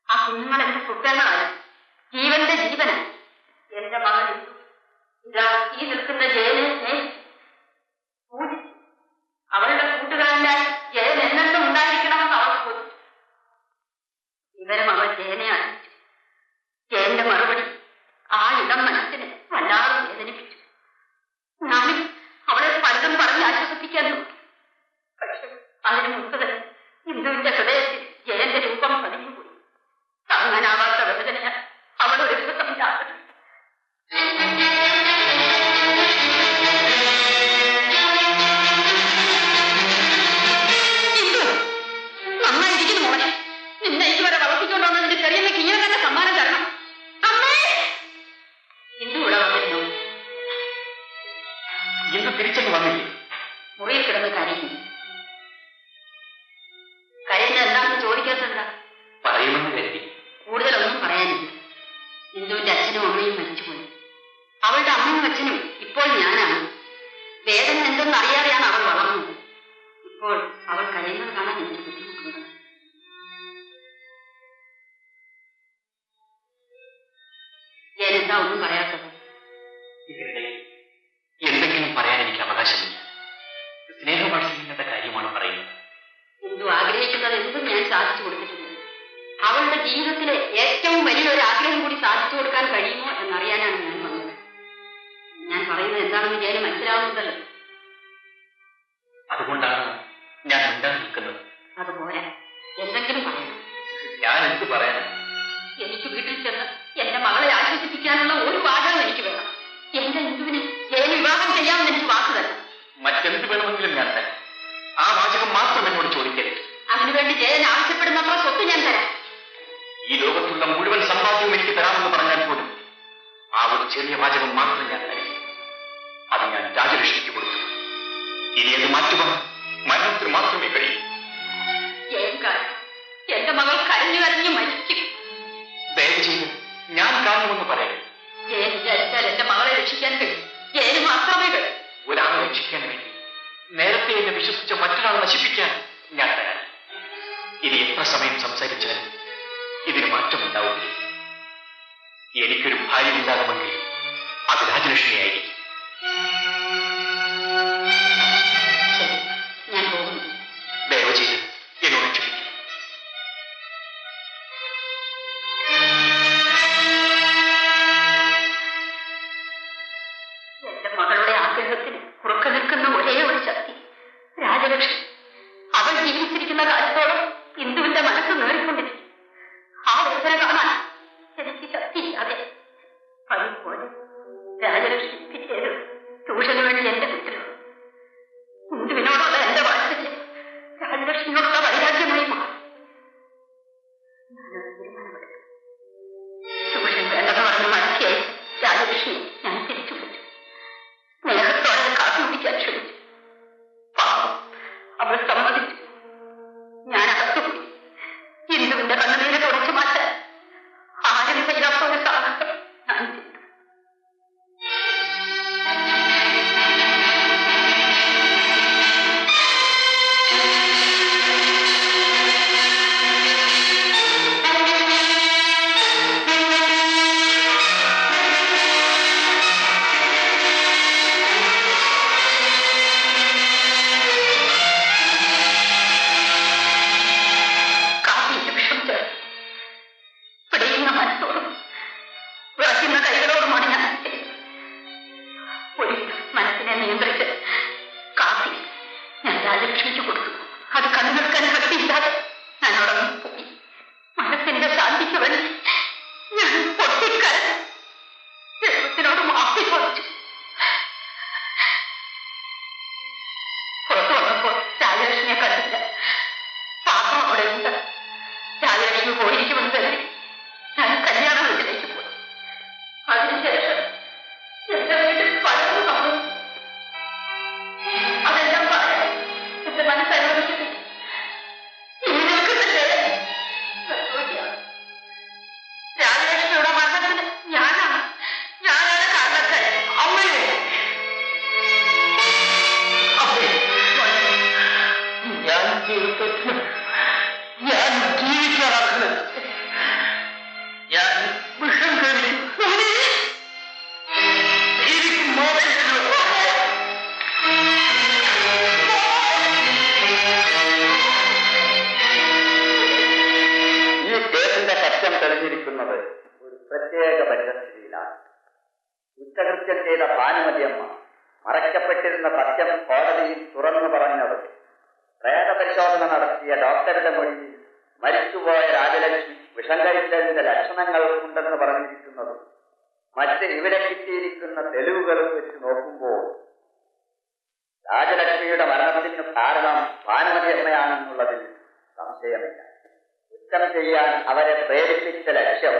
ആ കുഞ്ഞുങ്ങൾ എന്റെ സ്വപ്നങ്ങളായി, ജീവന്റെ ജീവനായി. എന്റെ മകൾ ഇതാ ഈ നിൽക്കുന്ന ജയനെ സ്നേഹിച്ചു, പൂജിച്ചു. അവളുടെ കൂട്ടുകാരനായി ജയൻ എന്നെന്നും ഉണ്ടായിരിക്കണമെന്ന് അവൾ ചോദിച്ചു. വിവരം അവൾ ജയനെ അറിയിച്ചു. ജയന്റെ മറുപടി ആ ഇടം മനസ്സിനെ വല്ലാതെ വേദനിപ്പിച്ചു. ഞാനും അവളെ പലതും പറഞ്ഞ് ആശ്വസിപ്പിക്കാൻ നോക്കി. പക്ഷെ അതിന് മുമ്പ് തന്നെ ഇന്ദുവിന്റെ ഹൃദയത്തിൽ ജയന്റെ രൂപം പതിഞ്ഞുപോയി. താങ്ങാനാവാത്ത വേദനയാ അവൾ ഒരു ദിവസം രാത്രി നന്നായിരിക്കുന്നു മോനെ. നിന്നെ ഇതുവരെ വളർത്തിക്കൊണ്ടുവന്നതിന്റെ ചെറിയമ്മയ്ക്ക് ഇങ്ങനെ തന്നെ സമ്മാനം തരണം. അമ്മേ! ഇന്ദു ഇവിടെ വന്നിരുന്നു. എന്ത് തിരിച്ചങ്ങ് വന്നില്ലേ? മുറിയിൽ കിടന്ന് കരയുന്നു. കരയുന്ന എന്താണെന്ന് ചോദിക്കാത്തതാ? പറയുമെന്ന് കരുതി. കൂടുതലൊന്നും പറയാനില്ല. ഇന്ദുവിന്റെ അച്ഛനും അമ്മയും മരിച്ചുപോയി. അവളുടെ അമ്മയും അച്ഛനും ഇപ്പോൾ ഞാനാണ്. വേദന എന്തെന്ന് അറിയാതെയാണ് അവൾ വളർന്നത്. ഇപ്പോൾ അവൾ കരയുന്നത് കാണാൻ എനിക്ക് ബുദ്ധിമുട്ടുണ്ട്. ഞാൻ എന്താ ഒന്നും പറയാത്തത്? ഇതിനിടയിൽ എന്തെങ്കിലും പറയാൻ എനിക്ക് അവകാശമില്ല. സ്നേഹവാത്സല്യങ്ങളുടെ കാര്യമാണ് പറയുന്നത്. ഇന്ദു ആഗ്രഹിക്കുന്നത് എന്തും ഞാൻ സാധിച്ചു കൊടുത്തിട്ടുണ്ട്. അവളുടെ ജീവിതത്തിലെ ഏറ്റവും വലിയൊരു ആഗ്രഹം കൂടി സാധിച്ചു കൊടുക്കാൻ കഴിയുമോ എന്നറിയാനാണ് ഞാൻ വന്നത്. ഞാൻ പറയുന്നത് എന്താണെന്ന് ജയന് മനസ്സിലാവുന്നതല്ലോ. അതുകൊണ്ടാണ് ഞാൻ ഉണ്ടാകാൻ നിൽക്കുന്നത്. അതുപോലെ എന്തെങ്കിലും പറയണം. ഞാൻ എന്ത് പറയാനാ? എനിക്ക് വീട്ടിൽ ചെന്ന് എന്റെ മകളെ ആശ്വസിപ്പിക്കാനുള്ള ഒരു വാചകം എനിക്ക് വേണം. എന്റെ ഇന്ദുവിനെ ജയന് വിവാഹം ചെയ്യാമെന്ന് എനിക്ക് വാക്ക് തരണം. മറ്റെന്ത് വേണമെങ്കിലും ഞാൻ തരാം. ആ വാചകം മാത്രം എന്നോട് ചോദിക്കരുത്. അതിനുവേണ്ടി ജയൻ ആവശ്യപ്പെടുന്നത്ര സ്വത്ത് ഞാൻ തരാം. ഈ ലോകത്തുള്ള മുഴുവൻ സമ്പാദ്യവും എനിക്ക് തരാമെന്ന് പറഞ്ഞാൽ പോലും ആ ഒരു ചെറിയ വാചകം മാത്രം ഞാൻ തരും. അത് ഞാൻ രാജലക്ഷ്മിക്ക് കൊടുത്തു. ഇനി അത് മാറ്റുക മരണത്തിന് മാത്രമേ കഴിയൂ. ജയൻ കാരണം എന്റെ മകൾ കരഞ്ഞു കരഞ്ഞു മരിക്കും. ദയവ് ചെയ്ത് ഞാൻ കാരണമെന്ന് പറയരുത്. ജയൻ വിചാരിച്ചാൽ എന്റെ മകളെ രക്ഷിക്കാൻ കഴിയും. ജയന് മാത്രമേ കഴിയൂ. ഒരാളെ രക്ഷിക്കാൻ വേണ്ടി നേരത്തെ എന്നെ വിശ്വസിച്ച മറ്റൊരാളെ നശിപ്പിക്കാൻ ഞാൻ തരാം. ഇനി എത്ര സമയം സംസാരിച്ചാലും ഇതിന് മാറ്റമുണ്ടാവില്ല. എനിക്കൊരു ഭാര്യ ഉണ്ടാകുമെങ്കിൽ അത് രാജലക്ഷ്മിയായിരിക്കും. ശരി, ഞാൻ പോകുന്നു. ദയവ് ചെയ്ത് എന്നോട് ക്ഷമിക്കും. എന്റെ മകളുടെ ആഗ്രഹത്തിന് കുറുക്ക നിൽക്കുന്ന ഒരേ ഒരു ശക്തി രാജലക്ഷ്മി. അവൾ ജീവിച്ചിരിക്കുന്ന കാലത്തോളം ഇന്ദുവിന്റെ മനസ്സ് നേറിക്കൊണ്ടിരിക്കും. ആ വേദന കാണാൻ എനിക്ക് ശക്തിയില്ലാതെ അതുപോലെ രാജലക്ഷ്മി പിറ്റേത് ട്യൂഷന് വേണ്ടി എന്റെ വീട്ടിലുണ്ട്. ഇന്ദുവിനോടുള്ള എന്റെ വാത്സല്യം രാജലക്ഷ്മിയോടുള്ള വൈരാഗ്യമായി മാറി. ട്യൂഷൻ വേണ്ടെന്ന് പറഞ്ഞ് മടക്കിയായി രാജലക്ഷ്മി ഞാൻ തിരിച്ചു വിളിച്ചു. സ്നേഹത്തോടെ കാത്തുപിടിക്കാൻ ശ്രമിച്ചു. പാവം അവൾ സമ്മതിച്ചു. ഞാൻ അകത്തുപോയി. ഇന്ദുവിന്റെ കണ്ണുനീര് തുടച്ചു മാറ്റാൻ ആരും ചെയ്യാത്ത ഒരു സാഹസം ഞാൻ ചെയ്തു. രാജലക്ഷ്മിയെ കണ്ടില്ല. പാപം അവിടെ ഉണ്ട്. രാജലക്ഷ്മി പോയിരിക്കുമെന്ന് കരുതി ഞാൻ കല്യാണ വീട്ടിലേക്ക് പോയി. അതിനുശേഷം എന്റെ വീട്ടിൽ പലതും സംഭവിച്ചു. അതെല്ലാം പറയാൻ എന്റെ മനസ്സനുവദിക്കുന്നു. ഈ നിൽക്കുന്നില്ലേ രാജലക്ഷ്മിയുടെ മരണത്തിന് ഞാനാണ് കാരണക്കാരൻ. അമ്മേ ഞാൻ ജീവിതത്തിന് ഞാൻ ജീവിക്കാറാക്കുന്നത് ഞാൻ വിഷം കഴിക്കും. ഈ കേസിന്റെ സത്യം തെളിഞ്ഞിരിക്കുന്നത് ഒരു പ്രത്യേക പരിതസ്ഥിതിയിലാണ്. കുറ്റകൃത്യം ചെയ്ത ഭാനുമതിയമ്മ മറയ്ക്കപ്പെട്ടിരുന്ന സത്യം കോടതിയിൽ തുറന്നു പറഞ്ഞത് പ്രേതപരിശോധന നടത്തിയ ഡോക്ടറുടെ മൊഴിയിൽ മരിച്ചുപോയ രാജലക്ഷ്മി വിഷം കഴിച്ചതിന്റെ ലക്ഷണങ്ങൾ ഉണ്ടെന്ന് പറഞ്ഞിരിക്കുന്നതും മറ്റ് ഇവിടെ കിട്ടിയിരിക്കുന്ന തെളിവുകളും വെച്ച് നോക്കുമ്പോൾ രാജലക്ഷ്മിയുടെ മരണത്തിന് കാരണം ഭാനുമതിയമ്മയാണെന്നുള്ളതിൽ സംശയമില്ല. കുറ്റം ചെയ്യാൻ അവരെ പ്രേരിപ്പിച്ച ലക്ഷ്യം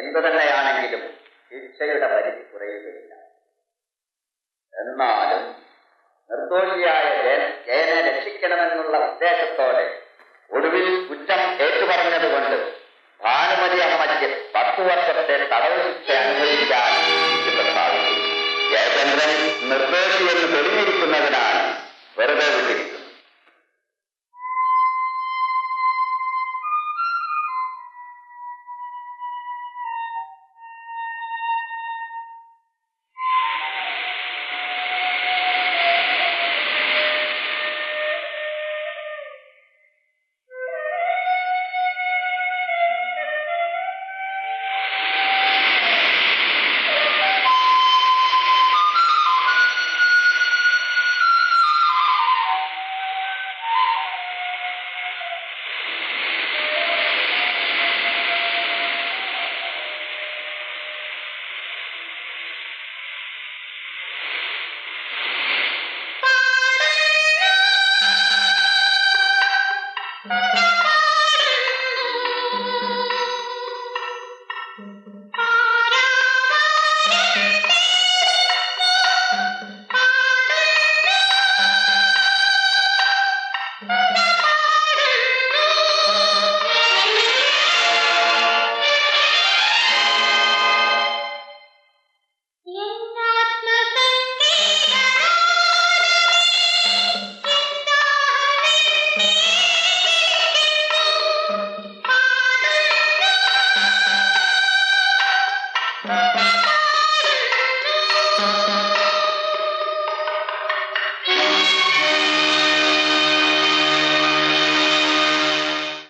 എന്തു തന്നെയാണെങ്കിലും ശിക്ഷയുടെ പരിധി കുറയുകയില്ല. എന്നാലും നിർദോഷിയായ ജയനെ രക്ഷിക്കണമെന്നുള്ള ഉദ്ദേശത്തോടെ ഒടുവിൽ കുറ്റം ഏറ്റുപറഞ്ഞതുകൊണ്ട് ഭാനുമതി അമ്മയ്ക്ക് 10 വർഷത്തെ തടവ് ശിക്ഷ അനുഭവിക്കാൻ പ്രസ്താവിച്ചു. ജയചന്ദ്രൻ നിർദോഷിയെന്ന് തെളിഞ്ഞിരിക്കുന്നതിനാൽ വെറുതെ വിട്ടിരിക്കുന്നു. Thank you.